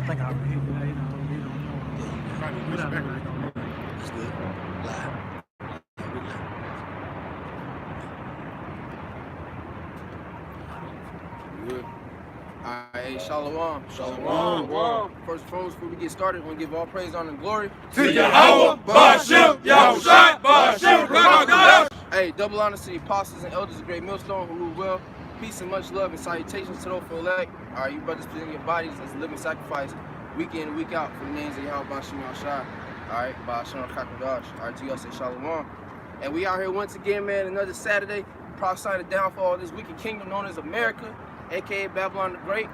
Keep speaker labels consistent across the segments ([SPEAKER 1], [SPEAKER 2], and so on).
[SPEAKER 1] think I read that.
[SPEAKER 2] That's good. Live.
[SPEAKER 3] Good. Alright, shalom.
[SPEAKER 4] Shalom.
[SPEAKER 3] First and foremost, before we get started, I want to give all praise, honor, and glory
[SPEAKER 4] To Yahweh, Ba'ashem, Yahushua, Ba'ashem, Rakakadosh.
[SPEAKER 3] Hey, double honor to the apostles and elders of Great Millstone who rule well. Peace and much love and salutations to those for elect. Alright, you brothers presenting your bodies as a living sacrifice week in and week out for the names of Yahweh, Ba'ashem, Yahushua. Alright, Ba'ashem, Rakakadosh. Alright, to y'all say shalom. And we out here once again, man, another Saturday, prophesying the downfall of this wicked kingdom known as America, aka Babylon the Great.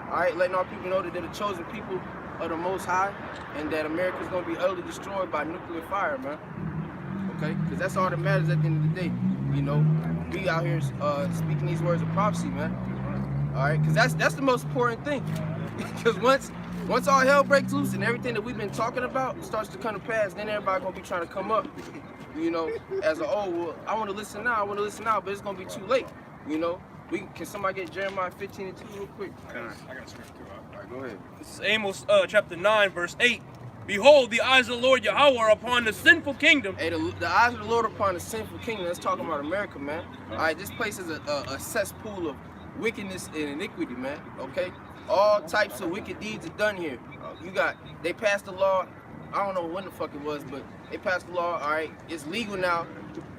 [SPEAKER 3] Alright, letting our people know that they're the chosen people of the Most High and that America's gonna be utterly destroyed by nuclear fire, man. Okay? Because that's all that matters at the end of the day. You know, we out here speaking these words of prophecy, man. Alright, because that's the most important thing. Because once all hell breaks loose and everything that we've been talking about starts to come to pass, then everybody gonna be trying to come up, you know, as well, I want to listen now, but it's gonna be too late, you know. Can somebody get Jeremiah 15 and 2 real quick?
[SPEAKER 4] I got scripture too.
[SPEAKER 3] All right, go ahead.
[SPEAKER 5] This is Amos chapter 9, verse 8. Behold, the eyes of the Lord Yahweh are upon the sinful kingdom.
[SPEAKER 3] Hey, the eyes of the Lord upon the sinful kingdom. Let's talk about America, man. All right, this place is a cesspool of wickedness and iniquity, man. Okay, all types of wicked deeds are done here. They passed the law. I don't know when the fuck it was, but they passed the law. All right, it's legal now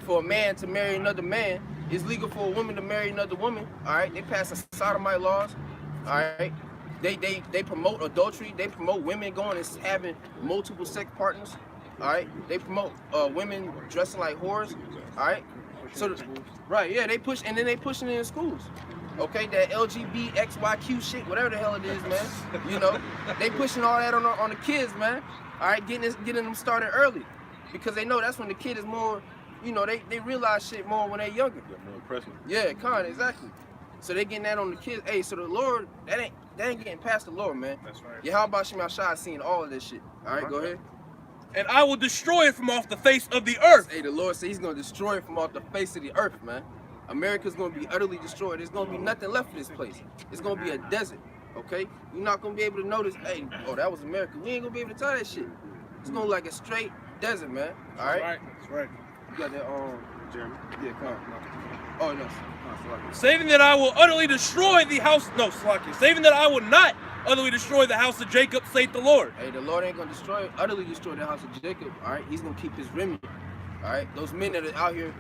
[SPEAKER 3] for a man to marry another man. It's legal for a woman to marry another woman. All right, they passed the sodomite laws. All right, they promote adultery. They promote women going and having multiple sex partners. All right, they promote women dressing like whores. All right, so right, yeah, they push and then they pushing it in schools. Okay, that LGBTQIA shit, whatever the hell it is, man. You know, they pushing all that on the kids, man. All right, getting them started early because they know that's when the kid is more. You know, they realize shit more when they're younger.
[SPEAKER 4] Yeah, more impressive.
[SPEAKER 3] Yeah, exactly. So they getting that on the kids. Hey, so the Lord, that ain't getting past the Lord, man.
[SPEAKER 4] That's right.
[SPEAKER 3] Yeah, how about Shemashah seeing all of this shit? All right, go ahead.
[SPEAKER 5] And I will destroy it from off the face of the earth.
[SPEAKER 3] Hey, the Lord said he's going to destroy it from off the face of the earth, man. America's going to be utterly destroyed. There's going to be nothing left for this place. It's going to be a desert, okay? You're not going to be able to notice, hey, oh, that was America. We ain't going to be able to tell that shit. It's going to be like a straight desert, man. All right?
[SPEAKER 4] That's right.
[SPEAKER 3] You got that,
[SPEAKER 4] Jeremy.
[SPEAKER 3] yeah, come on. Oh, no.
[SPEAKER 5] Saving that I will utterly destroy the house. No, Slaki. Saving that I will not utterly destroy the house of Jacob, saith the Lord.
[SPEAKER 3] Hey, the Lord ain't going to utterly destroy the house of Jacob, all right? He's going to keep his remnant, all right? Those men that are out here,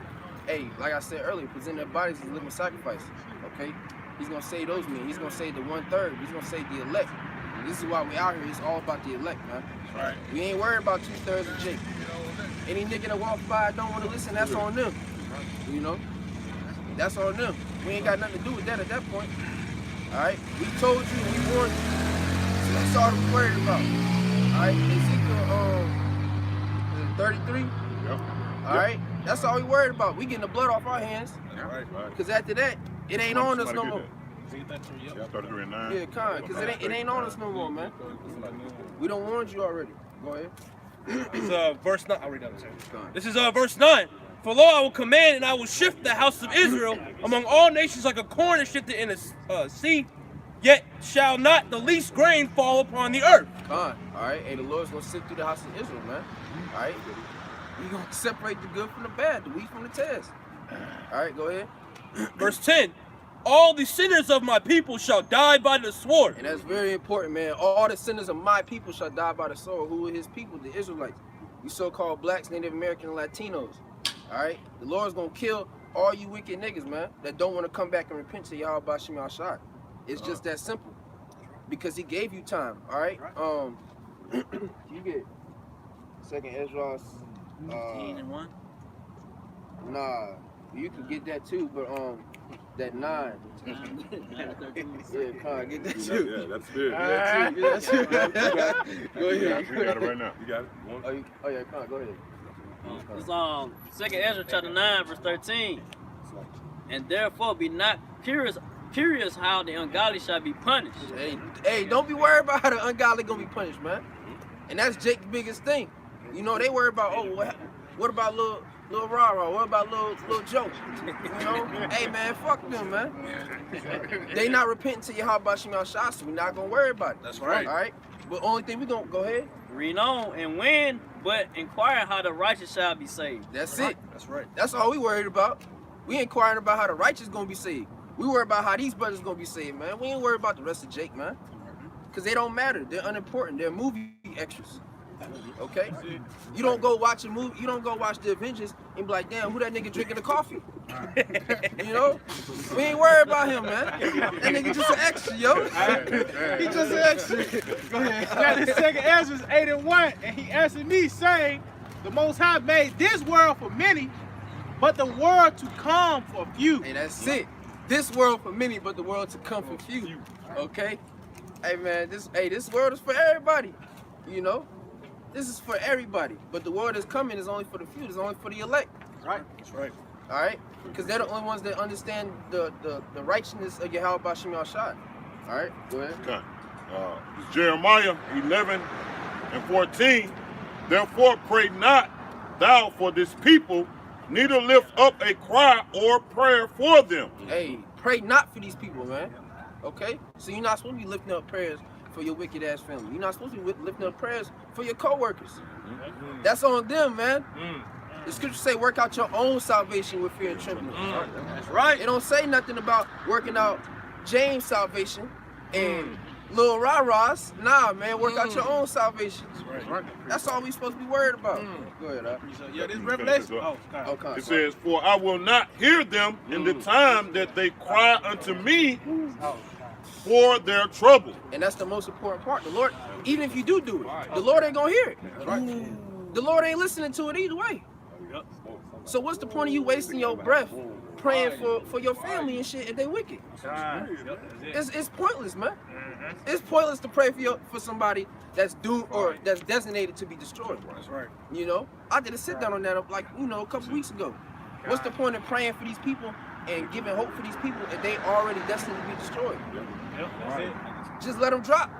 [SPEAKER 3] hey, like I said earlier, present their bodies as living sacrifices, okay? He's going to save those men. He's going to save the 1/3. He's going to save the elect. And this is why we out here. It's all about the elect, man.
[SPEAKER 4] That's right.
[SPEAKER 3] We ain't worried about 2/3 of Jacob. Any nigga that walks by don't want to listen, that's on them. You know? That's on them. We ain't got nothing to do with that at that point. Alright? We told you, we warned you. So that's all we're worried about. Alright? Ezekiel 33.
[SPEAKER 4] Yep.
[SPEAKER 3] Alright? That's all we worried about. We getting the blood off our hands.
[SPEAKER 4] Right.
[SPEAKER 3] Because after that, it ain't on us no more.
[SPEAKER 4] Yeah, I started doing 9.
[SPEAKER 3] Yeah, because it ain't on us no more, man. We don't warned you already. Go ahead.
[SPEAKER 5] This is verse 9. I'll read that. This is verse 9. For lo, I will command and I will shift the house of Israel among all nations like a corn is shifted in a sea, yet shall not the least grain fall upon the earth.
[SPEAKER 3] All right, and the Lord's gonna sift through the house of Israel, man. All right, He's gonna separate the good from the bad, the wheat from the tares. All right, go ahead.
[SPEAKER 5] Verse 10. All the sinners of my people shall die by the sword.
[SPEAKER 3] And that's very important, man. All the sinners of my people shall die by the sword. Who are his people? The Israelites. You so-called blacks, Native American, and Latinos. All right? The Lord's going to kill all you wicked niggas, man, that don't want to come back and repent to Yahweh Ba'ashem Yahushua. It's just that simple. Because he gave you time, all right? You get 2nd Ezra.
[SPEAKER 5] 15 and 1?
[SPEAKER 3] Nah, you can get that too, but that 9. Yeah, get that too.
[SPEAKER 4] Yeah, that's good.
[SPEAKER 3] Get that too. Go ahead.
[SPEAKER 4] You got it right now. You got it.
[SPEAKER 3] Oh yeah, come on, go ahead.
[SPEAKER 6] It's 2nd Ezra chapter 9, verse 13. And therefore be not curious how the ungodly shall be punished.
[SPEAKER 3] Hey, don't be worried about how the ungodly gonna be punished, man. And that's Jake's biggest thing. You know, they worry about, what about little rah-rah? What about little Joe? You know? Hey, man, fuck them, man. They not repenting to Yahweh Ba'ashem Yahushua, so we're not going to worry about it.
[SPEAKER 5] That's right.
[SPEAKER 3] All right? But only thing we gonna go ahead.
[SPEAKER 6] Read on, and when, but inquire how the righteous shall be saved.
[SPEAKER 3] That's it.
[SPEAKER 5] That's right.
[SPEAKER 3] That's all we worried about. We inquiring about how the righteous gonna be saved. We worry about how these brothers gonna be saved, man. We ain't worried about the rest of Jake, man. Cause they don't matter. They're unimportant. They're movie extras. Okay? You don't go watch a movie. You don't go watch the Avengers and be like, damn, who that nigga drinking the coffee? You know? We ain't worried about him, man. That nigga just an extra, yo. He just an extra. Go ahead.
[SPEAKER 1] Now the second Ezra is 8:1, and he answered me, saying, the Most High made this world for many, but the world to come for few.
[SPEAKER 3] Hey, that's it. This world for many, but the world to come for few. Okay? Hey man, this world is for everybody. You know? This is for everybody. But the world that's coming is only for the few. It's only for the elect.
[SPEAKER 5] Right. That's right.
[SPEAKER 3] Alright? Because they're the only ones that understand the righteousness of Yahweh Bashim Yahshai. Alright, go ahead.
[SPEAKER 7] Okay. It's Jeremiah 11:14. Therefore pray not thou for this people, neither lift up a cry or prayer for them.
[SPEAKER 3] Hey, pray not for these people, man. Okay? So you're not supposed to be lifting up prayers for your wicked ass family. You're not supposed to be lifting up prayers for your co-workers. That's on them, man. The scriptures say work out your own salvation with fear and trembling.
[SPEAKER 5] That's right.
[SPEAKER 3] It don't say nothing about working out James' salvation and Lil Rah-Rah's. Nah, man, work out your own salvation.
[SPEAKER 5] That's right.
[SPEAKER 3] That's all we supposed to be worried about. Go ahead,
[SPEAKER 1] Yeah, this Revelation. Oh, God.
[SPEAKER 3] Okay.
[SPEAKER 7] It says, for I will not hear them in the time that they cry unto me for their trouble.
[SPEAKER 3] And that's the most important part. The Lord, even if you do it, the Lord ain't gonna hear it. The Lord ain't listening to it either way. So what's the point of you wasting your breath praying for your family and shit if they wicked? It's pointless, man. It's pointless to pray for somebody that's doomed or that's designated to be destroyed.
[SPEAKER 5] That's right.
[SPEAKER 3] You know, I did a sit down on that like a couple weeks ago. What's the point of praying for these people and giving hope for these people if they already destined to be destroyed? Just let them drop.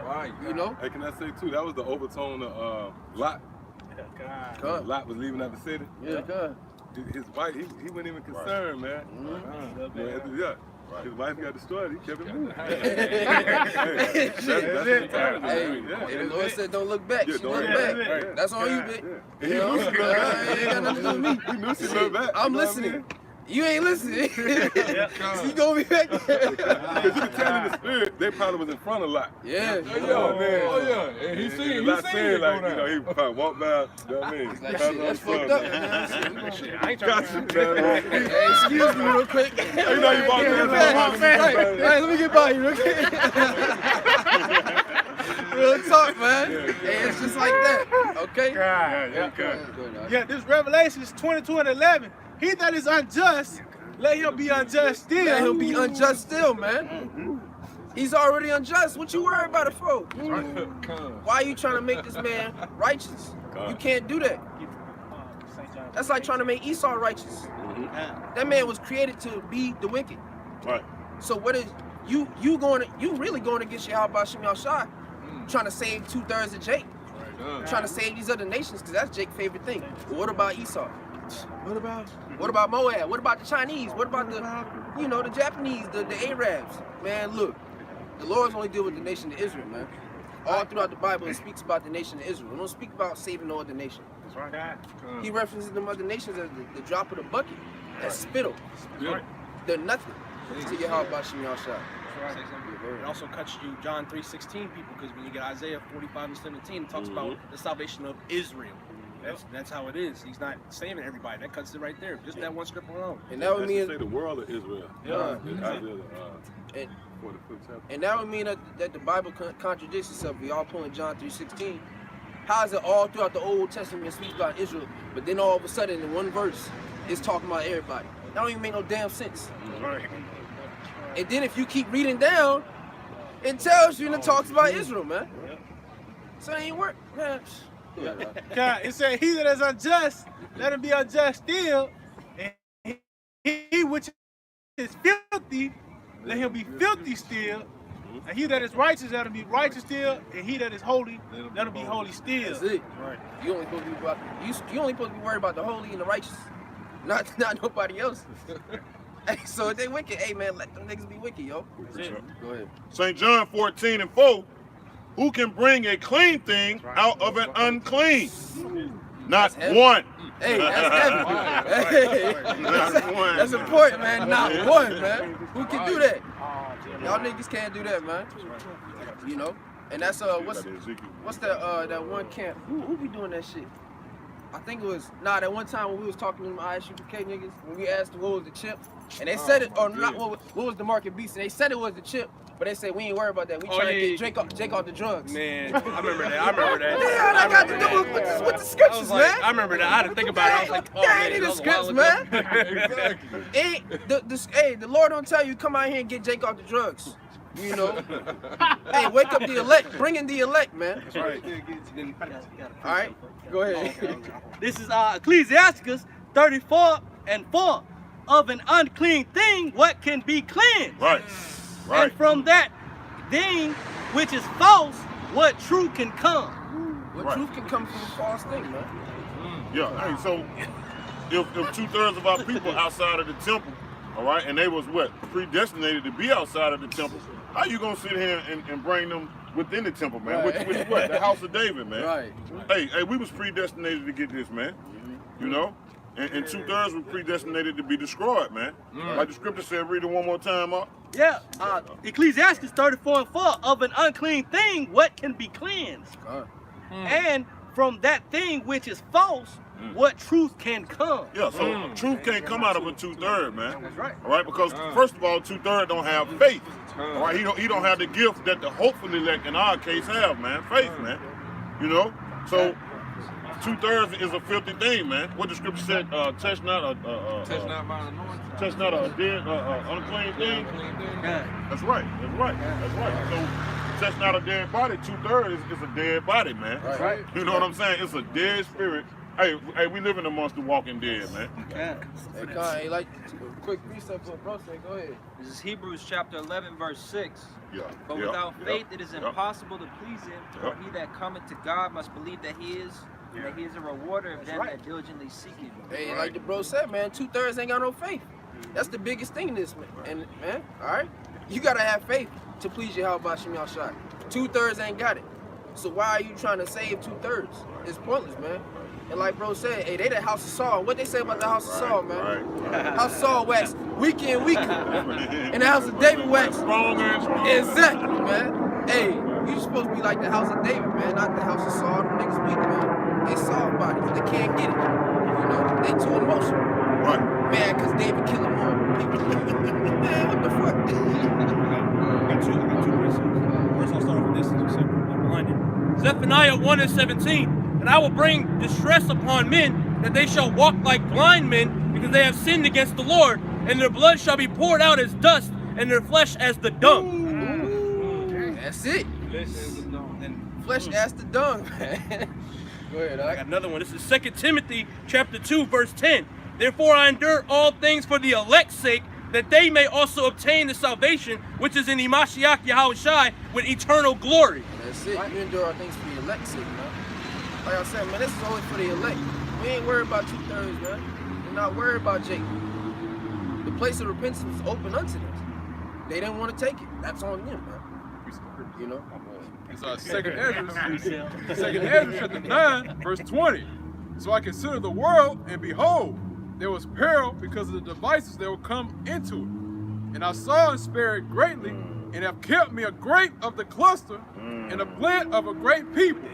[SPEAKER 8] Right.
[SPEAKER 3] You know.
[SPEAKER 8] Hey, can I say too? That was the overtone of Lot.
[SPEAKER 3] God.
[SPEAKER 8] Lot was leaving out the city.
[SPEAKER 3] Yeah, God.
[SPEAKER 8] His wife, he wasn't even concerned, man. Yeah. His wife got destroyed. He kept it moving. That's the time.
[SPEAKER 3] Hey, the Lord said, "Don't look back."
[SPEAKER 8] Yeah,
[SPEAKER 3] She
[SPEAKER 8] don't
[SPEAKER 3] looked
[SPEAKER 8] look
[SPEAKER 3] back.
[SPEAKER 8] back.
[SPEAKER 3] That's on you, bitch.
[SPEAKER 8] He
[SPEAKER 3] You know?
[SPEAKER 8] knew she looked back.
[SPEAKER 3] Ain't got nothing to do with me.
[SPEAKER 8] He knew she looked back.
[SPEAKER 3] I'm
[SPEAKER 8] You know what I
[SPEAKER 3] listening.
[SPEAKER 8] mean?
[SPEAKER 3] You ain't listening. So you gonna be back there.
[SPEAKER 8] Because you can tell in the spirit, they probably was in front of Lot.
[SPEAKER 3] Yeah.
[SPEAKER 8] Oh, man.
[SPEAKER 9] Oh, yeah. And he seen
[SPEAKER 8] Lot
[SPEAKER 9] it
[SPEAKER 8] saying,
[SPEAKER 9] go
[SPEAKER 8] like,
[SPEAKER 9] down.
[SPEAKER 8] he probably walked by, you know what I mean?
[SPEAKER 3] Like, shit, that's fucked up, man.
[SPEAKER 5] I ain't trying to.
[SPEAKER 3] Hey, excuse me real quick.
[SPEAKER 8] You know you walked
[SPEAKER 3] Hey, let me get by you real quick. Real talk, man. Hey, it's just like that. Okay?
[SPEAKER 1] Yeah, this Revelation is 22:11. He that is unjust, let him be unjust still.
[SPEAKER 3] Let him be unjust still, man. He's already unjust. What you worried about it for? Why are you trying to make this man righteous? You can't do that. That's like trying to make Esau righteous. That man was created to be the wicked.
[SPEAKER 7] Right.
[SPEAKER 3] So what is you really going against Yahweh Bashim Yahshai, trying to save 2/3 of Jake, trying to save these other nations because that's Jake's favorite thing. But what about Esau? What about Moab? What about the Chinese? What about the Japanese, the Arabs? Man, look, the Lord's only deal with the nation of Israel, man. All throughout the Bible, it speaks about the nation of Israel. It don't speak about saving no other nation.
[SPEAKER 5] That's right.
[SPEAKER 3] He references them other nations as the drop of the bucket. That's spittle. They're nothing to Yahweh Bashim Yahshai.
[SPEAKER 5] It also cuts you John 3:16 people, because when you get Isaiah 45:17, it talks about the salvation of Israel. That's how it is. He's not saving everybody. That cuts it right there. Just that one script alone.
[SPEAKER 3] And that would mean
[SPEAKER 8] say the world of Israel.
[SPEAKER 3] and that would mean that the Bible contradicts itself. We all pulling John 3:16. How is it all throughout the Old Testament speaks about Israel, but then all of a sudden in one verse it's talking about everybody? That don't even make no damn sense. And then if you keep reading down, it tells you and it talks about Israel, man. So it ain't work, man.
[SPEAKER 1] God, it said, he that is unjust, let him be unjust still. And he which is filthy, let him be filthy still. And he that is righteous, let him be righteous still. And he that is holy, let him be holy still.
[SPEAKER 3] That's it. Right. You only supposed to be you only supposed to be worried about the holy and the righteous, not nobody else. Hey, so if they wicked, hey man, let them niggas be wicked, yo.
[SPEAKER 7] Go
[SPEAKER 3] ahead.
[SPEAKER 7] St. John 14:4. who can bring a clean thing out of an unclean? Not
[SPEAKER 3] heavy.
[SPEAKER 7] one.
[SPEAKER 3] Hey, that's heavy. Hey,
[SPEAKER 7] Not one.
[SPEAKER 3] that's important, man. Not one, man. Who can do that? Y'all niggas can't do that, man. You know? And that's what's that one camp? Who be doing that shit? I think it was that one time when we was talking to them ISUPK niggas, when we asked them what was the chip, and they said it, or not, what was the market beast, and they said it was the chip, but they said we ain't worried about that. We trying to get Jake off the drugs.
[SPEAKER 5] Man, I remember that.
[SPEAKER 3] Yeah, that got to do with the scriptures, man.
[SPEAKER 5] I remember that. I had to think about it. I was like, oh,
[SPEAKER 3] that ain't the scripts, man. Hey, the Lord don't tell you come out here and get Jake off the drugs. You know? Hey, wake up the elect. Bring in the elect, man.
[SPEAKER 5] That's right.
[SPEAKER 3] All right, go ahead.
[SPEAKER 6] This is Ecclesiasticus 34:4. Of an unclean thing, what can be cleansed?
[SPEAKER 7] Right.
[SPEAKER 6] And from that thing which is false, what truth can come?
[SPEAKER 3] What truth can come from a false thing, man?
[SPEAKER 7] Yeah. Hey, so if 2/3 of our people outside of the temple, all right, and they was predestinated to be outside of the temple, how you gonna sit here and bring them within the temple, man?
[SPEAKER 3] Right.
[SPEAKER 7] Which what? The house of David, man.
[SPEAKER 3] Right.
[SPEAKER 7] Hey, we was predestinated to get this, man. You know? And 2/3 were predestinated to be destroyed, man. Like the scripture said, read it one more time, up.
[SPEAKER 6] Yeah, Ecclesiastes 34:4. Of an unclean thing, what can be cleansed? And from that thing which is false, what truth can come?
[SPEAKER 7] Yeah, so truth can't come out of a 2/3, man.
[SPEAKER 6] That's right.
[SPEAKER 7] All right, because first of all, 2/3 don't have faith. All right, he don't have the gift that the hopeful elect in our case have, man. Faith, man. You know, so 2/3 is a filthy thing, man. What the scripture said, touch not a dead, unclean thing. That's right. So touch not a dead body. 2/3 is a dead body, man.
[SPEAKER 3] Right.
[SPEAKER 7] You know what I'm saying? It's a dead spirit. Hey, we living amongst the walking dead, man.
[SPEAKER 3] Hey, Con, hey, like, quick precept for bro, say, go ahead.
[SPEAKER 9] This is Hebrews chapter 11, verse 6.
[SPEAKER 7] Yeah.
[SPEAKER 9] But without faith it is impossible to please him. For he that cometh to God must believe that he is, and that he is a rewarder of them that diligently seek him.
[SPEAKER 3] Hey, like the bro said, man, 2/3 ain't got no faith. That's the biggest thing in this, man. And man, all right, you gotta have faith to please Yahweh Shem Yahshua. 2/3 ain't got it. So why are you trying to save 2/3? It's pointless, man. And like bro said, hey, they the house of Saul. What they say about the house of Saul, man? House of Saul wax weaker and weaker. And the house of David wax
[SPEAKER 7] Stronger and stronger.
[SPEAKER 3] exactly, man. Hey, you supposed to be like the house of David, man, not the house of Saul. Them niggas weak, man. They Saul bodies. They can't get it. You know, they too emotional.
[SPEAKER 7] Right.
[SPEAKER 3] Man, because David killing more people. Man, what the fuck?
[SPEAKER 5] I got two precepts. First, I'll start off with this. As you said, I'm blinded. Zephaniah 1:17. And I will bring distress upon men, that they shall walk like blind men, because they have sinned against the Lord, and their blood shall be poured out as dust, and their flesh as the dung.
[SPEAKER 3] That's it. Flesh as the dung, man. Go ahead,
[SPEAKER 5] I got another one. This is 2 Timothy chapter 2, verse 10. Therefore I endure all things for the elect's sake, that they may also obtain the salvation which is in Mashiach Yahushai with eternal glory.
[SPEAKER 3] That's it. You endure all things for the elect's sake, man. Like I said, man, this is only for the elect. We ain't worried about 2/3, man. We're not worried about Jacob. The place of repentance was open unto them. They didn't want to take it. That's on them, man. You know?
[SPEAKER 8] It's Second Ezra chapter 9, verse 20. So I considered the world, and behold, there was peril because of the devices that would come into it. And I saw and spared greatly, and have kept me a grape of the cluster, and a blend of a great people.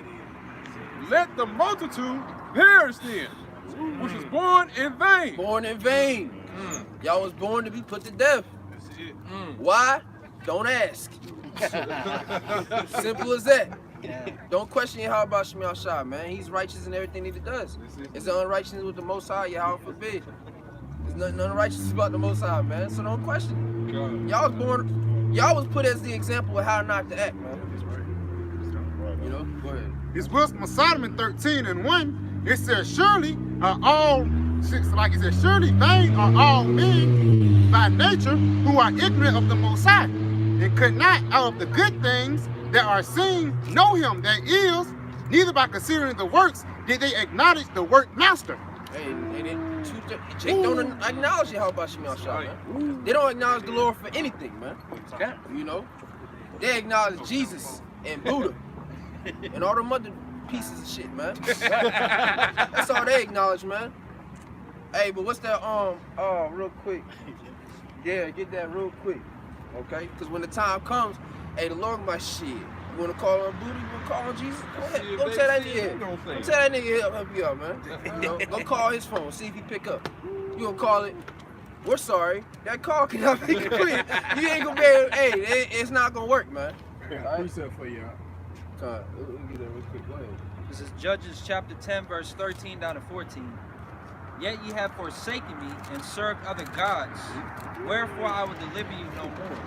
[SPEAKER 8] Let the multitude perish then, which was born in vain.
[SPEAKER 3] Born in vain. Y'all was born to be put to death. Why? Don't ask. Simple as that. Don't question Yahweh Shem Yahshua, man. He's righteous in everything that he does. It's the unrighteousness with the Most High, Yahweh forbid. There's nothing unrighteous about the Most High, man. So don't question it. Y'all was put as the example of how not to act, man. You know? Go ahead.
[SPEAKER 10] It's wisdom of Solomon 13:1. It says, surely are all, like it says, surely they are all men by nature who are ignorant of the Most High, and could not out of the good things that are seen know him that is, neither by considering the works did they acknowledge the work master.
[SPEAKER 3] Hey, Jake don't acknowledge Yahweh Shem Yahshua, man. They don't acknowledge the Lord for anything, man. You know? They acknowledge Jesus and Buddha. and all them other pieces of shit, man. That's all they acknowledge, man. Hey, but what's that, real quick. Yeah, get that real quick, okay? Because when the time comes, hey, the Lord my shit. You want to call on Buddha? You want to call on Jesus? Go ahead. Go tell that nigga. Go tell that nigga help you out, man. You know, go call his phone. See if he pick up. You gonna call it? We're sorry. That call cannot be complete. You ain't gonna be able. Hey, it's not gonna work, man. Right?
[SPEAKER 8] Precept for you.
[SPEAKER 3] We'll get that real quick. Go ahead.
[SPEAKER 9] This is Judges chapter 10, verse 13 down to 14. Yet ye have forsaken me and served other gods. Wherefore I will deliver you no more.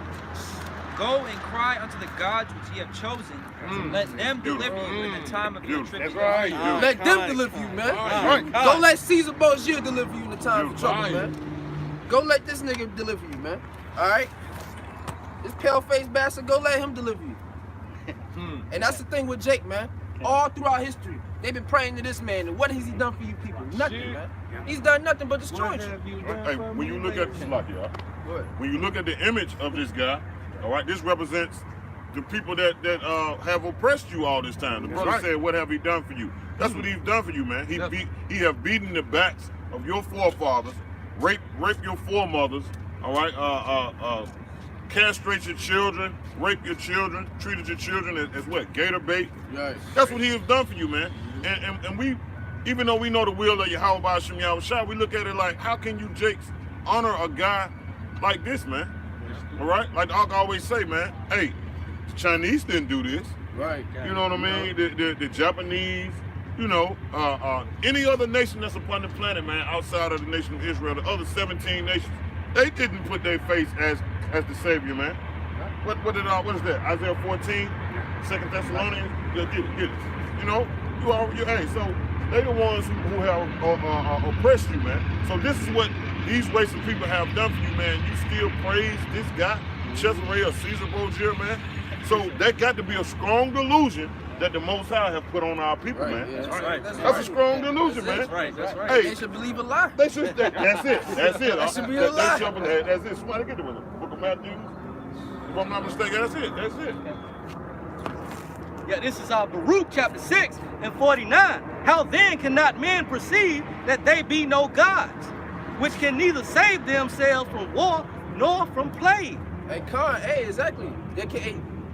[SPEAKER 9] Go and cry unto the gods which ye have chosen. Let them deliver you in the time of your tribulation.
[SPEAKER 7] Right.
[SPEAKER 3] Let them deliver you, man.
[SPEAKER 7] Right.
[SPEAKER 3] Don't let Caesar Borgia deliver you in the time of trouble, man. Go let this nigga deliver you, man. All right? This pale-faced bastard, go let him deliver you. And that's the thing with Jake, man. All throughout history, they've been praying to this man. And what has he done for you people? Nothing, man. He's done nothing but destroyed you.
[SPEAKER 7] Hey, when you look at when you look at the image of this guy, all right, this represents the people that have oppressed you all this time. The brother said, "What have he done for you?" That's what he's done for you, man. He have beaten the backs of your forefathers, raped your foremothers, all right, castrate your children, rape your children, treated your children as what? Gator bait.
[SPEAKER 3] Right.
[SPEAKER 7] That's what he has done for you, man. And we, even though we know the will of Yahweh B'Shem Yahweh Shah, we look at it like, how can you, Jakes, honor a guy like this, man? All right? Like I always say, man, hey, the Chinese didn't do this.
[SPEAKER 3] Right.
[SPEAKER 7] You know what I mean? The Japanese, you know, any other nation that's upon the planet, man, outside of the nation of Israel, the other 17 nations, they didn't put their face as the Savior, man. What is that? Isaiah 14, 2 Thessalonians? Yeah, get it. You know, hey, so they the ones who have oppressed you, man. So this is what these race of people have done for you, man. You still praise this guy, Cesare or Caesar Borgia, man. So that got to be a strong delusion that the Most High have put on our people, man.
[SPEAKER 3] Yeah,
[SPEAKER 7] that's a strong delusion, man.
[SPEAKER 5] That's right.
[SPEAKER 7] Hey,
[SPEAKER 3] they should believe a lie.
[SPEAKER 7] They should. That's it.
[SPEAKER 3] That should be a lie.
[SPEAKER 7] That's it. Somebody get the Book of Matthew. If I'm not mistaken, that's it.
[SPEAKER 6] Yeah, this is Baruch chapter 6 and 49. How then cannot men perceive that they be no gods, which can neither save themselves from war nor from plague?
[SPEAKER 3] Hey, exactly.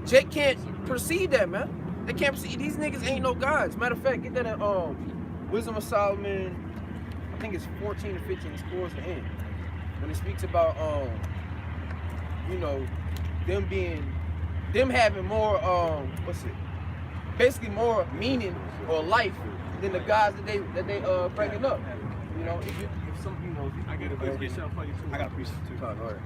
[SPEAKER 3] Jake can't perceive that, man. They can't perceive. These niggas ain't no gods. Matter of fact, get that in Wisdom of Solomon, I think it's 14 or 15, it's towards the end. When it speaks about you know, them having more basically more meaning or life than the gods that they bringing up. You know, if some, you know,
[SPEAKER 1] I get a precept for you too. I got a precept too.
[SPEAKER 3] All right.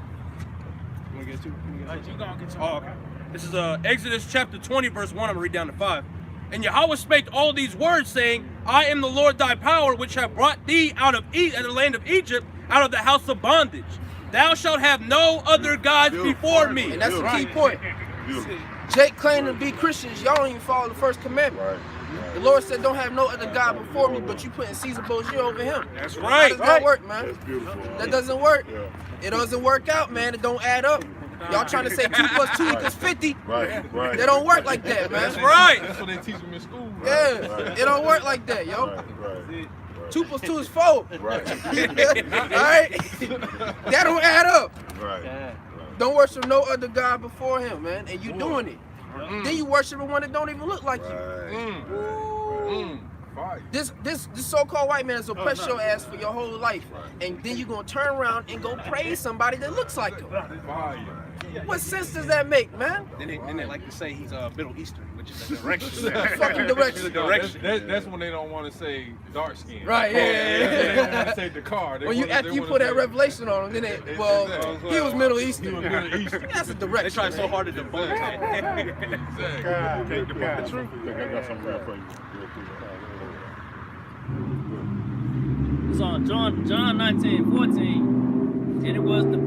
[SPEAKER 1] You want to get two? You gonna get two?
[SPEAKER 5] Oh, okay. This is Exodus chapter 20, verse 1. I'm going to read down to 5. And Yahweh spake all these words, saying, I am the Lord thy power, which have brought thee out of the land of Egypt, out of the house of bondage. Thou shalt have no other gods before me.
[SPEAKER 3] And that's the key point. Jake claimed to be Christians. Y'all don't even follow the first commandment.
[SPEAKER 7] Right.
[SPEAKER 3] The Lord said, don't have no other God before me, but you putting Caesar Borgia over him.
[SPEAKER 5] That's right.
[SPEAKER 3] That doesn't work, man.
[SPEAKER 7] That's beautiful.
[SPEAKER 3] That doesn't work.
[SPEAKER 7] Yeah.
[SPEAKER 3] It doesn't work out, man. It don't add up. Y'all trying to say 2 plus 2 equals 50.
[SPEAKER 7] Right.
[SPEAKER 3] That don't work like that, man.
[SPEAKER 5] That's right.
[SPEAKER 8] That's what they teach them in school.
[SPEAKER 3] Yeah,
[SPEAKER 7] Right.
[SPEAKER 3] it don't work like that, yo.
[SPEAKER 7] Right.
[SPEAKER 3] 2 plus 2 is 4.
[SPEAKER 7] Right.
[SPEAKER 3] All right? That don't add up.
[SPEAKER 7] Right.
[SPEAKER 3] Don't worship no other God before him, man. And you doing it. Then you worship one that don't even look like you. This so-called white man is oppress your ass for your whole life. And then you gonna turn around and go praise somebody that looks like him. What sense does that make, man?
[SPEAKER 1] Then they like to say he's Middle Eastern, which is a direction.
[SPEAKER 3] Fucking direction.
[SPEAKER 8] That's when they don't want to say dark skin.
[SPEAKER 3] Right, yeah.
[SPEAKER 8] They don't want to say the car.
[SPEAKER 3] After you put that revelation on him, then he was Middle Eastern. That's a direction.
[SPEAKER 1] They try so hard to debunk it.
[SPEAKER 7] The truth. I got something for you.
[SPEAKER 11] It's on John 19:14, and it was the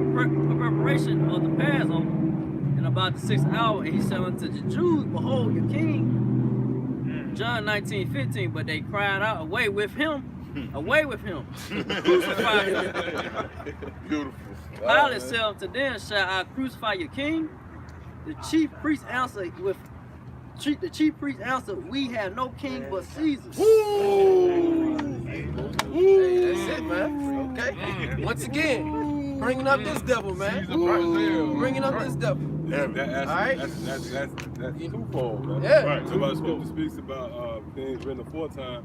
[SPEAKER 11] preparation of the Passover, and about the 6th hour, and he said unto the Jews, Behold your king. John 19:15, but they cried out, Away with him, away with him, crucify him.
[SPEAKER 7] Beautiful.
[SPEAKER 11] Pilate said unto them, Shall I crucify your king? The chief priest answered with the chief priest answered, "We have no king but Caesar."
[SPEAKER 3] Hey, that's it, man. Okay. Once again, bringing up this devil, man. Bringing up this devil.
[SPEAKER 4] Yeah, that's twofold, man.
[SPEAKER 3] Yeah.
[SPEAKER 7] Right.
[SPEAKER 4] So the scripture speaks about things written aforetime.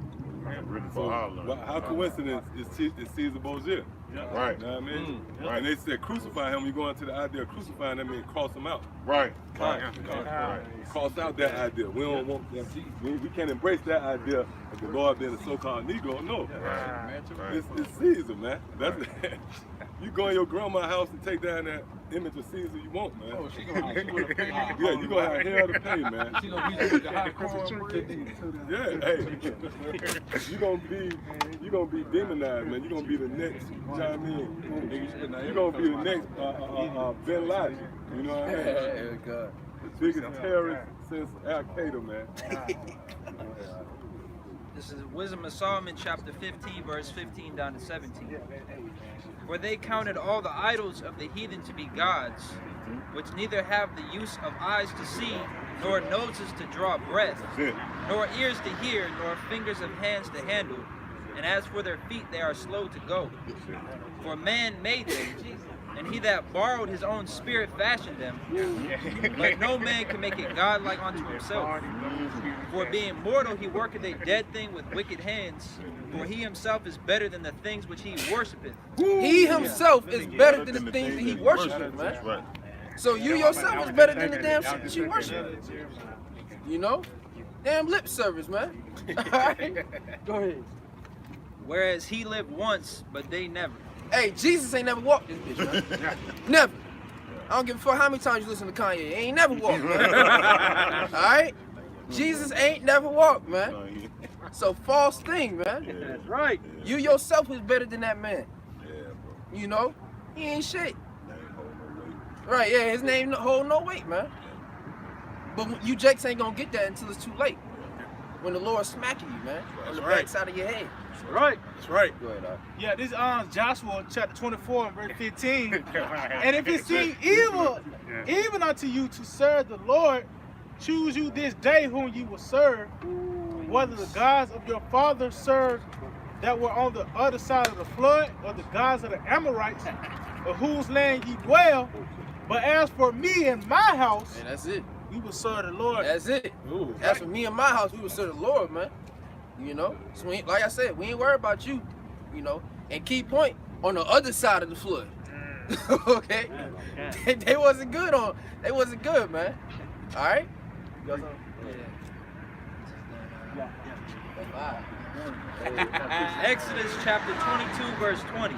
[SPEAKER 7] Written
[SPEAKER 4] So,
[SPEAKER 7] for our learning.
[SPEAKER 4] how coincidence is Caesar Borgia?
[SPEAKER 7] Right.
[SPEAKER 4] You know what I mean?
[SPEAKER 7] Right.
[SPEAKER 4] And they said crucify him. You go into the idea of crucifying, that means cross him out.
[SPEAKER 7] Right.
[SPEAKER 4] Right.
[SPEAKER 7] Right.
[SPEAKER 4] Cross out that idea. We don't want that. We can't embrace that idea of the Lord being a so-called Negro. No.
[SPEAKER 7] Right.
[SPEAKER 4] It's Caesar, man. That's you go in your grandma's house and take down that image of Caesar you want, man.
[SPEAKER 8] Oh, she gonna pay.
[SPEAKER 4] Yeah, you gonna have hell to pay, man.
[SPEAKER 8] She gonna be with the hot cornbread.
[SPEAKER 4] Yeah, hey, you gonna be demonized, man. You gonna be the next, you know what I mean? You gonna be the next Bin Laden. You know what I mean?
[SPEAKER 3] Hey, God.
[SPEAKER 4] The biggest terrorist since Al Qaeda, man.
[SPEAKER 9] This is Wisdom of Solomon, chapter 15, verse 15 down to 17. For they counted all the idols of the heathen to be gods, which neither have the use of eyes to see, nor noses to draw breath, nor ears to hear, nor fingers of hands to handle. And as for their feet, they are slow to go. For man made them, and he that borrowed his own spirit fashioned them. But no man can make it godlike unto himself. For being mortal, he worketh a dead thing with wicked hands. For he himself is better than the things which he worshipeth.
[SPEAKER 3] He himself is better than the things that he worshipeth, man.
[SPEAKER 7] Right.
[SPEAKER 3] So you yourself is better than the damn shit that you worship. You know? Damn lip service, man. Alright? Go ahead.
[SPEAKER 9] Whereas he lived once, but they never.
[SPEAKER 3] Hey, Jesus ain't never walked this bitch, man. Never. I don't give a fuck how many times you listen to Kanye. He ain't never walked, man. Alright? Jesus ain't never walked, man. So false thing, man.
[SPEAKER 6] That's right.
[SPEAKER 3] You yourself is better than that man. You know? He ain't shit. Right, yeah, his name hold no weight, man. But you Jakes ain't gonna get that until it's too late. When the Lord smacking you, man. On the backside of your head.
[SPEAKER 6] Right.
[SPEAKER 5] That's right.
[SPEAKER 3] Go ahead,
[SPEAKER 1] Yeah, this Joshua chapter 24 and verse 15. And if it seem evil, even unto you to serve the Lord, choose you this day whom you will serve, whether the gods of your fathers served that were on the other side of the flood, or the gods of the Amorites, of whose land ye dwell. But as for me and my house,
[SPEAKER 3] and that's it.
[SPEAKER 1] we will serve the Lord.
[SPEAKER 3] That's it. As for me and my house, we will serve the Lord, man. You know? So we, like I said, we ain't worried about you. You know? And key point, on the other side of the flood. Okay? They wasn't good on. They wasn't good, man. All right?
[SPEAKER 9] Exodus chapter 22, verse 20.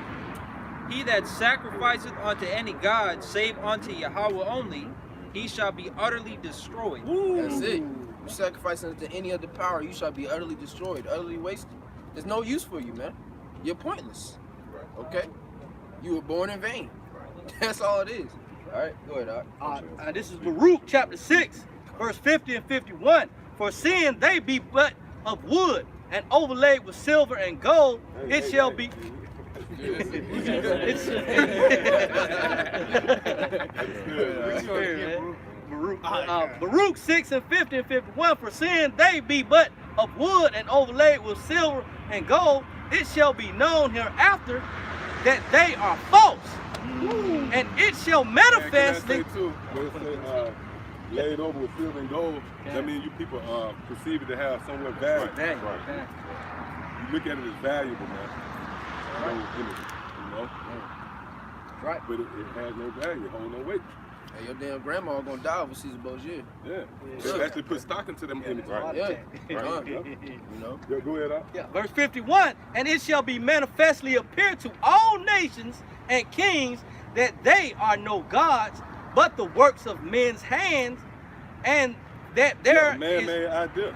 [SPEAKER 9] He that sacrificeth unto any god, save unto Yahweh only, he shall be utterly destroyed.
[SPEAKER 3] That's it. You sacrificing unto any other power, you shall be utterly destroyed, utterly wasted. There's no use for you, man. You're pointless. Okay? You were born in vain. That's all it is. All right, go ahead, Doc.
[SPEAKER 6] This is Baruch chapter 6, verse 50 and 51. For seeing they be but of wood and overlaid with silver and gold, it shall be. Baruch 6 and 50 and 51. For seeing they be but of wood and overlaid with silver and gold, it shall be known hereafter that they are false. And it shall manifest.
[SPEAKER 4] Can I say too, when it say, laid over with silver and gold, that means you people perceive it to have somewhat value.
[SPEAKER 7] Right.
[SPEAKER 4] You look at it as valuable, man. You know?
[SPEAKER 3] Right.
[SPEAKER 4] But it has no value, it holds no weight.
[SPEAKER 3] Hey, your damn grandma gonna die over Caesar Borgia.
[SPEAKER 4] Yeah. They actually put stock into them images.
[SPEAKER 3] Yeah.
[SPEAKER 7] Right.
[SPEAKER 3] You know?
[SPEAKER 4] Yeah, go ahead,
[SPEAKER 6] Yeah, verse 51, and it shall be manifestly appear to all nations and kings that they are no gods, but the works of men's hands, and that there is...
[SPEAKER 4] Man-made idea.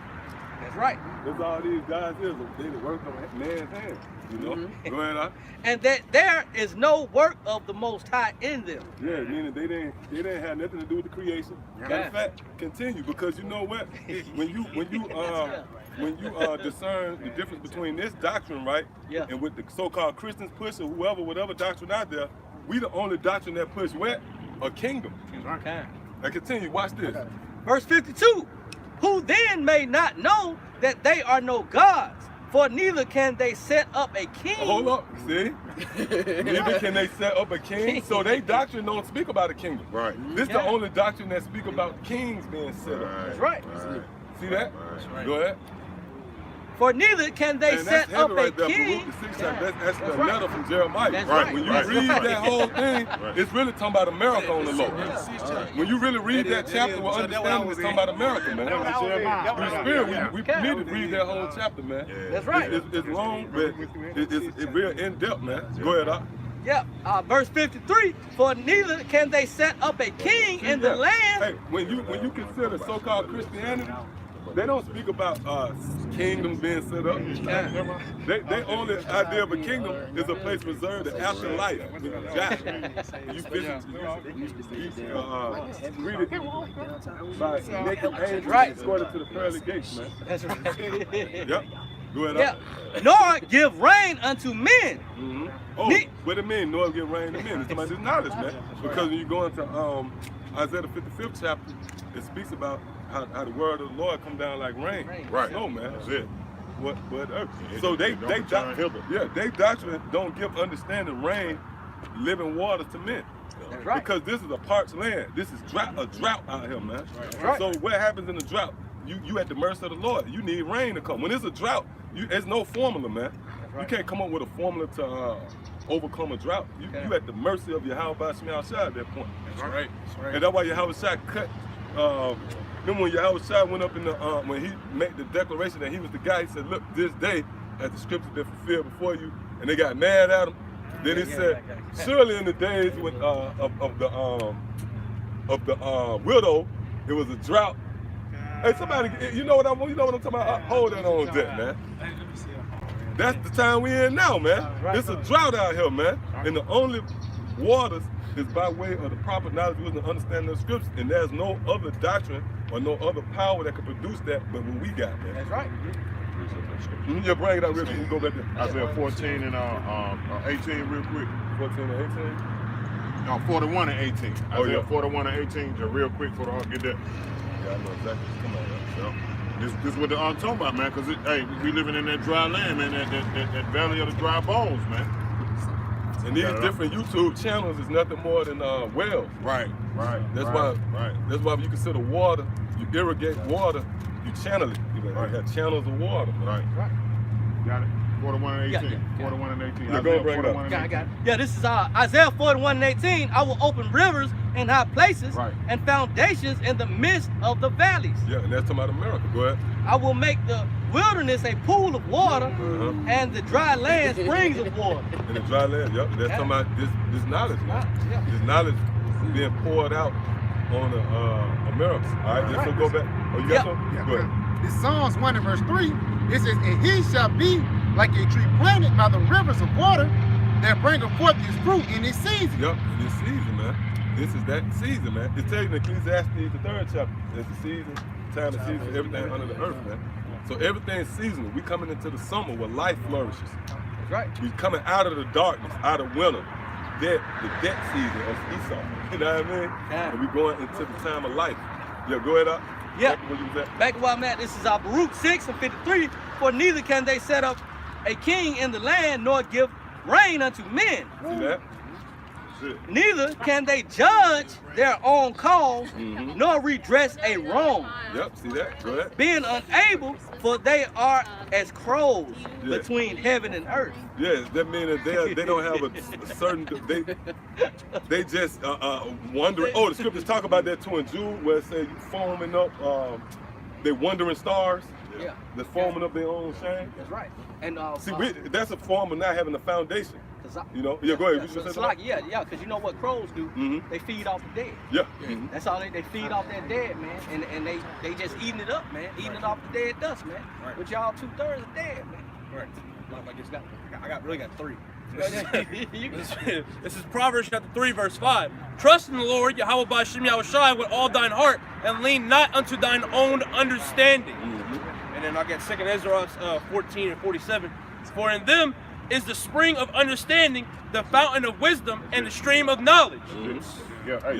[SPEAKER 6] That's right.
[SPEAKER 4] That's all these guys is. They the work of man's hands. You know? Go ahead, Doc.
[SPEAKER 6] And that there is no work of the Most High in them.
[SPEAKER 4] Yeah, meaning they didn't have nothing to do with the creation. Matter of fact, continue, because you know what? When you discern the difference between this doctrine, right?
[SPEAKER 6] Yeah.
[SPEAKER 4] And what the so-called Christians push, or whatever doctrine out there, we the only doctrine that push what? A kingdom.
[SPEAKER 6] Okay.
[SPEAKER 4] Now continue, watch this.
[SPEAKER 6] Verse 52, who then may not know that they are no gods, for neither can they set up a king.
[SPEAKER 4] Hold up, see? Neither can they set up a king. So they doctrine don't speak about a kingdom.
[SPEAKER 7] Right.
[SPEAKER 4] This is the only doctrine that speak about kings being set up.
[SPEAKER 6] That's right.
[SPEAKER 4] See that? Go ahead.
[SPEAKER 6] For neither can they
[SPEAKER 4] And
[SPEAKER 6] set
[SPEAKER 4] that's
[SPEAKER 6] up
[SPEAKER 4] heavy
[SPEAKER 6] a
[SPEAKER 4] right there.
[SPEAKER 6] king.
[SPEAKER 4] Baruch the sixth chapter. That's the
[SPEAKER 6] right.
[SPEAKER 4] letter from Jeremiah.
[SPEAKER 6] That's
[SPEAKER 7] right.
[SPEAKER 4] When you
[SPEAKER 7] Right.
[SPEAKER 4] read
[SPEAKER 6] Right.
[SPEAKER 4] that whole thing, it's really talking about America on the low. When you really read that chapter with understanding, it's talking about America, man. Through spirit, we need to read that whole chapter, man.
[SPEAKER 6] That's right.
[SPEAKER 4] It's long, but it's real in depth, man. Go ahead, Doc.
[SPEAKER 6] Yeah, verse 53, for neither can they set up a king in the land.
[SPEAKER 4] Hey, when you consider so-called Christianity, they don't speak about kingdoms being set up. They only idea of a kingdom is a place reserved the afterlife. You read it by naked angels escorted to the pearly gates, man.
[SPEAKER 6] That's right.
[SPEAKER 4] Yep. Go ahead.
[SPEAKER 6] Yeah. Nor give rain unto men.
[SPEAKER 4] Mm-hmm. Oh, what it mean? Nor give rain to men. It's about this knowledge, man. Because when you go into Isaiah the 55th chapter, it speaks about how the word of the Lord come down like rain.
[SPEAKER 7] Right.
[SPEAKER 4] No, man.
[SPEAKER 7] That's it.
[SPEAKER 4] What so they doctrine don't give understanding rain, living waters to men.
[SPEAKER 6] That's right.
[SPEAKER 4] Because this is a parched land. This is a drought out here, man.
[SPEAKER 6] Right.
[SPEAKER 4] So what happens in the drought? You at the mercy of the Lord. You need rain to come. When it's a drought, there's no formula, man. You can't come up with a formula to overcome a drought. You at the mercy of Yahweh Shai at that point.
[SPEAKER 5] That's right.
[SPEAKER 4] And that's why Yahweh Shai cut. Remember when Yahweh Shai went up in the when he made the declaration that he was the guy. He said, "Look, this day has the scriptures been fulfilled before you," and they got mad at him. Then he said, "Surely in the days when of the widow, it was a drought." Hey, somebody, you know what I'm talking about? Hold that on deck, man. That's the time we in now, man. It's a drought out here, man. And the only waters is by way of the proper knowledge, wisdom, and understanding of scriptures. And there's no other doctrine or no other power that can produce that but what we got, man.
[SPEAKER 6] That's right.
[SPEAKER 4] You bring it out real quick. We go back there.
[SPEAKER 7] Isaiah 14 and 18 real quick.
[SPEAKER 4] 14 and 18?
[SPEAKER 7] No, 41 and 18.
[SPEAKER 4] Oh,
[SPEAKER 7] Isaiah
[SPEAKER 4] yeah.
[SPEAKER 7] 41 and 18, just real quick for the get that.
[SPEAKER 4] Yeah, I know exactly what's coming out.
[SPEAKER 7] This is what I'm talking about, man, because hey, we living in that dry land, man, that valley of the dry bones, man.
[SPEAKER 4] And these different YouTube channels is nothing more than wells.
[SPEAKER 7] Right.
[SPEAKER 4] That's why you consider water, you irrigate water, you channel it. You have channels of water. Man.
[SPEAKER 7] Right. Got it. 41 and 18.
[SPEAKER 6] Yeah.
[SPEAKER 7] 41 and 18.
[SPEAKER 4] Yeah, go bring it up.
[SPEAKER 6] I got it. Yeah, this is Isaiah 41 and 18. I will open rivers in high places and foundations in the midst of the valleys.
[SPEAKER 4] Yeah, and that's talking about America. Go ahead.
[SPEAKER 6] I will make the wilderness a pool of water and the dry land springs of water.
[SPEAKER 4] In the dry land, yep. That's talking about this knowledge, man. This knowledge is being poured out on America. All right, so go back. Oh, you got something?
[SPEAKER 10] Yeah,
[SPEAKER 4] Go ahead.
[SPEAKER 10] It's Psalms 1 and verse 3. It says, "And he shall be like a tree planted by the rivers of water that bringeth forth his fruit in its season."
[SPEAKER 4] Yep, in this season, man. This is that season, man. It tells you in Ecclesiastes, the 3rd chapter, it's the season, time and season for everything under the earth, man. So everything's seasonal. We coming into the summer where life flourishes.
[SPEAKER 6] That's right.
[SPEAKER 4] We coming out of the darkness, out of winter, the dead season of Esau. You know what I mean?
[SPEAKER 6] Yeah.
[SPEAKER 4] And we going into the time of life. Yeah, go ahead, up.
[SPEAKER 6] Yeah.
[SPEAKER 4] Where you was at?
[SPEAKER 6] Back where I'm at, this is Baruch 6 and 53. For neither can they set up a king in the land, nor give rain unto men.
[SPEAKER 4] See that? Shit.
[SPEAKER 6] Neither can they judge their own cause, nor redress a wrong.
[SPEAKER 4] Yep, see that? Go ahead.
[SPEAKER 6] Being unable, for they are as crows between heaven and earth.
[SPEAKER 4] Yes, that means that they don't have a certain, they just wondering. Oh, the scriptures talk about that too in Jude, where it says forming up, they wandering stars.
[SPEAKER 6] Yeah.
[SPEAKER 4] They're forming up their own shame.
[SPEAKER 6] That's right. And
[SPEAKER 4] see, that's a form of not having a foundation. You know? Yeah, go ahead.
[SPEAKER 6] It's like, because you know what crows do? They feed off the dead.
[SPEAKER 4] Yeah.
[SPEAKER 6] That's all they feed off that dead, man. And they just eating it up, man. Eating it off the dead dust, man.
[SPEAKER 5] Right.
[SPEAKER 6] But y'all 2/3 are dead, man.
[SPEAKER 5] Right. I really got 3. This is Proverbs chapter 3, verse 5. Trust in the Lord, Yahweh B'Shem Yahushai, with all thine heart, and lean not unto thine own understanding. And then I got 2 Ezra 14 and 47. For in them is the spring of understanding, the fountain of wisdom, and the stream of knowledge.
[SPEAKER 7] Yeah, hey,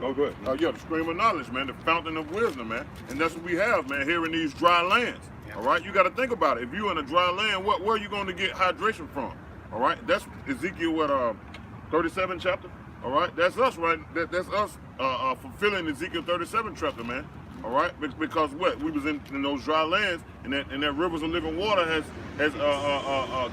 [SPEAKER 4] Oh, go ahead.
[SPEAKER 7] Yeah, the stream of knowledge, man, the fountain of wisdom, man. And that's what we have, man, here in these dry lands. All right, you got to think about it. If you're in a dry land, where are you going to get hydration from? All right, that's Ezekiel 37 chapter. All right, that's us, right? That's us fulfilling Ezekiel 37 chapter, man. All right, because what we was in those dry lands, and that rivers of living water has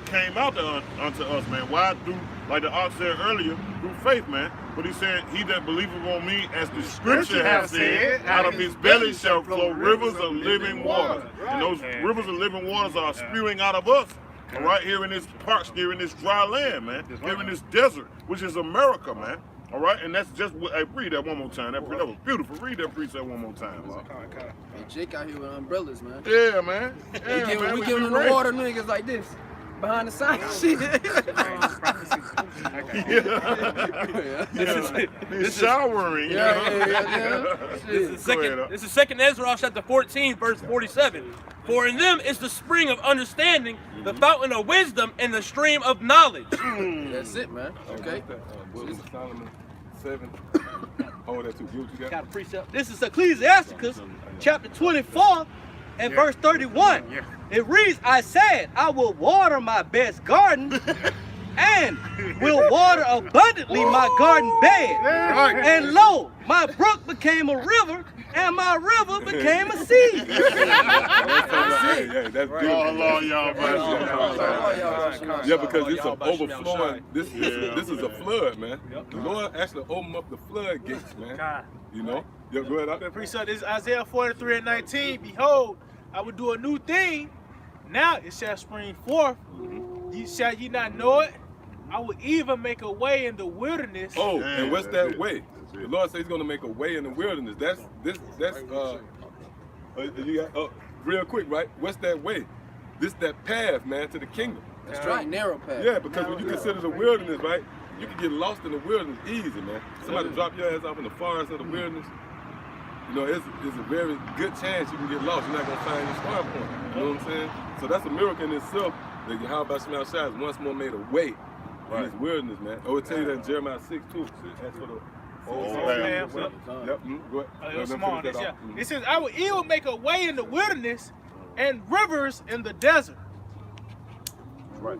[SPEAKER 7] came out unto us, man. Why? Through, like the ox said earlier, through faith, man. But he said, "He that believeth on me, as the scripture has said, out of his belly shall flow rivers of living water." And those rivers of living waters are spewing out of us. All right, here in this parks, here in this dry land, man. Here in this desert, which is America, man. All right, and that's just what. Hey, read that one more time. That was beautiful. Read that precept one more time.
[SPEAKER 3] Hey, Jake out here with umbrellas, man.
[SPEAKER 7] Yeah, man. Yeah,
[SPEAKER 3] we giving the water niggas like this. Behind the sign shit.
[SPEAKER 7] He's showering.
[SPEAKER 5] This is 2nd Ezra chapter 14, verse 47. For in them is the spring of understanding, the fountain of wisdom, and the stream of knowledge.
[SPEAKER 3] That's it, man. Okay.
[SPEAKER 4] Solomon 7. Oh, that's too good. You got
[SPEAKER 6] a precept. This is Ecclesiasticus chapter 24 and verse 31. It reads, I said, I will water my best garden and will water abundantly my garden bed. And lo, my brook became a river and my river became a sea.
[SPEAKER 4] That's good. Yeah, because it's an overflowing. This is a flood, man. The Lord actually opened up the floodgates, man. You know? Yeah, go ahead.
[SPEAKER 1] The precept is Isaiah 43 and 19. Behold, I will do a new thing. Now it shall spring forth. Shall ye not know it? I will even make a way in the wilderness.
[SPEAKER 4] Oh, and what's that way? The Lord says He's going to make a way in the wilderness. That's you got real quick, right? What's that way? This that path, man, to the kingdom.
[SPEAKER 3] That's right, narrow path.
[SPEAKER 4] Yeah, because when you consider the wilderness, right, you can get lost in the wilderness easy, man. Somebody drop your ass off in the forest of the wilderness. You know, it's a very good chance you can get lost. You're not going to find your start point. You know what I'm saying? So that's a miracle in itself. That Yahweh Shema Shai once more made a way in this wilderness, man. I would tell you that in Jeremiah 6 too. That's for the Go ahead.
[SPEAKER 1] It says, I will even make a way in the wilderness and rivers in the desert.
[SPEAKER 7] Right.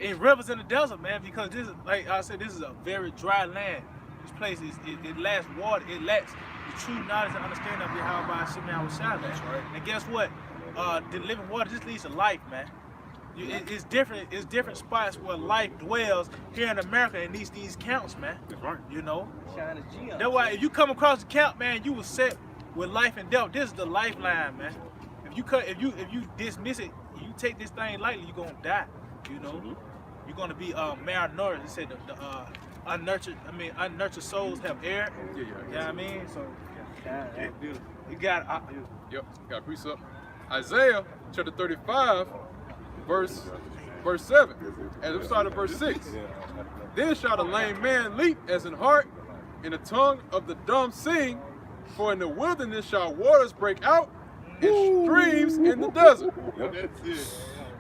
[SPEAKER 1] In rivers in the desert, man, because this is, like I said, this is a very dry land. This place it lacks water. It lacks the true knowledge and understanding of Yahweh Shema Shai. That's right. And guess what? The living water just leads to life, man. It's different. It's different spots where life dwells here in America, and these counts, man. That's right. You know. That's why if you come across the count, man, you will set with life and death. This is the lifeline, man. If you dismiss it, you take this thing lightly, you're gonna die. You know. You're gonna be malnourished. It said the unnurtured souls have erred. You know what I mean? So you got
[SPEAKER 8] Yep, got a precept. Isaiah chapter 35. Verse 7, and we start at verse 6. Then shall the lame man leap as an hart, and the tongue of the dumb sing, for in the wilderness shall waters break out, and streams in the desert.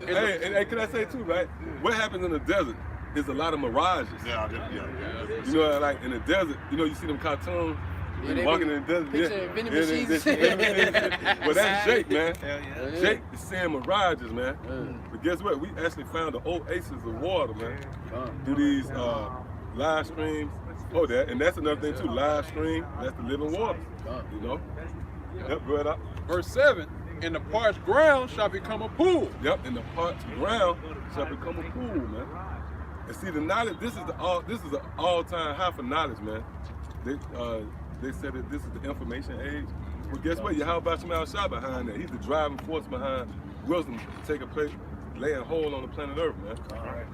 [SPEAKER 4] Hey, can I say too, right? What happens in the desert is a lot of mirages.
[SPEAKER 7] Yeah.
[SPEAKER 4] You know, like in the desert, you know, you see them cartoons.
[SPEAKER 3] Yeah,
[SPEAKER 4] walking in the desert. Well, that's Jake, man. Jake is seeing mirages, man. But guess what? We actually found the oasis of water, man. Through these live streams. Oh, and that's another thing too. Live stream, that's the living water. You know? Yep, go ahead up.
[SPEAKER 8] Verse 7, and the parched ground shall become a pool.
[SPEAKER 4] Yep, and the parched ground shall become a pool, man. And see, the knowledge, this is an all-time high for knowledge, man. They said that this is the information age. Well, guess what? Yahweh Shema Shai behind that. He's the driving force behind wisdom taking place, laying hold on the planet Earth, man.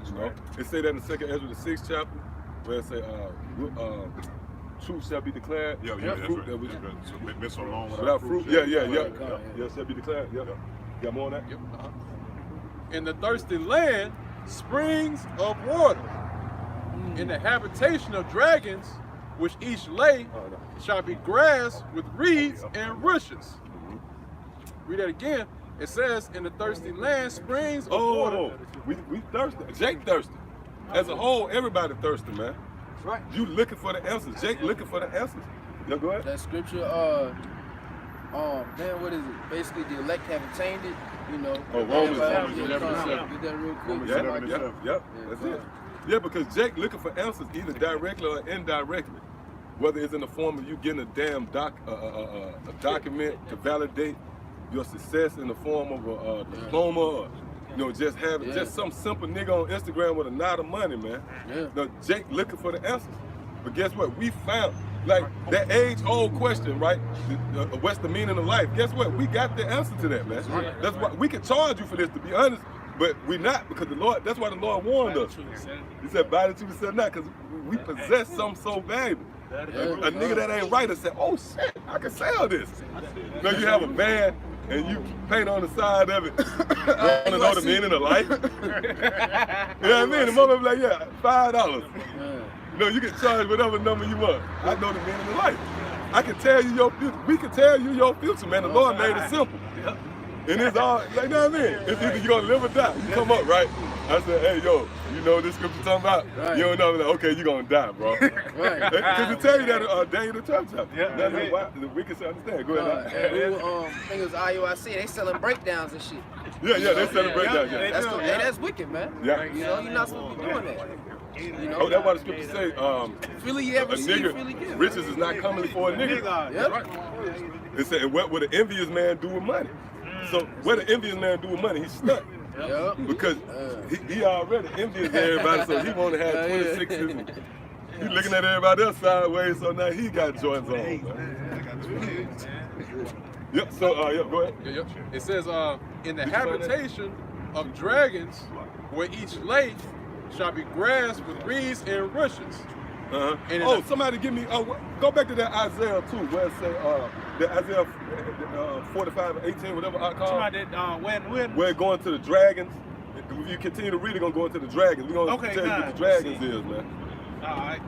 [SPEAKER 4] You know? It say that in 2nd Ezra, the 6th chapter, where it say, truth shall be declared.
[SPEAKER 7] Yeah, that's right. Been so long
[SPEAKER 4] without fruit. Yeah, shall be declared. Yeah. Got more on that?
[SPEAKER 8] Yep. In the thirsty land, springs of water. In the habitation of dragons, which each lay shall be grass with reeds and rushes. Read that again. It says, in the thirsty land, springs of water.
[SPEAKER 4] We thirsty. Jake thirsty. As a whole, everybody thirsty, man.
[SPEAKER 3] That's right.
[SPEAKER 4] You looking for the answers. Jake looking for the answers. Yeah, go ahead.
[SPEAKER 3] That scripture, man, what is it? Basically, the elect have attained it, you know.
[SPEAKER 4] Oh, Romans
[SPEAKER 3] Get
[SPEAKER 4] 11:7.
[SPEAKER 3] that real quick.
[SPEAKER 4] Yep, that's it. Yeah, because Jake looking for answers either directly or indirectly. Whether it's in the form of you getting a damn a document to validate your success in the form of a diploma, or just having just some simple nigga on Instagram with a knot of money, man.
[SPEAKER 3] Yeah.
[SPEAKER 4] No, Jake looking for the answers. But guess what? We found like that age-old question, right? What's the meaning of life? Guess what? We got the answer to that, man. That's why we can charge you for this, to be honest. But we not, because the Lord. That's why the Lord warned us. He said, "Buy the truth, said not," because we possess something so valuable. A nigga that ain't right said, "Oh shit, I can sell this." Now you have a van and you paint on the side of it. I want to know the meaning of life. You know what I mean? The mother be like, "Yeah, $5." You can charge whatever number you want. I know the meaning of life. I can tell you your future. We can tell you your future, man. The Lord made it simple. And it's all, like, you know what I mean? It's either you're going to live or die. You come up, right? I said, "Hey, yo, you know what this scripture talking about?"
[SPEAKER 3] Right.
[SPEAKER 4] You don't know. I'm like, "Okay, you're going to die, bro."
[SPEAKER 3] Right.
[SPEAKER 4] Because it tell you that Daniel the 12th chapter. That's why we can understand. Go ahead.
[SPEAKER 3] I think it was IUIC. They selling breakdowns and shit.
[SPEAKER 4] Yeah, they celebrate that. Yeah.
[SPEAKER 3] That's wicked, man.
[SPEAKER 4] Yeah.
[SPEAKER 3] You're not supposed to be doing that.
[SPEAKER 4] Oh, that's why the scripture say,
[SPEAKER 3] Freely you ever
[SPEAKER 4] a
[SPEAKER 3] see,
[SPEAKER 4] nigga,
[SPEAKER 3] freely give.
[SPEAKER 4] riches is not commonly for a nigga.
[SPEAKER 3] Yep.
[SPEAKER 4] It said, what would an envious man do with money? So what an envious man do with money? He's stuck.
[SPEAKER 3] Yep.
[SPEAKER 4] Because he already envious of everybody, so he want to have 26s. And he looking at everybody else sideways, so now he got joints on. Man. Yep, so, go ahead.
[SPEAKER 8] Yep. It says, in the habitation of dragons, where each lake shall be grass with reeds and rushes.
[SPEAKER 4] Oh, somebody give me, go back to that Isaiah too, where it say, the Isaiah 45:18, whatever I call it. We're going to the dragons. If you continue to read, it's going to go into the dragons. We're going to tell you what the dragons is, man.
[SPEAKER 1] All right.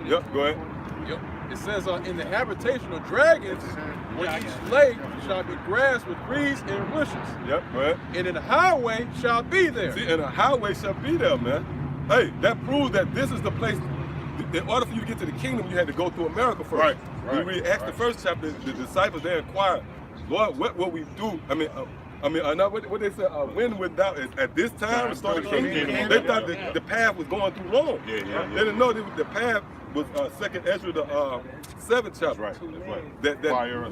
[SPEAKER 4] Yep, go ahead.
[SPEAKER 8] Yep. It says, in the habitation of dragons, where each lake shall be grass with reeds and rushes.
[SPEAKER 4] Yep, go ahead.
[SPEAKER 8] And in the highway shall be there.
[SPEAKER 4] See, and a highway shall be there, man. Hey, that proves that this is the place. In order for you to get to the kingdom, you had to go through America first.
[SPEAKER 7] Right.
[SPEAKER 4] When we read Acts, the first chapter, the disciples, they inquired, "Lord, what we do?" Not what they said. When without at this time, restore the kingdom. They thought that the path was going through Rome.
[SPEAKER 7] Yeah.
[SPEAKER 4] They didn't know that the path was 2nd Ezra, the 7th chapter.
[SPEAKER 7] That's right.
[SPEAKER 4] That
[SPEAKER 7] Fire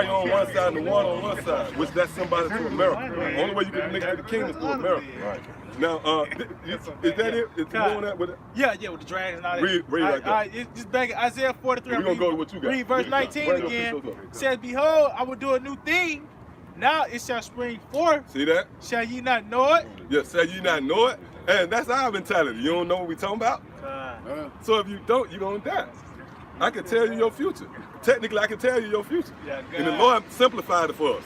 [SPEAKER 4] on one side and the water on one side, which that's symbolic to America. The only way you can make it to the kingdom is through America.
[SPEAKER 7] Right.
[SPEAKER 4] Now, is that it? Is you on that with it?
[SPEAKER 1] Yeah, with the dragons and all that.
[SPEAKER 4] Read right there.
[SPEAKER 1] It's just back in Isaiah 43.
[SPEAKER 4] We're going to go to what you got.
[SPEAKER 1] Read verse 19 again. It says, "Behold, I will do a new thing. Now it shall spring forth.
[SPEAKER 4] See that?
[SPEAKER 1] Shall ye not know it?"
[SPEAKER 4] Yeah, shall you not know it? And that's our mentality. You don't know what we talking about? So if you don't, you're going to die. I can tell you your future. Technically, I can tell you your future. And the Lord simplified it for us.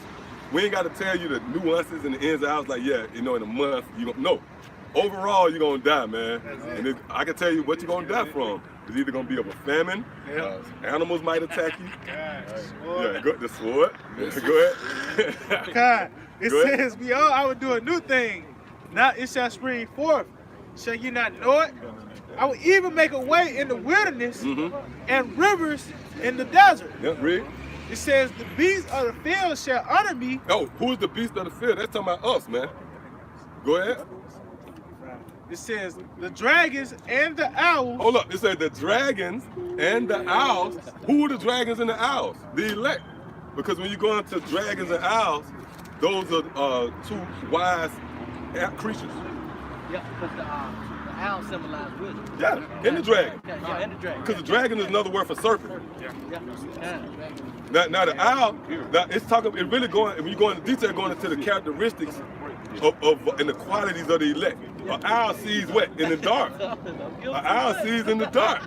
[SPEAKER 4] We ain't got to tell you the nuances and the ins and outs like, in a month, you don't know. Overall, you're going to die, man. And I can tell you what you're going to die from. It's either going to be of a famine, animals might attack you. The sword. Go ahead.
[SPEAKER 1] It says, "Behold, I will do a new thing. Now it shall spring forth. Shall ye not know it? I will even make a way in the wilderness and rivers in the desert."
[SPEAKER 4] Yep, read.
[SPEAKER 1] It says, "The beasts of the field shall honor me."
[SPEAKER 4] Oh, who's the beast of the field? That's talking about us, man. Go ahead.
[SPEAKER 1] It says, "The dragons and the owls."
[SPEAKER 4] Hold up. It said the dragons and the owls. Who are the dragons and the owls? The elect. Because when you go into dragons and owls, those are two wise creatures.
[SPEAKER 6] Yeah, because the owl symbolizes wisdom.
[SPEAKER 4] Yeah, and the dragon.
[SPEAKER 6] Yeah, and the dragon.
[SPEAKER 4] Because the dragon is another word for serpent.
[SPEAKER 6] Yeah.
[SPEAKER 4] Now the owl, it's talking. It really going. When you go into detail, going into the characteristics of and the qualities of the elect. An owl sees what in the dark. An owl sees in the dark.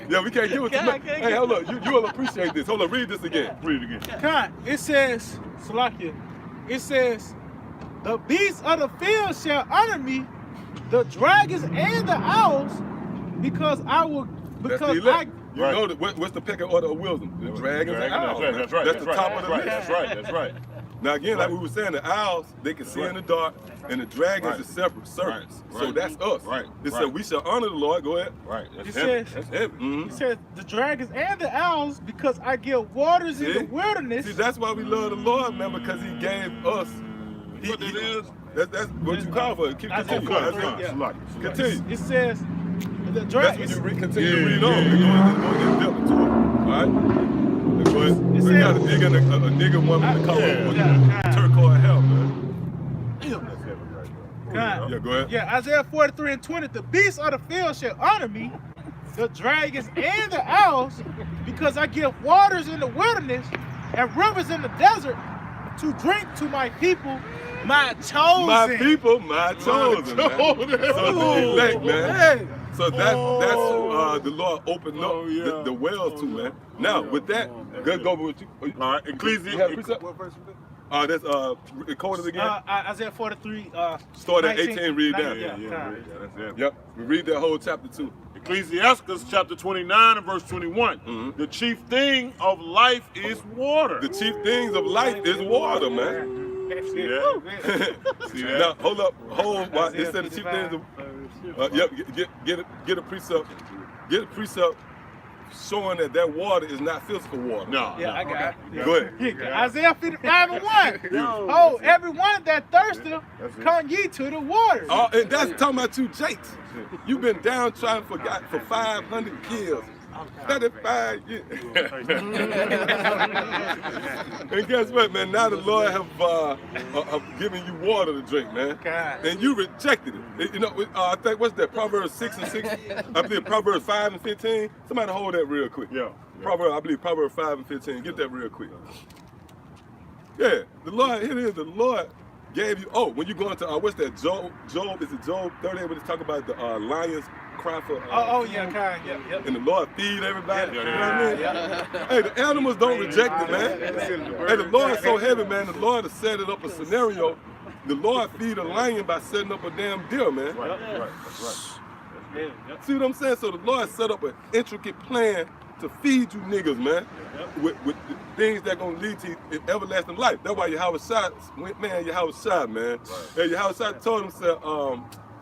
[SPEAKER 4] Yeah, we can't give it too much. Hey, hold up. You will appreciate this. Hold up. Read this again. Read it again.
[SPEAKER 1] It says, Salakia. It says, "The beasts of the field shall honor me, the dragons and the owls, because I will."
[SPEAKER 4] That's the elect. You know what's the pecking order of wisdom? The dragons and owls.
[SPEAKER 7] That's right.
[SPEAKER 4] That's the top of the list.
[SPEAKER 7] That's right.
[SPEAKER 4] Now again, like we were saying, the owls, they can see in the dark, and the dragons are separate serpents. So that's us. It said we shall honor the Lord. Go ahead.
[SPEAKER 1] He says, he says the dragons and the owls, because I give waters in the wilderness.
[SPEAKER 4] See, that's why we love the Lord, man, because he gave us.
[SPEAKER 7] What it is?
[SPEAKER 4] That's what you call for. Continue. Continue.
[SPEAKER 1] It says the
[SPEAKER 4] That's
[SPEAKER 1] dragons.
[SPEAKER 4] when you continue to read on. We're going to get deeper to it. All right? We got a nigga woman in the color with turquoise hair, man. Damn, that's heavy right there. Yeah, go ahead.
[SPEAKER 1] Yeah, Isaiah 43:20. The beasts of the field shall honor me, the dragons and the owls, because I give waters in the wilderness and rivers in the desert to drink to my people, my chosen.
[SPEAKER 4] My people, my chosen, man. So the elect, man. So that's the Lord opened up the wells to, man. Now with that, go with you.
[SPEAKER 7] All right, Ecclesiastes.
[SPEAKER 4] That's quote it again.
[SPEAKER 1] Isaiah 43.
[SPEAKER 4] Start at 18. Read down. Yep. We read that whole chapter 2.
[SPEAKER 7] Ecclesiastes chapter 29 and verse 21. The chief thing of life is water.
[SPEAKER 4] The chief things of life is water, man.
[SPEAKER 7] See that? See that?
[SPEAKER 4] Now hold up, while it said the chief things of get a precept. Get a precept showing that water is not physical water.
[SPEAKER 7] No.
[SPEAKER 1] Yeah, I got it.
[SPEAKER 4] Go ahead.
[SPEAKER 1] Isaiah 55:1. Oh, everyone that thirsteth, come ye to the waters.
[SPEAKER 4] Oh, and that's talking about you, Jakes. You've been downtrodden for 500 years. 35 years. And guess what, man? Now the Lord have given you water to drink, man. And you rejected it. You know, I think, what's that? Proverbs 6 and 6. I believe Proverbs 5 and 15. Somebody hold that real quick.
[SPEAKER 7] Yeah.
[SPEAKER 4] I believe Proverbs 5 and 15. Get that real quick. Yeah, the Lord, here it is. The Lord gave you, when you go into, what's that? Job, is it Job 30? When it's talking about the lions cry for. And the Lord feed everybody. You know what I mean? Hey, the animals don't reject it, man. Hey, the Lord's so heavy, man. The Lord has set it up a scenario. The Lord feed a lion by setting up a damn deer, man.
[SPEAKER 7] Right. That's right.
[SPEAKER 4] See what I'm saying? So the Lord set up an intricate plan to feed you niggas, man, with the things that gonna lead to everlasting life. That's why Yahweh Shai went, man. Yahweh Shai, man. Hey, Yahweh Shai told him, said,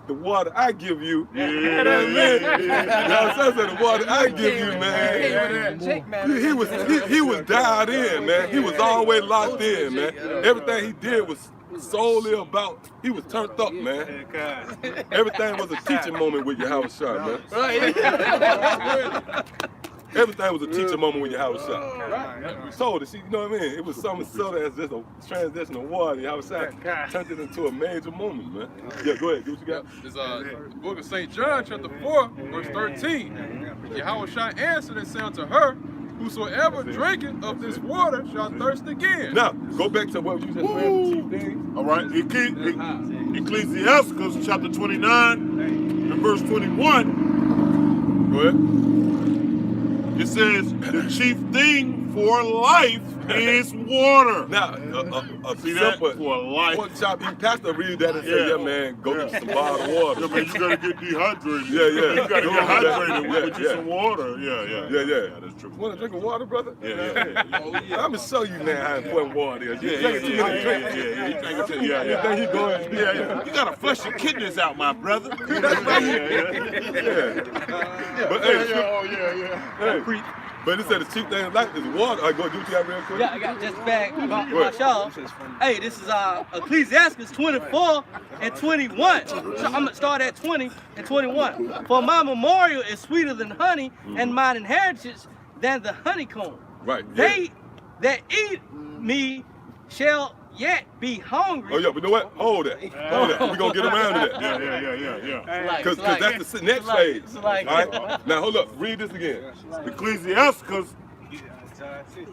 [SPEAKER 4] the water I give you. Yahweh Shai said, the water I give you, man. He was dialed in, man. He was always locked in, man. Everything he did was solely about, he was turned up, man. Everything was a teaching moment with Yahweh Shai, man. Everything was a teaching moment with Yahweh Shai. We told it, you know what I mean? It was something subtle as just a transition of water. Yahweh Shai turned it into a major moment, man. Yeah, go ahead, what you got?
[SPEAKER 8] It's the book of St. John, chapter 4, verse 13. Yahweh Shai answered and said unto her, whosoever drinketh of this water shall thirst again.
[SPEAKER 4] Now, go back to what you just read, chief things.
[SPEAKER 7] All right, Ecclesiastes chapter 29 and verse 21.
[SPEAKER 4] Go ahead.
[SPEAKER 7] It says, the chief thing for life is water.
[SPEAKER 4] Now,
[SPEAKER 7] see that? For life.
[SPEAKER 4] One chop, pastor read that and say, yeah, man, go get some bottled water.
[SPEAKER 7] Yeah, man, you gotta get dehydrated.
[SPEAKER 4] Yeah.
[SPEAKER 7] You gotta get hydrated with you some water. Yeah, that's true.
[SPEAKER 4] You wanna drink water, brother?
[SPEAKER 7] Yeah.
[SPEAKER 4] I'm gonna show you, man, how important water is.
[SPEAKER 7] You think he going? Yeah. You gotta flush your kidneys out, my brother.
[SPEAKER 4] But hey, but it said the chief thing in life is water. All right, go do that real quick.
[SPEAKER 6] Yeah, I got just back about my show. Hey, this is Ecclesiastes 24 and 21. So I'm gonna start at 20 and 21. For my memorial is sweeter than honey, and mine inheritance than the honeycomb.
[SPEAKER 4] Right.
[SPEAKER 6] They that eat me shall yet be hungry.
[SPEAKER 4] Oh yeah, but you know what? Hold that. We're gonna get around to that.
[SPEAKER 7] Yeah.
[SPEAKER 4] Because that's the next phase. All right? Now hold up, read this again.
[SPEAKER 7] Ecclesiastes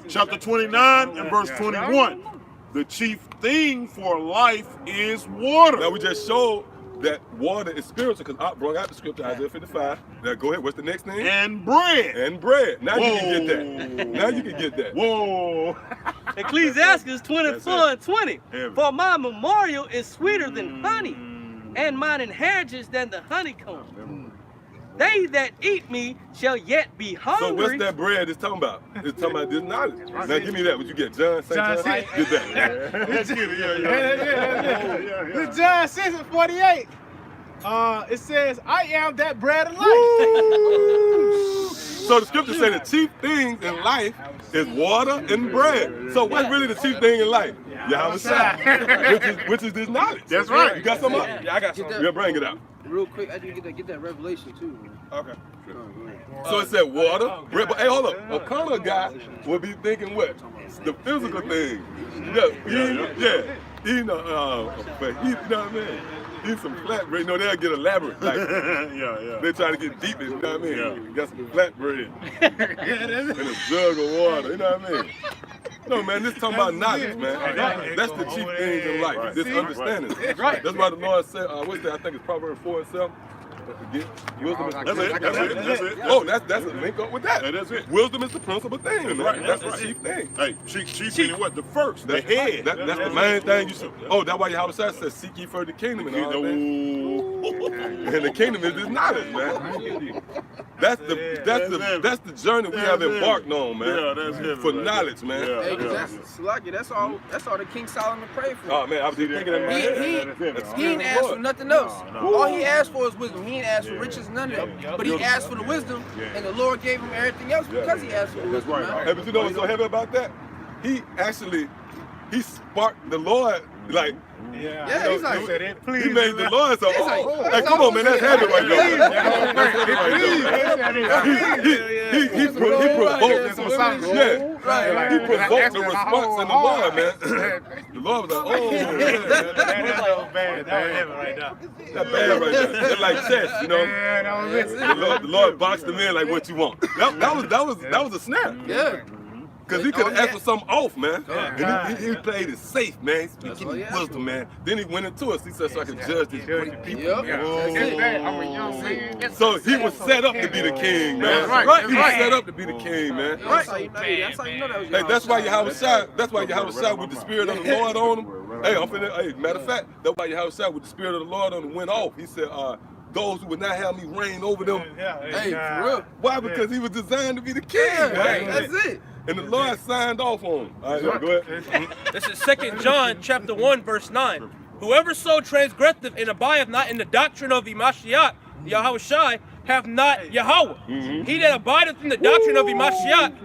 [SPEAKER 7] chapter 29 and verse 21. The chief thing for life is water.
[SPEAKER 4] Now we just showed that water is spiritual because I brought out the scripture, Isaiah 55. Now go ahead, what's the next thing?
[SPEAKER 7] And bread.
[SPEAKER 4] Now you can get that.
[SPEAKER 7] Whoa.
[SPEAKER 6] Ecclesiastes 24 and 20. For my memorial is sweeter than honey, and mine inheritance than the honeycomb. they that eat me shall yet be hungry.
[SPEAKER 4] So what's that bread it's talking about? It's talking about this knowledge. Now give me that. What you get? John, St. John?
[SPEAKER 1] John
[SPEAKER 4] Get that.
[SPEAKER 7] Let's get it. Yeah.
[SPEAKER 1] This John 6:48. It says, I am that bread of life.
[SPEAKER 4] So the scripture say the chief things in life is water and bread. So what's really the chief thing in life? Yahweh, which is this knowledge.
[SPEAKER 7] That's right.
[SPEAKER 4] You got some up?
[SPEAKER 5] Yeah, I got some.
[SPEAKER 4] Yeah, bring it out.
[SPEAKER 3] Real quick, I didn't get that revelation too, man.
[SPEAKER 5] Okay.
[SPEAKER 4] So it said water, bread. But hey, hold up. A color guy would be thinking what? The physical thing. Yeah. You know what I mean? Eat some flatbread. You know, they'll get elaborate. Like, they try to get deep in, you know what I mean? You got some flatbread and a jug of water, you know what I mean? No, man, this talking about knowledge, man. That's the chief things in life, this understanding. That's why the Lord said, what's that? I think it's Proverbs 4:7. Wisdom is
[SPEAKER 7] That's it.
[SPEAKER 4] Oh, that's a link up with that.
[SPEAKER 7] That's it.
[SPEAKER 4] Wisdom is the principal thing, man.
[SPEAKER 7] Right.
[SPEAKER 4] That's the chief thing.
[SPEAKER 7] Hey, chief meaning what? The first, the
[SPEAKER 4] That's
[SPEAKER 7] head.
[SPEAKER 4] That's the main thing you should. Oh, that's why Yahweh says, seek ye first the kingdom and all that. And the kingdom is this knowledge, man. That's the journey we have embarked on, man.
[SPEAKER 7] Yeah, that's heavy,
[SPEAKER 4] for
[SPEAKER 7] man.
[SPEAKER 4] knowledge, man.
[SPEAKER 3] Hey, that's all the King Solomon prayed for.
[SPEAKER 4] Oh man, I was just thinking in my head.
[SPEAKER 3] He ain't asked for nothing else. All he asked for is wisdom. He ain't asked for riches, none of that. But he asked for the wisdom, and the Lord gave him everything else because he asked for the wisdom. Man.
[SPEAKER 4] Hey, but you know what's so heavy about that? He sparked the Lord, like,
[SPEAKER 3] Yeah, he's like,
[SPEAKER 4] he made the Lord so, hey, come on, man, that's heavy right there. That's heavy right there. He provoked the response in the Lord, man. The Lord was like, oh, man.
[SPEAKER 1] That was heavy right now.
[SPEAKER 4] That's bad right there. That's like chess, you know.
[SPEAKER 1] Yeah, that was it.
[SPEAKER 4] The Lord boxed him in like what you want. That was a snap.
[SPEAKER 3] yeah.
[SPEAKER 4] Because he could have asked for something off, man. And he played it safe, man. Speaking wisdom, man. Then he went into us. He said, so I can judge these great people. So he was set up to be the king, man. He was set up to be the king, man.
[SPEAKER 3] That's how you know that was
[SPEAKER 4] Hey, that's why Yahweh shot with the spirit of the Lord on him. Hey, matter of fact, that's why Yahweh shot with the spirit of the Lord on him went off. He said, those who would not have me reign over them.
[SPEAKER 3] Hey, for real.
[SPEAKER 4] Why? Because he was designed to be the king, man.
[SPEAKER 3] That's it.
[SPEAKER 4] And the Lord signed off on him. All right, go ahead.
[SPEAKER 5] This is 2 John chapter 1, verse 9. Whoever so transgresseth and abideth not in the doctrine of the Mashiach, Yahweh Shai, have not Yahweh. He that abideth in the doctrine of the Mashiach.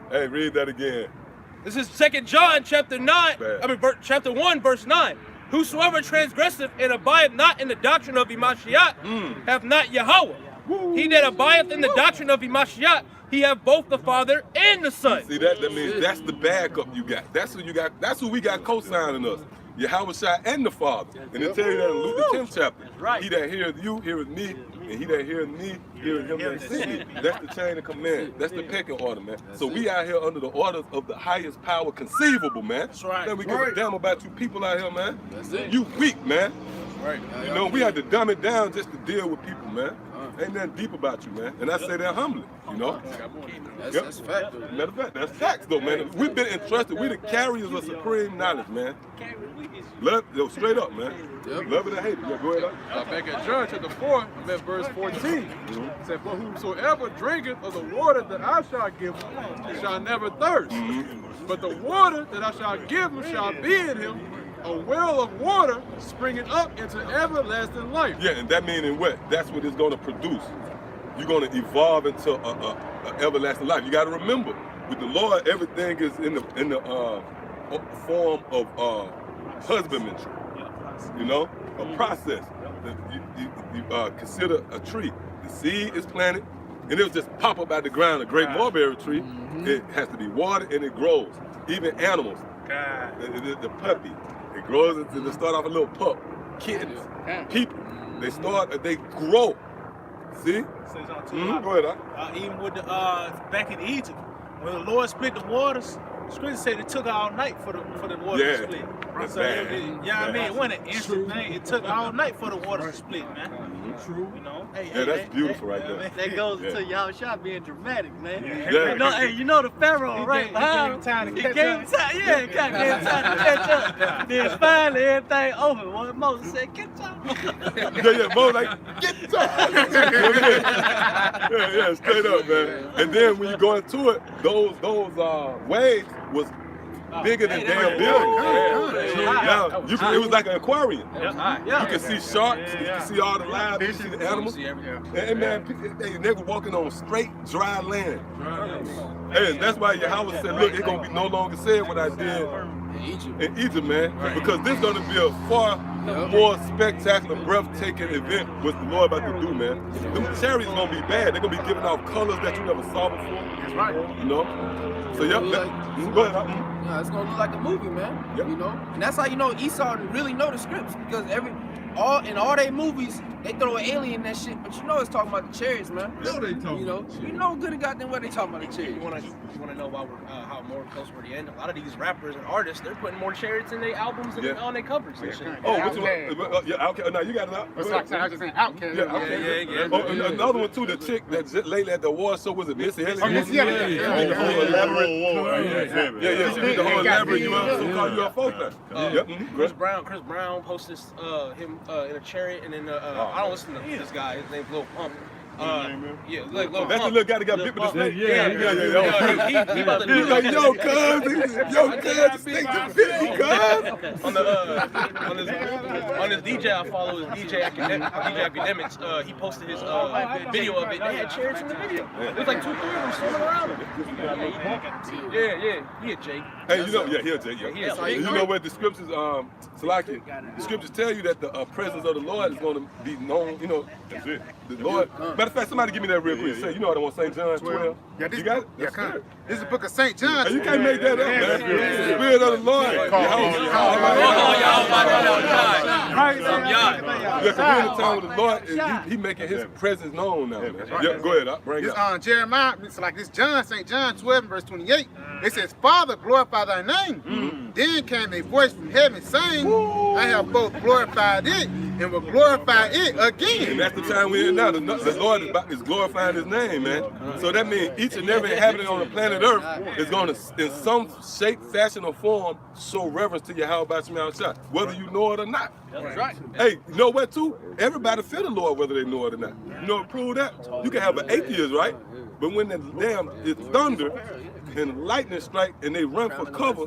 [SPEAKER 4] Hey, read that again.
[SPEAKER 5] This is 2 John chapter 1, verse 9. Whosoever transgresseth and abideth not in the doctrine of the Mashiach, have not Yahweh. He that abideth in the doctrine of the Mashiach, he have both the Father and the Son.
[SPEAKER 4] See, that means that's the backup you got. That's who you got. That's who we got co-signing us. Yahweh Shai and the Father. And they tell you that in Luke the 10th chapter. He that heareth you, heareth me, and he that heareth me, heareth him that sent me. That's the chain of command. That's the pecking order, man. So we out here under the orders of the highest power conceivable, man. That's right. Then we give a damn about you people out here, man. That's it. You weak, man. Right. You know, we had to dumb it down just to deal with people, man. Ain't nothing deep about you, man. And I say that humbly, you know?
[SPEAKER 3] That's fact, though.
[SPEAKER 4] Matter of fact, that's facts, though, man. We've been entrusted. We the carriers of supreme knowledge, man. Love, straight up, man. Love it or hate it. Yeah, go ahead.
[SPEAKER 8] Back at John chapter 4, I'm at verse 14. It said, for whosoever drinketh of the water that I shall give him shall never thirst. But the water that I shall give him shall be in him a well of water springing up into everlasting life.
[SPEAKER 4] Yeah, and that meaning what? That's what it's going to produce. You're going to evolve into a everlasting life. You got to remember, with the Lord, everything is in the form of husbandry. You know, a process. You consider a tree. The seed is planted, and it'll just pop up out the ground. A great mulberry tree, it has to be watered and it grows. Even animals, the puppy. It grows into, they start off a little pup. Kittens, people, they grow. See?
[SPEAKER 1] Go ahead, even with the back in Egypt, when the Lord split the waters, Scripture said it took all night for the water to split.
[SPEAKER 4] That's
[SPEAKER 1] So
[SPEAKER 4] bad.
[SPEAKER 1] I mean, it wasn't an instant thing. It took all night for the water to split, man.
[SPEAKER 8] True.
[SPEAKER 1] You know?
[SPEAKER 4] Yeah, that's beautiful right there.
[SPEAKER 6] That goes into y'all shot being dramatic, man.
[SPEAKER 4] Yeah.
[SPEAKER 6] You know the Pharaoh, right?
[SPEAKER 1] He gave him time to
[SPEAKER 6] He
[SPEAKER 1] catch
[SPEAKER 6] gave
[SPEAKER 1] up.
[SPEAKER 6] him time, yeah, he gave him time to catch up. Then finally everything over. Well, Moses said, catch up.
[SPEAKER 4] Yeah, Mo like, get yeah, straight up, man. And then when you go into it, those waves was bigger than damn buildings. Now, it was like an aquarium. You can see sharks, you can see all the live, you can see the animals. And man, they were walking on straight dry land. And that's why Yahweh said, look, it's going to be no longer said what I did in Egypt, man. Because this is going to be a far more spectacular, breathtaking event what the Lord about to do, man. Them chariots going to be bad. They're going to be giving off colors that you never saw before. That's right. You know? So, yeah, go ahead.
[SPEAKER 3] Yeah, it's gonna look like a movie, man.
[SPEAKER 4] Yep.
[SPEAKER 3] You know, and that's how you know Esau really know the scripts because in all their movies they throw an alien in that shit, but you know it's talking about the chariots, man.
[SPEAKER 8] No, they talking.
[SPEAKER 3] You know good and goddamn what they talking about the chariots.
[SPEAKER 5] You wanna know why how more close we're to the end? A lot of these rappers and artists, they're putting more chariots in their albums and on their covers and shit.
[SPEAKER 4] Oh, which one? Yeah, okay. Now you got it out.
[SPEAKER 10] It's like I was just saying, Outcast.
[SPEAKER 4] Yeah. Oh, and another one too. The chick that lately at the award show was it Missy Elliott?
[SPEAKER 10] Oh, Missy Elliott.
[SPEAKER 4] Yeah. She did the whole elaborate so-called UFO thing.
[SPEAKER 5] Chris Brown posted him in a chariot, and then I don't listen to this guy. His name's Lil Pump. Yeah, like Lil
[SPEAKER 4] that's
[SPEAKER 5] Pump.
[SPEAKER 4] the little guy that got bit with the snake.
[SPEAKER 5] He about to
[SPEAKER 4] He's like, yo, cuz, the snake just bit me, cuz.
[SPEAKER 5] On his DJ I follow, is DJ Academics. He posted his video of it. They had chariots in the video. There's like 2-3 of them swimming around him. Yeah, he a Jake.
[SPEAKER 4] Hey, you know, he a Jake. You know what the scriptures, Salaki, the scriptures tell you that the presence of the Lord is going to be known. You know, that's it. The Lord. Matter of fact, somebody give me that real quick. Say, you know what I want, St. John 12.
[SPEAKER 10] Yeah,
[SPEAKER 4] You got it?
[SPEAKER 10] Yeah, come. This is the book of St. John.
[SPEAKER 4] Hey, you can't make that up, man. The Spirit of the Lord.
[SPEAKER 5] Yeah,
[SPEAKER 4] 'cause we're in the time with the Lord, and he making his presence known now, man. Yeah, go ahead, bring it up.
[SPEAKER 10] Jeremiah, it's like this St. John 12, verse 28. It says, Father, glorify thy name. Then came a voice from heaven saying, I have both glorified it and will glorify it again.
[SPEAKER 4] And that's the time we're in now. The Lord is glorifying his name, man. So that means each and every inhabitant on the planet Earth is going to, in some shape, fashion, or form, show reverence to Yahweh Basham Shah, whether you know it or not.
[SPEAKER 5] That's right.
[SPEAKER 4] Hey, you know what, too? Everybody fear the Lord, whether they know it or not. You know what prove that? You can have an atheist, right? But when the damn it's thunder and lightning strike and they run for cover,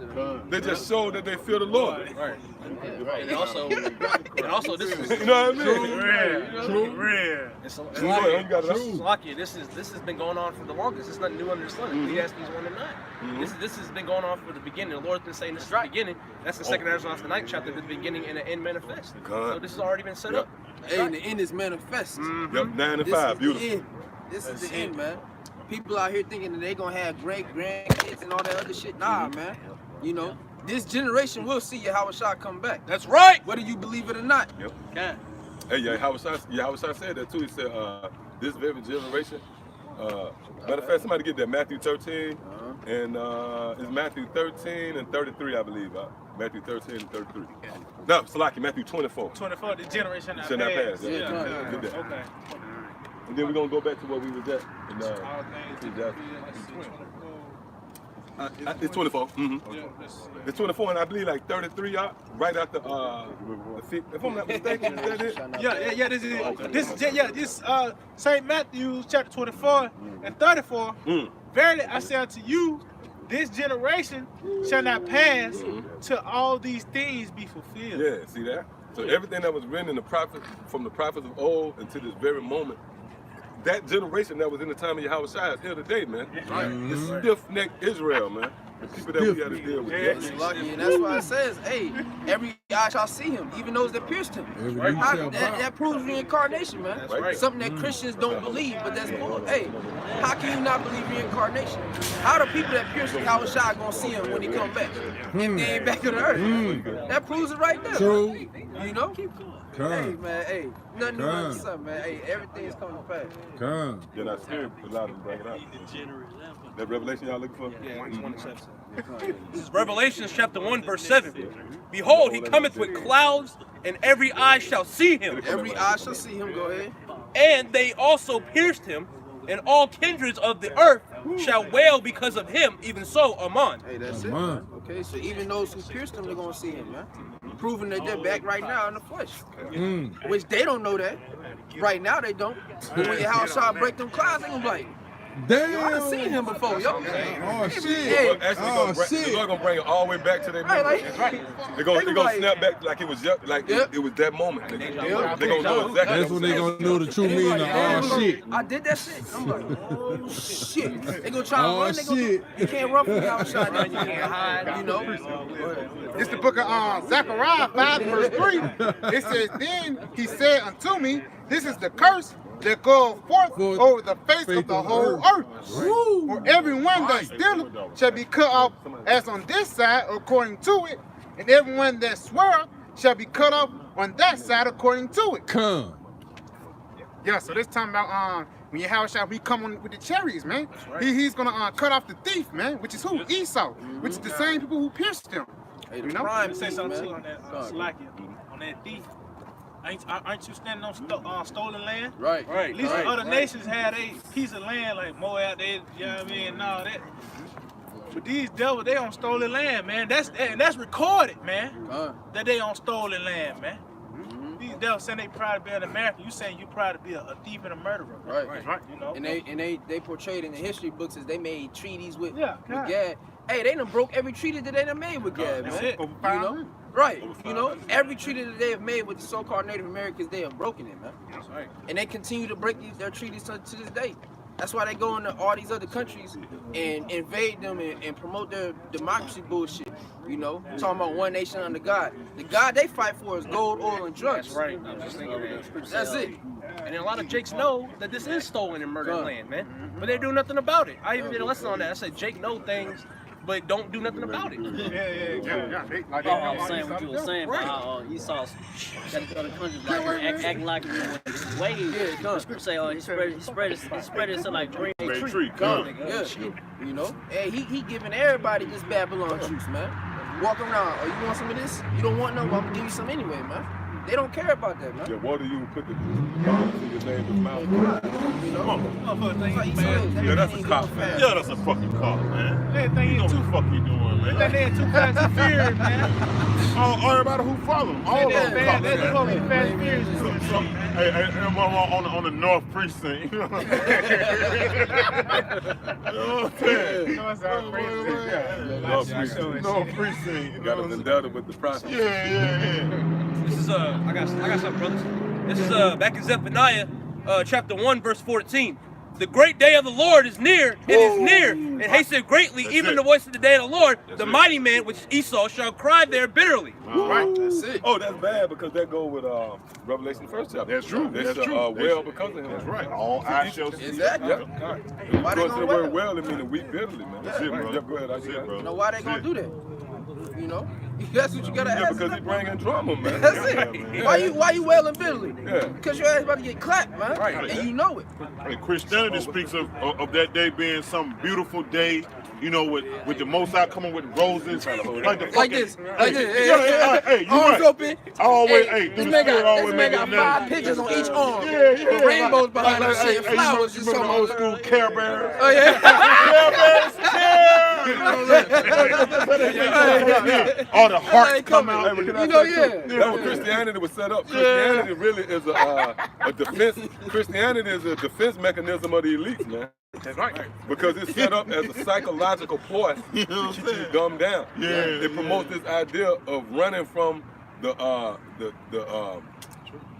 [SPEAKER 4] they just show that they fear the Lord.
[SPEAKER 5] Right. And also, this is
[SPEAKER 4] You know what I mean?
[SPEAKER 5] True.
[SPEAKER 4] True.
[SPEAKER 5] This has been going on for the longest. It's nothing new under the sun. Ecclesiastes 1-9. This has been going on for the beginning. The Lord's been saying this is the beginning. That's the second Ezra the 9th chapter. The beginning and the end manifest. So this has already been set up.
[SPEAKER 3] Hey, and the end is manifest.
[SPEAKER 4] Yep, 9 and 5, beautiful.
[SPEAKER 3] This is the end, man. People out here thinking that they gonna have grandkids and all that other shit. Nah, man. You know, this generation will see Yahweh Shah come back.
[SPEAKER 5] That's right.
[SPEAKER 3] Whether you believe it or not.
[SPEAKER 4] Yep. Hey, Yahweh Shah said that too. He said, this very generation. Matter of fact, somebody get that Matthew 13 and it's Matthew 13 and 33, I believe. Matthew 13 and 33. No, Salaki, Matthew 24.
[SPEAKER 1] 24, the generation that
[SPEAKER 4] Should not pass.
[SPEAKER 1] passed.
[SPEAKER 4] Yeah. Get that.
[SPEAKER 1] Okay.
[SPEAKER 4] And then we're gonna go back to where we was at. It's 24. It's 24, and I believe like 33 right after the 50. If I'm not mistaken, is that it?
[SPEAKER 1] Yeah. This is it. This St. Matthew chapter 24 and 34. Verily I say unto you, this generation shall not pass till all these things be fulfilled.
[SPEAKER 4] Yeah, see that? So everything that was written in the prophets, from the prophets of old until this very moment, that generation that was in the time of Yahweh Shai is here today, man. It's stiff-necked Israel, man. The people that we got to deal with.
[SPEAKER 3] And that's why it says, hey, every eye shall see him, even those that pierced him. That proves reincarnation, man.
[SPEAKER 5] That's right.
[SPEAKER 3] Something that Christians don't believe, but that's cool. Hey, how can you not believe reincarnation? How the people that pierced Yahweh Shai gonna see him when he come back? If they ain't back to the earth. That proves it right there.
[SPEAKER 12] True.
[SPEAKER 3] You know? Hey, man, hey, nothing new under the sun, man. Hey, everything is coming to pass.
[SPEAKER 4] You're not scared, a lot of them bring it out. That revelation y'all looking for?
[SPEAKER 5] Yeah, 27. This is Revelation chapter 1, verse 7. Behold, he cometh with clouds, and every eye shall see him.
[SPEAKER 3] Every eye shall see him. Go ahead.
[SPEAKER 5] And they also pierced him, and all kindreds of the earth shall wail because of him. Even so, Amen.
[SPEAKER 3] Hey, that's it. Okay, so even those who pierced him, they're gonna see him, man. Proving that they're back right now in the flesh. Which they don't know that. Right now they don't. But when your house shall break them clouds, they gonna be like,
[SPEAKER 12] damn.
[SPEAKER 3] yo, I done seen him before, yo.
[SPEAKER 12] Oh shit.
[SPEAKER 3] Yeah.
[SPEAKER 4] Actually, they're gonna bring it all the way back to their
[SPEAKER 3] Right,
[SPEAKER 4] memory.
[SPEAKER 3] like,
[SPEAKER 4] They're gonna snap back like it was it was that moment. They're gonna know exactly.
[SPEAKER 12] That's when they gonna know the true meaning of all shit.
[SPEAKER 3] I did that shit. I'm like, oh shit. They gonna try to
[SPEAKER 12] Oh,
[SPEAKER 3] run. They gonna,
[SPEAKER 12] shit.
[SPEAKER 3] you can't run from the outside. You can't hide. You know.
[SPEAKER 10] It's the book of Zechariah 5 verse 3. It says, then he said unto me, this is the curse that goeth forth over the face of the whole earth. For everyone that stealeth shall be cut off as on this side according to it, and everyone that sweareth shall be cut off on that side according to it.
[SPEAKER 12] Come.
[SPEAKER 10] Yeah, so this time about when your house shall be coming with the chariots, man. He's gonna cut off the thief, man, which is who? Esau, which is the same people who pierced him.
[SPEAKER 3] Hey,
[SPEAKER 10] You know?
[SPEAKER 3] prime
[SPEAKER 1] Say
[SPEAKER 3] thief,
[SPEAKER 1] something too
[SPEAKER 3] man.
[SPEAKER 1] on that, Slacky, on that thief. Aren't you standing on stolen land?
[SPEAKER 3] Right.
[SPEAKER 1] At least other nations had a piece of land like Moab, they, you know what I mean, and all that. But these devils, they on stolen land, man. That's recorded, man. That they on stolen land, man. These devils saying they proud to be an American. You saying you proud to be a thief and a murderer.
[SPEAKER 3] Right.
[SPEAKER 1] You know.
[SPEAKER 3] And they portrayed in the history books as they made treaties with
[SPEAKER 1] God.
[SPEAKER 3] Gad. Hey, they done broke every treaty that they done made with Gad,
[SPEAKER 1] That's
[SPEAKER 3] man.
[SPEAKER 1] it.
[SPEAKER 3] You know? Right. You know, every treaty that they have made with the so-called Native Americans, they have broken it, man.
[SPEAKER 1] That's right.
[SPEAKER 3] And they continue to break their treaties to this day. That's why they go into all these other countries and invade them and promote their democracy bullshit. You know, talking about one nation under God. The God they fight for is gold, oil, and drugs.
[SPEAKER 5] That's right. I'm just thinking that.
[SPEAKER 3] That's it.
[SPEAKER 5] And a lot of Jakes know that this is stolen and murdered land, man. But they do nothing about it. I even did a lesson on that. I said Jake know things, but don't do nothing about it.
[SPEAKER 10] Yeah.
[SPEAKER 11] I was saying what you were saying about how Esau got to go to countries like acting like he was way. The script say, he spread it to like green tree.
[SPEAKER 3] Yeah. You know, hey, he giving everybody this Babylon juice, man. Walk around. Oh, you want some of this? You don't want no? Well, I'm gonna give you some anyway, man. They don't care about that, man.
[SPEAKER 4] Yeah, what do you put the bombs in your name and mouth?
[SPEAKER 3] You know?
[SPEAKER 7] Yeah, that's a cop. Yeah, that's a fucking cop, man.
[SPEAKER 1] Everything
[SPEAKER 7] You know
[SPEAKER 1] is
[SPEAKER 7] what the fuck you doing, man?
[SPEAKER 1] That ain't too fast and furious, man.
[SPEAKER 7] All everybody who follow him, all of them cops.
[SPEAKER 1] They're supposed to be fast and furious.
[SPEAKER 7] Hey, on the North Precinct. You know what I'm saying? North Precinct.
[SPEAKER 4] You got a vendetta with the prophet.
[SPEAKER 7] Yeah.
[SPEAKER 5] This is I got something, brothers. This is back in Zephaniah, chapter 1, verse 14. The great day of the Lord is near, it is near, and hasteneth greatly, even the voice of the day of the Lord, the mighty man, which Esau, shall cry there bitterly.
[SPEAKER 3] Right, that's it.
[SPEAKER 4] Oh, that's bad because that go with Revelation the first chapter.
[SPEAKER 7] That's true.
[SPEAKER 4] They
[SPEAKER 7] That's
[SPEAKER 4] shall,
[SPEAKER 7] true.
[SPEAKER 4] well because of him.
[SPEAKER 7] That's right. All eyes shall see.
[SPEAKER 3] Exactly.
[SPEAKER 4] Yep.
[SPEAKER 3] Why they
[SPEAKER 4] Because
[SPEAKER 3] gonna
[SPEAKER 4] the
[SPEAKER 3] wail?
[SPEAKER 4] word well, it means to weep bitterly, man.
[SPEAKER 7] That's it, bro.
[SPEAKER 4] Yeah, go ahead.
[SPEAKER 7] That's it, bro.
[SPEAKER 3] You know why they gonna do that? You know? That's what you gotta
[SPEAKER 4] Yeah,
[SPEAKER 3] ask.
[SPEAKER 4] because he bringing drama, man.
[SPEAKER 3] That's
[SPEAKER 7] Yeah,
[SPEAKER 3] it.
[SPEAKER 7] man.
[SPEAKER 3] Why you wailing bitterly?
[SPEAKER 4] Yeah.
[SPEAKER 3] Because your ass about to get clapped, man.
[SPEAKER 4] Right.
[SPEAKER 3] And you know it.
[SPEAKER 7] Hey, Christianity speaks of that day being some beautiful day, you know, with the Most High coming with roses, like the
[SPEAKER 3] Like
[SPEAKER 7] fucking,
[SPEAKER 3] this.
[SPEAKER 7] Hey,
[SPEAKER 3] Like this.
[SPEAKER 7] hey, you
[SPEAKER 3] Arms
[SPEAKER 7] right.
[SPEAKER 3] open.
[SPEAKER 7] Always,
[SPEAKER 3] Hey,
[SPEAKER 7] hey,
[SPEAKER 3] this
[SPEAKER 7] the
[SPEAKER 3] man
[SPEAKER 7] spirit
[SPEAKER 3] got
[SPEAKER 7] always
[SPEAKER 3] five
[SPEAKER 7] making
[SPEAKER 3] pictures on each arm.
[SPEAKER 7] Yeah.
[SPEAKER 3] With rainbows behind that shit and
[SPEAKER 7] Hey,
[SPEAKER 3] flowers
[SPEAKER 7] you
[SPEAKER 3] just
[SPEAKER 7] remember
[SPEAKER 3] on
[SPEAKER 7] the old school Care Bears?
[SPEAKER 3] Oh yeah.
[SPEAKER 7] All the hearts come out.
[SPEAKER 4] Hey, but can I
[SPEAKER 3] You know,
[SPEAKER 4] say
[SPEAKER 3] yeah.
[SPEAKER 4] too, that's what Christianity was set up. Christianity really is a defense. Christianity is a defense mechanism of the elites, man.
[SPEAKER 1] That's right.
[SPEAKER 4] Because it's set up as a psychological ploy to keep you dumbed down.
[SPEAKER 7] Yeah,
[SPEAKER 4] It promotes this idea of running from the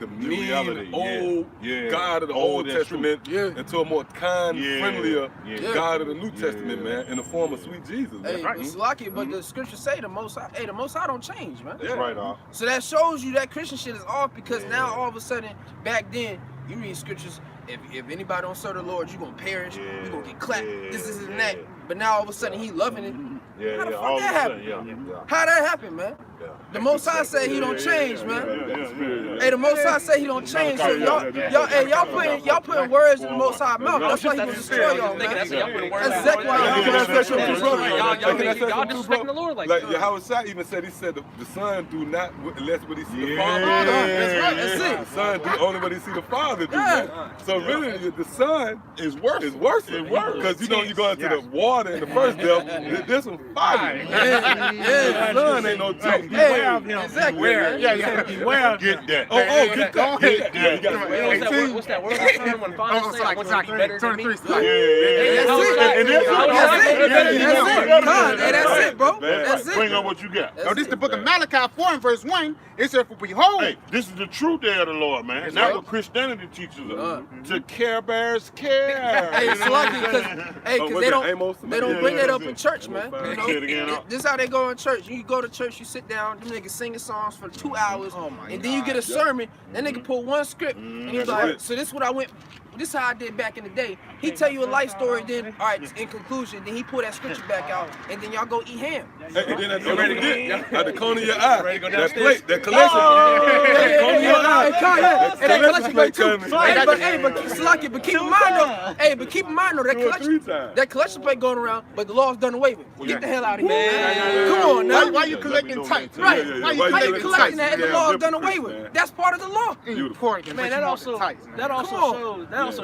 [SPEAKER 4] mean,
[SPEAKER 7] reality,
[SPEAKER 4] old
[SPEAKER 7] yeah.
[SPEAKER 4] God of the
[SPEAKER 7] Oh,
[SPEAKER 4] Old
[SPEAKER 7] that's
[SPEAKER 4] Testament into a more kind,
[SPEAKER 7] Yeah,
[SPEAKER 4] friendlier
[SPEAKER 7] yeah.
[SPEAKER 4] God of the New Testament, man, in the form of sweet Jesus. Man.
[SPEAKER 3] Hey, it's lucky, but the scriptures say the Most High, the Most High don't change, man.
[SPEAKER 7] That's right,
[SPEAKER 3] So that shows you that Christian shit is off because now all of a sudden, back then, you read scriptures, if anybody don't serve the Lord, you're gonna perish, you're gonna get clapped, this, and that. But now all of a sudden he loving it. How the fuck that happen? How that happen, man? The Most High say he don't change, man. Hey, the Most High say he don't change. So y'all putting words in the Most High mouth. That's why he gonna destroy y'all, man. That's exactly why
[SPEAKER 9] y'all disrespecting the Lord like that.
[SPEAKER 4] Yahweh Shai even said, he said the Son do not unless what he see the Father.
[SPEAKER 3] That's right. That's it.
[SPEAKER 4] The Son do only what he see the Father do. Man. So really, the Son is worse. It's worse. Because you know you go into the water in the first death. There's some fire. The Son ain't no joke.
[SPEAKER 1] Beware of him.
[SPEAKER 3] Exactly.
[SPEAKER 1] Beware.
[SPEAKER 7] Yeah.
[SPEAKER 1] Beware of him.
[SPEAKER 7] Get that.
[SPEAKER 4] Get that.
[SPEAKER 7] Get that.
[SPEAKER 9] What's that word? When finals say I want you to be better than me.
[SPEAKER 3] That's it, bro. That's it.
[SPEAKER 7] Bring on what you got.
[SPEAKER 10] This is the book of Malachi 4 and verse 1. It says, for behold.
[SPEAKER 7] Hey, this is the true day of the Lord, man. That's not what Christianity teaches us. To care bears care.
[SPEAKER 3] Hey, it's lucky because they don't bring that up in church, man. You know, this is how they go in church. You go to church, you sit down, them niggas singing songs for 2 hours, and then you get a sermon. That nigga pull one script, and he's like, so this is what I went. This is how I did back in the day. He tell you a life story, then, all right, in conclusion, then he pull that scripture back out, and then y'all go eat ham.
[SPEAKER 4] And then at the corner of your eye, that plate, that collection. That corner of your eye.
[SPEAKER 3] That collection plate too. But keep in mind though, that collection plate going around, but the law's done away with. Get the hell out of here, man. Come on now.
[SPEAKER 10] Why you collecting tights?
[SPEAKER 3] Right. Why you collecting that and the law's done away with? That's part of the law.
[SPEAKER 9] Man, that also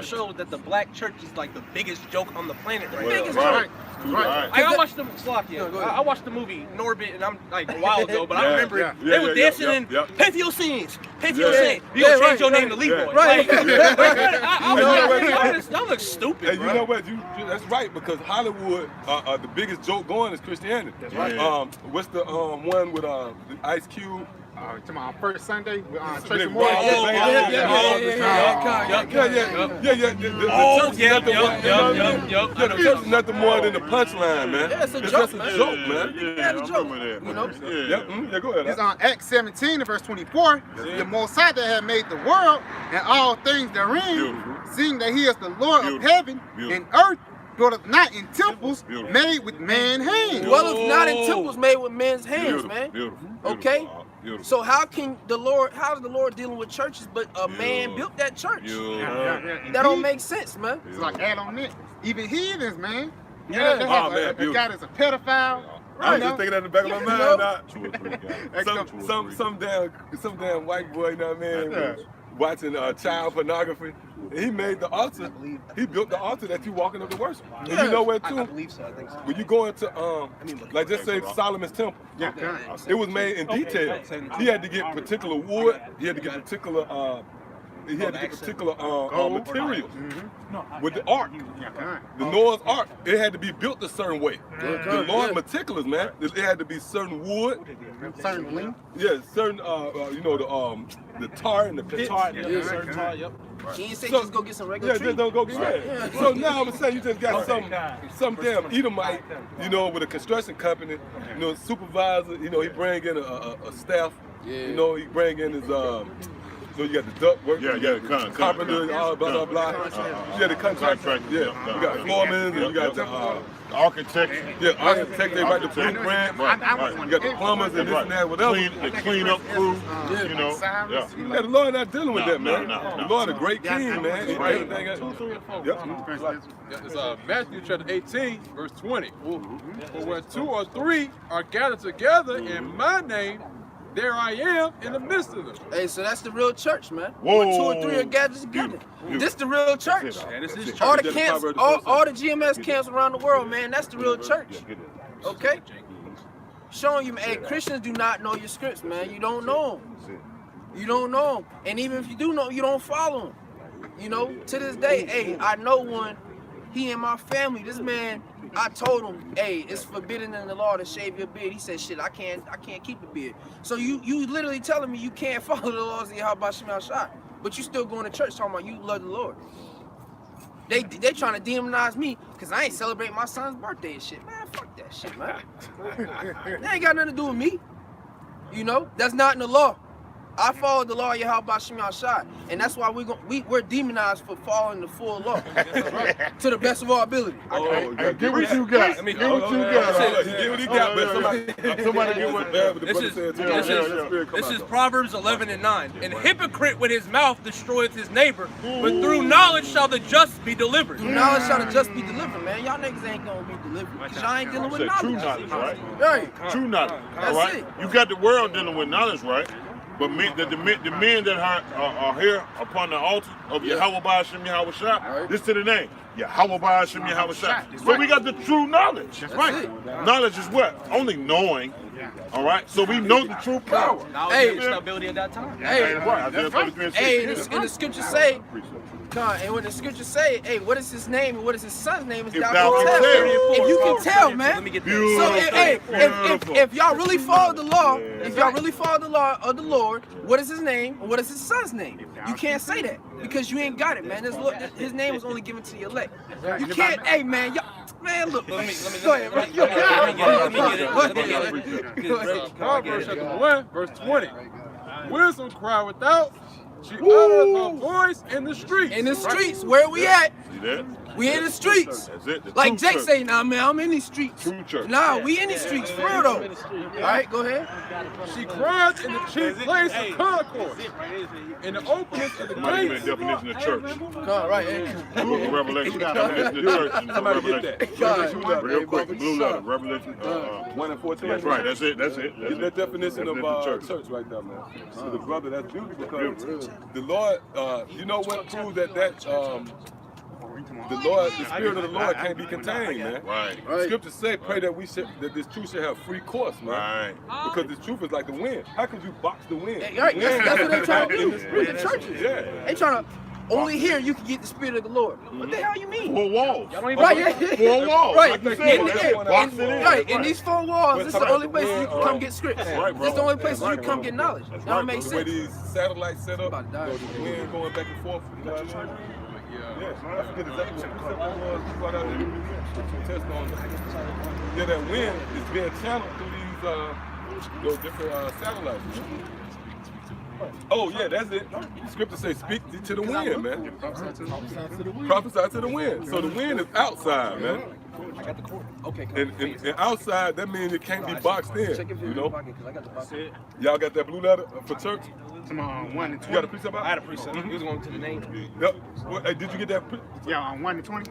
[SPEAKER 9] shows that the black church is like the biggest joke on the planet right now.
[SPEAKER 7] Right.
[SPEAKER 9] I watched I watched the movie Norbit, and I'm like a while ago, but I remember it. They were dancing in Pantheon scenes. You gonna change your name to Leroy.
[SPEAKER 3] Right.
[SPEAKER 9] Y'all look stupid,
[SPEAKER 4] And you know what? That's right, because Hollywood, the biggest joke going is Christianity. That's right. What's the one with the Ice Cube?
[SPEAKER 10] Tomorrow, first Sunday, Tracy
[SPEAKER 4] The
[SPEAKER 10] Morgan.
[SPEAKER 4] church is nothing more than the punchline, man.
[SPEAKER 3] Yeah, it's a
[SPEAKER 4] It's
[SPEAKER 3] joke,
[SPEAKER 4] just a joke, man.
[SPEAKER 3] Yeah, it's a joke. You know?
[SPEAKER 4] Yeah, go ahead.
[SPEAKER 10] It's on Acts 17 and verse 24. The Most High that had made the world and all things therein, seeing that he is the Lord of heaven and earth, dwelleth not in temples made with man's hands.
[SPEAKER 3] Dwelleth not in temples made with men's hands, man. Okay? So how's the Lord dealing with churches, but a man built that church? That don't make sense, man.
[SPEAKER 10] It's like add on it. Even heathens, man.
[SPEAKER 4] Man,
[SPEAKER 10] the guy that's a pedophile.
[SPEAKER 4] I was just thinking that in the back of my mind. Some damn white boy, you know what I mean, watching child pornography. He made the altar. He built the altar that you walking up to worship. And you know where too?
[SPEAKER 9] I believe so. I think so.
[SPEAKER 4] When you go into like just say Solomon's temple, it was made in detail. He had to get particular wood. He had to get particular materials with the ark. The Noah's ark, it had to be built a certain way. The Lord meticulous, man. It had to be certain wood,
[SPEAKER 10] certain length.
[SPEAKER 4] Yeah, certain the tar and the pitch.
[SPEAKER 1] Certain tar, yep.
[SPEAKER 3] He didn't say just go get some regular tree.
[SPEAKER 4] Just don't go get it. So now all of a sudden you just got some damn Edomite, with a construction company, supervisor, he bring in a staff, he bring in his so you got the duct work, you got the carpenter, all blah blah blah. You got the contractor, you got foremen, and you got the
[SPEAKER 7] architect.
[SPEAKER 4] Architect, they write the blueprint. You got the plumbers and this and that, whatever.
[SPEAKER 7] The cleanup crew,
[SPEAKER 4] Yeah, the Lord not dealing with that, man. The Lord a great king, man. Everything.
[SPEAKER 8] 2, 3, and 4. It's Matthew chapter 18, verse 20. For where 2 or 3 are gathered together in my name, there I am in the midst of them.
[SPEAKER 3] Hey, so that's the real church, man. Where 2 or 3 are gathered together. This the real church.
[SPEAKER 4] This is church.
[SPEAKER 3] All the camps, all the GMS camps around the world, man. That's the real church. Okay? Showing you, hey, Christians do not know your scripts, man. You don't know them. You don't know them. And even if you do know, you don't follow them. To this day, hey, I know one. He in my family. This man, I told him, hey, it's forbidden in the law to shave your beard. He said, shit, I can't keep a beard. So you literally telling me you can't follow the laws of Yahweh Shema Shai, but you still going to church talking about you love the Lord. They trying to demonize me because I ain't celebrating my son's birthday and shit. Man, fuck that shit, man. That ain't got nothing to do with me. That's not in the law. I followed the law of Yahweh Bashim Yahshai, and that's why we're demonized for following the full law to the best of our ability.
[SPEAKER 4] Oh,
[SPEAKER 7] Hey, get what you got. Get what you got.
[SPEAKER 4] Get what he got, but somebody get what
[SPEAKER 5] This is Proverbs 11:9. An hypocrite with his mouth destroyeth his neighbor, but through knowledge shall the just be delivered.
[SPEAKER 3] Through knowledge shall the just be delivered, man. Y'all niggas ain't gonna be delivered because y'all ain't dealing with
[SPEAKER 7] Say true
[SPEAKER 3] knowledge.
[SPEAKER 7] knowledge, right?
[SPEAKER 3] Right.
[SPEAKER 7] True knowledge.
[SPEAKER 3] That's
[SPEAKER 7] All right.
[SPEAKER 3] it.
[SPEAKER 7] You got the world dealing with knowledge, right? But the men that are here upon the altar of Yahweh Ba'ashem Yahweh Shah, this to the name. Yahweh Ba'ashem Yahweh Shah. So we got the true knowledge. That's right. Knowledge is what? Only knowing. All right. So we know the true power.
[SPEAKER 6] Hey, stability at that time.
[SPEAKER 3] Hey,
[SPEAKER 7] That's right.
[SPEAKER 3] Hey, and the scriptures say, and when the scriptures say, hey, what is his name and what is his son's name? Is
[SPEAKER 7] If
[SPEAKER 3] thou
[SPEAKER 7] thou
[SPEAKER 3] can
[SPEAKER 7] can
[SPEAKER 3] tell.
[SPEAKER 7] tell.
[SPEAKER 3] If you can tell, man.
[SPEAKER 5] Let me get
[SPEAKER 3] So if y'all really follow the law, if y'all really follow the law of the Lord, what is his name and what is his son's name? You can't say that because you ain't got it, man. His name was only given to the elect. You can't, hey man, y'all, man, look. Go ahead, bro.
[SPEAKER 5] Let me get it.
[SPEAKER 8] Proverbs chapter 1, verse 20. Wisdom cry without. She utters her voice in the streets.
[SPEAKER 3] In the streets, where we at?
[SPEAKER 7] See that?
[SPEAKER 3] We in the streets.
[SPEAKER 7] That's it. The
[SPEAKER 3] Like
[SPEAKER 7] true
[SPEAKER 3] Jake
[SPEAKER 7] church.
[SPEAKER 3] say, nah, man, I'm in these streets.
[SPEAKER 7] True church.
[SPEAKER 3] Nah, we in these streets for real though. All right, go ahead.
[SPEAKER 8] She cries in the chief place of concourse. In the openness of the
[SPEAKER 7] Somebody
[SPEAKER 8] gates.
[SPEAKER 7] give me a definition of church.
[SPEAKER 3] Come on, right. Hey.
[SPEAKER 7] Book of Revelation. Definition of church.
[SPEAKER 4] Somebody get that.
[SPEAKER 3] God.
[SPEAKER 7] Real quick. Blue letter. Revelation.
[SPEAKER 4] 1 and 14.
[SPEAKER 7] That's right. That's it. That's it.
[SPEAKER 4] Get that definition of church right there, man. So the brother, that's beautiful because the Lord, you know what proves that the Lord, the Spirit of the Lord can't be contained, man.
[SPEAKER 7] Right.
[SPEAKER 4] The scriptures say, pray that this truth shall have free course, man.
[SPEAKER 7] Right.
[SPEAKER 4] Because this truth is like the wind. How could you box the wind?
[SPEAKER 3] Hey, right, that's what they're trying to do with the churches.
[SPEAKER 4] Yeah.
[SPEAKER 3] They trying to only here you can get the Spirit of the Lord. What the hell you mean?
[SPEAKER 7] 4 walls.
[SPEAKER 3] Right, yeah.
[SPEAKER 7] 4 walls.
[SPEAKER 3] Right,
[SPEAKER 7] Like you said, box it in.
[SPEAKER 3] right. In these 4 walls, this is the
[SPEAKER 4] talking
[SPEAKER 3] only
[SPEAKER 4] about
[SPEAKER 3] place
[SPEAKER 4] the
[SPEAKER 3] you can
[SPEAKER 4] wind,
[SPEAKER 3] come get scripts.
[SPEAKER 7] right, bro.
[SPEAKER 3] This is the only place
[SPEAKER 7] That's
[SPEAKER 3] you
[SPEAKER 7] right,
[SPEAKER 3] can come
[SPEAKER 7] bro.
[SPEAKER 3] get knowledge.
[SPEAKER 7] That's
[SPEAKER 3] That don't
[SPEAKER 7] right,
[SPEAKER 3] make
[SPEAKER 7] bro.
[SPEAKER 4] The way
[SPEAKER 3] sense.
[SPEAKER 4] these satellites set up,
[SPEAKER 3] About to die.
[SPEAKER 4] the wind going back and forth. You know what I mean? Yeah, I forget exactly what the subject was. We brought out some test on it. Yeah, that wind is being channeled through those different satellites. Oh yeah, that's it. The scripture says, "Speak to the wind, man. Prophesy to the wind." So the wind is outside, man.
[SPEAKER 3] Okay,
[SPEAKER 4] And outside, that means it can't be boxed in.
[SPEAKER 3] check if
[SPEAKER 4] You
[SPEAKER 3] you're
[SPEAKER 4] know?
[SPEAKER 3] pocket because I got the box.
[SPEAKER 4] Y'all got that blue letter for church?
[SPEAKER 10] Come on, 1 to
[SPEAKER 4] You got a
[SPEAKER 10] 20.
[SPEAKER 4] precept out?
[SPEAKER 5] I had a precept. He was going to the name.
[SPEAKER 4] Yep. Well, hey, did you get that?
[SPEAKER 10] Yeah, on 1 to 20.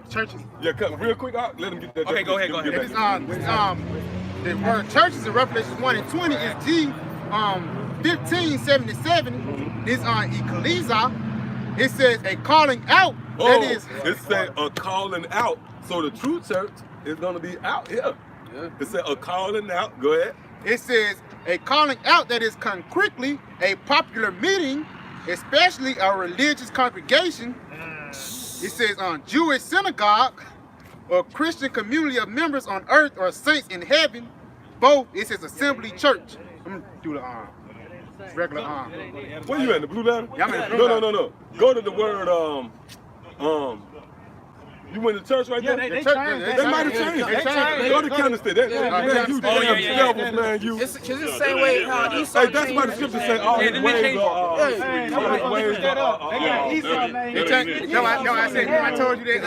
[SPEAKER 10] Churches.
[SPEAKER 4] Yeah, cut real quick. Let him get that.
[SPEAKER 5] Okay, go ahead, go
[SPEAKER 4] Get
[SPEAKER 5] ahead.
[SPEAKER 4] back.
[SPEAKER 10] The word churches in Revelation 1 and 20 is G 1577. This ecclesia. It says a calling out. That is
[SPEAKER 4] It said a calling out. So the true church is gonna be out here.
[SPEAKER 3] Yeah.
[SPEAKER 4] It said a calling out. Go ahead.
[SPEAKER 10] it says a calling out that is concretely a popular meeting, especially a religious congregation. It says Jewish synagogue or Christian community of members on earth or saints in heaven. Both, it says assembly church. I'm gonna do the regular
[SPEAKER 4] Where you at? The blue letter?
[SPEAKER 10] Yeah, I'm in the blue letter.
[SPEAKER 4] No. Go to the word you went to church right there?
[SPEAKER 10] They
[SPEAKER 4] might have changed.
[SPEAKER 10] They changed.
[SPEAKER 4] Go to candlestick. Man, you damn devils, man. You.
[SPEAKER 3] It's the same way how Esau
[SPEAKER 4] Hey, that's why the scripture say all his ways are.
[SPEAKER 3] Hey,
[SPEAKER 4] All his ways are.
[SPEAKER 10] I said, I told you that.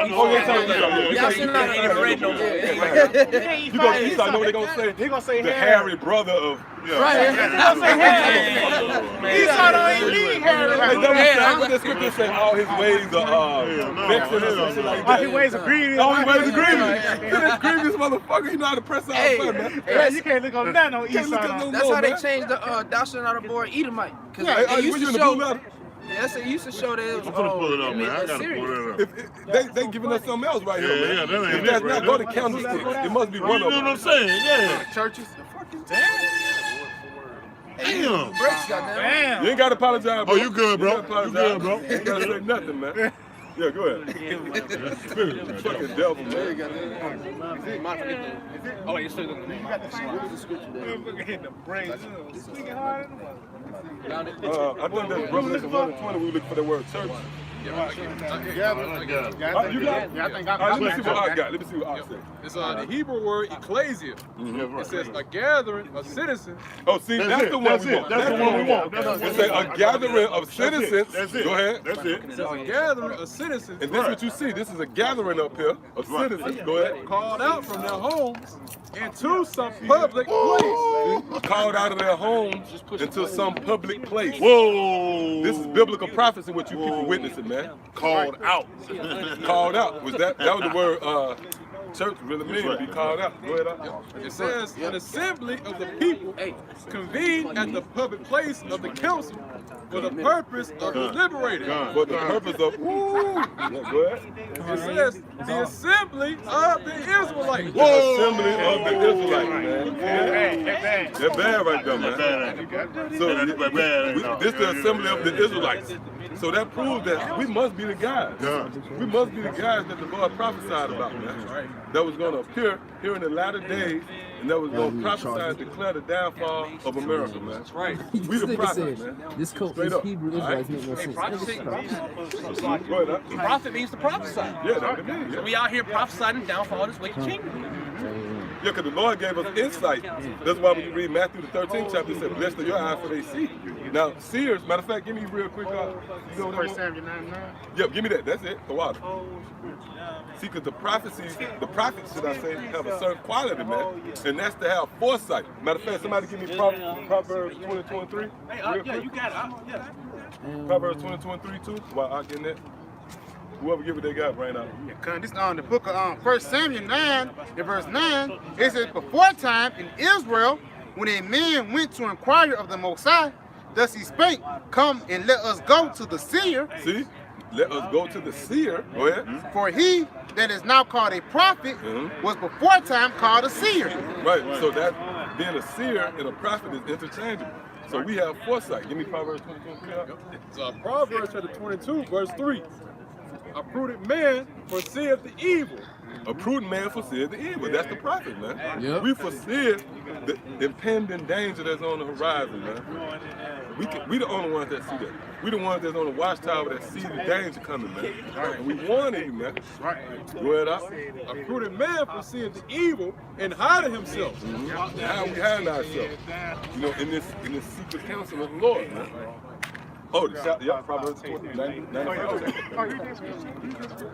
[SPEAKER 4] Oh, yeah,
[SPEAKER 3] Y'all should not even read no more.
[SPEAKER 4] You gonna know what they gonna say?
[SPEAKER 1] He gonna say
[SPEAKER 4] The
[SPEAKER 1] Harry.
[SPEAKER 4] hairy brother of.
[SPEAKER 3] Right.
[SPEAKER 1] He gonna say Harry. Esau don't even need Harry.
[SPEAKER 4] Hey, that what the scripture say? All his ways are vexing or something like that.
[SPEAKER 1] All his ways are grievous.
[SPEAKER 4] All his ways are grievous. This grievous motherfucker, he know how to press out man.
[SPEAKER 1] Hey, you can't look on that on
[SPEAKER 4] Can't look at
[SPEAKER 1] Esau.
[SPEAKER 4] no
[SPEAKER 3] That's
[SPEAKER 4] more,
[SPEAKER 3] how they
[SPEAKER 4] man.
[SPEAKER 3] changed the thou shalt not abhor Edomite. Because
[SPEAKER 4] Hey,
[SPEAKER 3] it used
[SPEAKER 4] when you
[SPEAKER 3] to
[SPEAKER 4] in the
[SPEAKER 3] show.
[SPEAKER 4] blue letter?
[SPEAKER 3] Yeah, it used to show that it was
[SPEAKER 7] I'm gonna pull it up, man. I gotta
[SPEAKER 3] serious.
[SPEAKER 7] pull it up.
[SPEAKER 4] They giving us something else right here,
[SPEAKER 7] Yeah,
[SPEAKER 4] man.
[SPEAKER 7] yeah, that ain't
[SPEAKER 4] If
[SPEAKER 7] it
[SPEAKER 4] that's
[SPEAKER 7] right
[SPEAKER 4] not, go to
[SPEAKER 7] there.
[SPEAKER 4] candlestick. It must be
[SPEAKER 7] You
[SPEAKER 4] one
[SPEAKER 7] know
[SPEAKER 4] of
[SPEAKER 7] what
[SPEAKER 4] them.
[SPEAKER 7] I'm saying? Yeah.
[SPEAKER 10] Churches.
[SPEAKER 7] Damn.
[SPEAKER 3] Breaks, goddamn.
[SPEAKER 1] Damn.
[SPEAKER 4] You ain't got to apologize, bro.
[SPEAKER 7] Oh, you good, bro.
[SPEAKER 4] You ain't gotta
[SPEAKER 7] You good, bro.
[SPEAKER 4] apologize. You ain't gotta say nothing, man. Yeah, go ahead. Fucking devil, man.
[SPEAKER 5] Oh, you're still looking.
[SPEAKER 1] You got the scripture there. Hitting the brains. Speaking hard in the mother.
[SPEAKER 4] I think that's Revelation 1:20. We look for the word church.
[SPEAKER 10] You got it?
[SPEAKER 4] You got it?
[SPEAKER 10] Yeah, I think I
[SPEAKER 4] Let me see what I got. Let me see what I say.
[SPEAKER 8] It's the Hebrew word ecclesia. It says a gathering of citizens.
[SPEAKER 4] Oh, see, that's the one we want.
[SPEAKER 7] That's the one we want.
[SPEAKER 4] It says a gathering of citizens.
[SPEAKER 7] That's it.
[SPEAKER 4] Go ahead.
[SPEAKER 7] That's it.
[SPEAKER 8] It says a gathering of citizens.
[SPEAKER 4] And this is what you see. This is a gathering up here of citizens. Go ahead.
[SPEAKER 8] Called out from their homes into some public place.
[SPEAKER 4] Called out of their homes into some public place.
[SPEAKER 7] Whoa.
[SPEAKER 4] This is biblical prophecy, what you people witnessing, man.
[SPEAKER 7] Called out.
[SPEAKER 4] Called out. Was that was the word church really mean, to be called out. Go ahead.
[SPEAKER 8] It says an assembly of the people convened at the public place of the council for the purpose of deliberating.
[SPEAKER 4] For the purpose of, yeah, go ahead.
[SPEAKER 8] It says the assembly of the Israelites.
[SPEAKER 4] The assembly of the Israelites, man. They're bad right there, man. So this is the assembly of the Israelites. So that proves that we must be the guys. We must be the guys that the Lord prophesied about, man. That was going to appear here in the latter days, and that was going to prophesy and declare the downfall of America, man. That's right. We the prophets, man.
[SPEAKER 13] This coat
[SPEAKER 4] Straight
[SPEAKER 13] is
[SPEAKER 4] up.
[SPEAKER 13] Hebrew Israelites make no sense.
[SPEAKER 4] Go ahead.
[SPEAKER 5] Prophet means to prophesy.
[SPEAKER 4] Yeah, that's what it means.
[SPEAKER 5] So we out here prophesying the downfall of this wicked kingdom.
[SPEAKER 4] Yeah, because the Lord gave us insight. That's why when you read Matthew the 13th chapter, it said, blessed are your eyes for they see. Now, seers, matter of fact, give me real quick. You know
[SPEAKER 10] 1 Samuel 9:9.
[SPEAKER 4] Yep, give me that. That's it. The water. See, because the prophecies, the prophets, should I say, have a certain quality, man. And that's to have foresight. Matter of fact, somebody give me Proverbs 20:23.
[SPEAKER 1] Hey, yeah, you got it.
[SPEAKER 4] Proverbs 20:23 too. While I getting that. Whoever give it they got right now.
[SPEAKER 10] This on the book of 1 Samuel 9, in verse 9, it says, before time in Israel, when a man went to inquire of the Most High, thus he spake, come and let us go to the seer.
[SPEAKER 4] See? Let us go to the seer. Go ahead.
[SPEAKER 10] For he that is now called a prophet was before time called a seer.
[SPEAKER 4] Right. So that being a seer and a prophet is interchangeable. So we have foresight. Give me Proverbs 20:23.
[SPEAKER 8] So Proverbs chapter 22, verse 3. A prudent man foreseeth the evil.
[SPEAKER 4] A prudent man foreseeth the evil. That's the prophet, man.
[SPEAKER 13] Yep.
[SPEAKER 4] We foresee the impending danger that's on the horizon, man. We the only ones that see that. We the ones that's on the watchtower that see the danger coming, man. And we warning you, man. Go ahead up.
[SPEAKER 8] A prudent man foreseeth the evil and hideth himself.
[SPEAKER 4] And how we hide ourselves, you know, in this secret counsel of the Lord, man. Oh, yeah, Proverbs 95.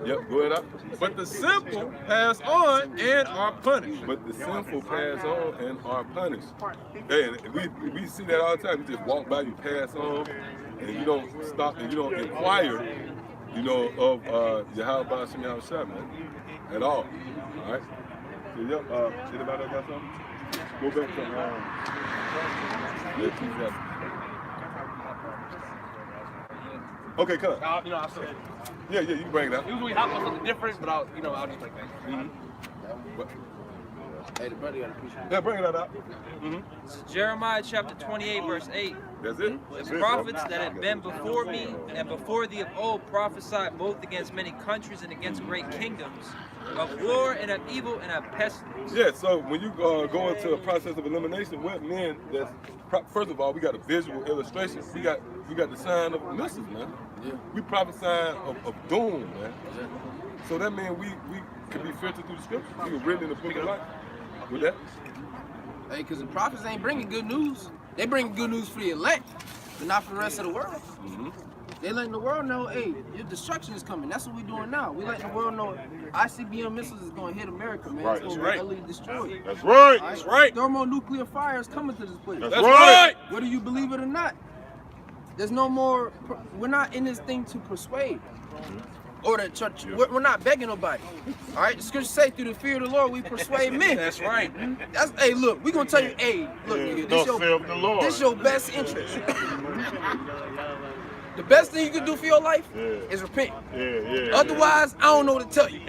[SPEAKER 4] Yep, go ahead up.
[SPEAKER 8] But the simple pass on and are punished.
[SPEAKER 4] But the sinful pass on and are punished. Hey, we see that all the time. You just walk by, you pass on, and you don't stop and you don't inquire, you know, of Yahweh Shem Yahushua, man, at all. All right? So, yep, anybody else got something? Go back to okay, cut.
[SPEAKER 5] You know, I'll say it.
[SPEAKER 4] Yeah, you can bring it up.
[SPEAKER 5] Usually how something different, but I'll just like that.
[SPEAKER 3] Hey, the brother got a piece.
[SPEAKER 4] Yeah, bring that up.
[SPEAKER 9] Jeremiah chapter 28, verse 8.
[SPEAKER 4] That's it.
[SPEAKER 9] The prophets that had been before me and before thee of old prophesied both against many countries and against great kingdoms, of war and of evil and of pestilence.
[SPEAKER 4] Yeah, so when you go into a process of elimination, what men that's first of all, we got a visual illustration. We got the sign of missiles, man. Yeah. We prophesying of doom, man. So that means we can be filtered through the scriptures. We were written in the book of life. With that?
[SPEAKER 3] Hey, because the prophets ain't bringing good news. They bring good news for the elect, but not for the rest of the world. They letting the world know, hey, your destruction is coming. That's what we're doing now. We letting the world know ICBM missiles is going to hit America, man.
[SPEAKER 7] Right.
[SPEAKER 3] It's going to be utterly destroyed.
[SPEAKER 7] That's right.
[SPEAKER 5] That's right.
[SPEAKER 3] Thermonuclear fire is coming to this place.
[SPEAKER 7] That's right.
[SPEAKER 3] Whether you believe it or not. There's no more, we're not in this thing to persuade. Or the church, we're not begging nobody. All right, the scriptures say through the fear of the Lord we persuade men.
[SPEAKER 5] That's right.
[SPEAKER 3] Hey, look, we're gonna tell you, hey, look, nigga, this your best interest. The best thing you can do for your life is repent. Otherwise, I don't know what to tell you.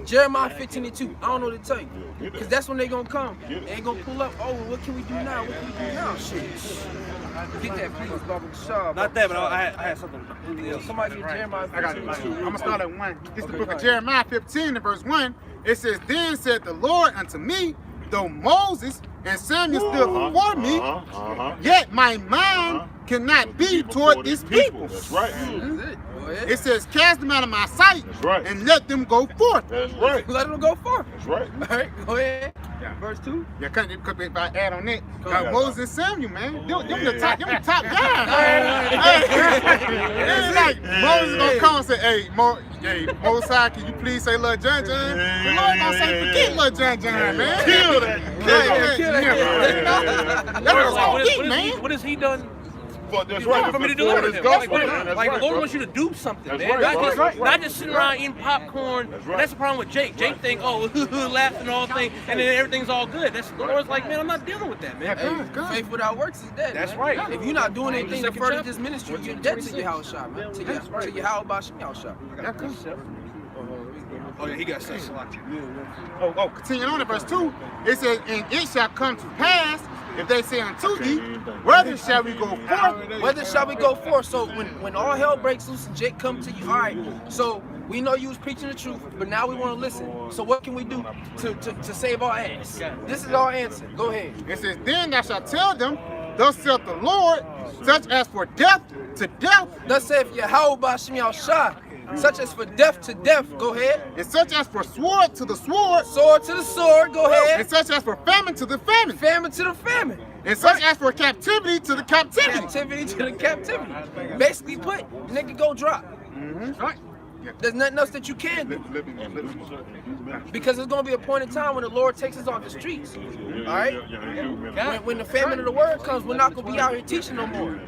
[SPEAKER 3] Jeremiah 15:2, I don't know what to tell you. Because that's when they gonna come. They ain't gonna pull up, oh, what can we do now? What can we do now? Shit. Get that, please, Baba Shah.
[SPEAKER 5] Not that, but I had something.
[SPEAKER 3] Somebody get Jeremiah.
[SPEAKER 10] I got it. I'm gonna start at 1. This is the book of Jeremiah 15 and verse 1. It says, "Then said the Lord unto me, though Moses and Samuel stood before me, yet my mind cannot be toward this people."
[SPEAKER 7] That's right.
[SPEAKER 10] It says, "Cast them out of my sight,
[SPEAKER 7] That's right.
[SPEAKER 10] and let them go forth."
[SPEAKER 7] That's right.
[SPEAKER 3] Let them go forth.
[SPEAKER 7] That's right.
[SPEAKER 3] All right, go ahead.
[SPEAKER 10] Yeah.
[SPEAKER 3] Verse 2.
[SPEAKER 10] Yeah, if I add on it,
[SPEAKER 7] on.
[SPEAKER 10] Moses and Samuel, man, them the top guys. It's like Moses gonna come and say, "Hey, Moses, can you please say Lil John John?" The Lord gonna say, "Forget Lil John John, man."
[SPEAKER 7] Kill that.
[SPEAKER 10] Kill that. That's what it's gonna be, man.
[SPEAKER 5] What has he done?
[SPEAKER 7] But that's right.
[SPEAKER 5] For me to
[SPEAKER 7] Before
[SPEAKER 5] deliver
[SPEAKER 7] this
[SPEAKER 5] them.
[SPEAKER 7] gospel,
[SPEAKER 5] Like,
[SPEAKER 7] man. That's
[SPEAKER 5] like
[SPEAKER 7] right,
[SPEAKER 5] the Lord
[SPEAKER 7] bro.
[SPEAKER 5] wants you to do something,
[SPEAKER 7] That's
[SPEAKER 5] man.
[SPEAKER 7] right,
[SPEAKER 5] Not,
[SPEAKER 7] bro.
[SPEAKER 5] just,
[SPEAKER 7] That's right.
[SPEAKER 5] not just sitting around eating popcorn.
[SPEAKER 7] That's
[SPEAKER 5] And
[SPEAKER 7] right.
[SPEAKER 5] that's the problem with Jake. Jake think, oh, laughing and all thing, and then everything's all good. That's the Lord's like, man, I'm not dealing with that, man.
[SPEAKER 3] Hey, faith without works is dead.
[SPEAKER 5] That's
[SPEAKER 3] man.
[SPEAKER 5] right.
[SPEAKER 3] If you're not doing anything to
[SPEAKER 5] Second
[SPEAKER 3] further
[SPEAKER 5] chapter.
[SPEAKER 3] this ministry, you're dead to your house shot, man. To your how about your shot.
[SPEAKER 5] Oh yeah, he got saved.
[SPEAKER 10] Continuing on in verse 2, it says, "And it shall come to pass, if they say unto thee, whether shall we go forth?"
[SPEAKER 3] Whether shall we go forth? So when all hell breaks loose and Jake come to you, all right, so we know you was preaching the truth, but now we want to listen. So what can we do to save our ass? This is our answer. Go ahead.
[SPEAKER 10] It says, "Then thou shalt tell them, thus saith the Lord, such as for death to death,
[SPEAKER 3] Thus saith Yahweh Bashim Shah, such as for death to death. Go ahead.
[SPEAKER 10] and such as for sword to the sword,
[SPEAKER 3] Sword to the sword. Go ahead.
[SPEAKER 10] and such as for famine to the famine,
[SPEAKER 3] Famine to the famine.
[SPEAKER 10] and such as for captivity to the captivity."
[SPEAKER 3] Captivity to the captivity. Basically put, nigga, go drop.
[SPEAKER 10] Right.
[SPEAKER 3] There's nothing else that you can do. Because there's going to be a point in time when the Lord takes us off the streets. All right? When the famine of the word comes, we're not going to be out here teaching no more.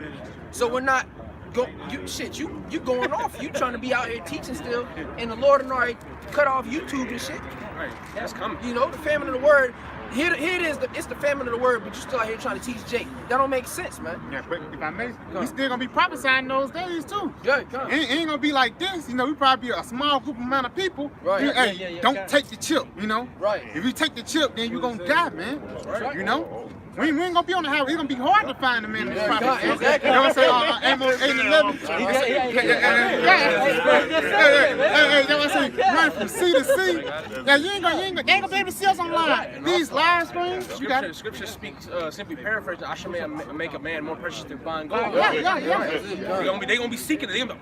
[SPEAKER 3] So we're not, you going off. You trying to be out here teaching still. And the Lord and already cut off YouTube and shit.
[SPEAKER 5] Right, that's coming.
[SPEAKER 3] You know, the famine of the word. Here it is, it's the famine of the word, but you're still out here trying to teach Jake. That don't make sense, man.
[SPEAKER 10] Yeah, but if I may, we still gonna be prophesying those days too.
[SPEAKER 3] Yeah, come.
[SPEAKER 10] It ain't gonna be like this, you know. We probably be a small group amount of people.
[SPEAKER 3] Right.
[SPEAKER 10] Hey, don't take the chip, you know.
[SPEAKER 3] Right.
[SPEAKER 10] If you take the chip, then you gonna die, man.
[SPEAKER 3] Right.
[SPEAKER 10] You know. We ain't gonna be on the highway. It's gonna be hard to find the man in the prophet.
[SPEAKER 3] Exactly.
[SPEAKER 10] You know what I'm saying? Amos 8 and 11. Hey, that's what I'm saying. Run from sea to sea. Now you ain't gonna be able to see us online. These live streams, you got it.
[SPEAKER 5] Scripture speaks, simply paraphrasing, I shall make a man more precious than fine gold.
[SPEAKER 10] Yeah.
[SPEAKER 5] They gonna be seeking it. They gonna be,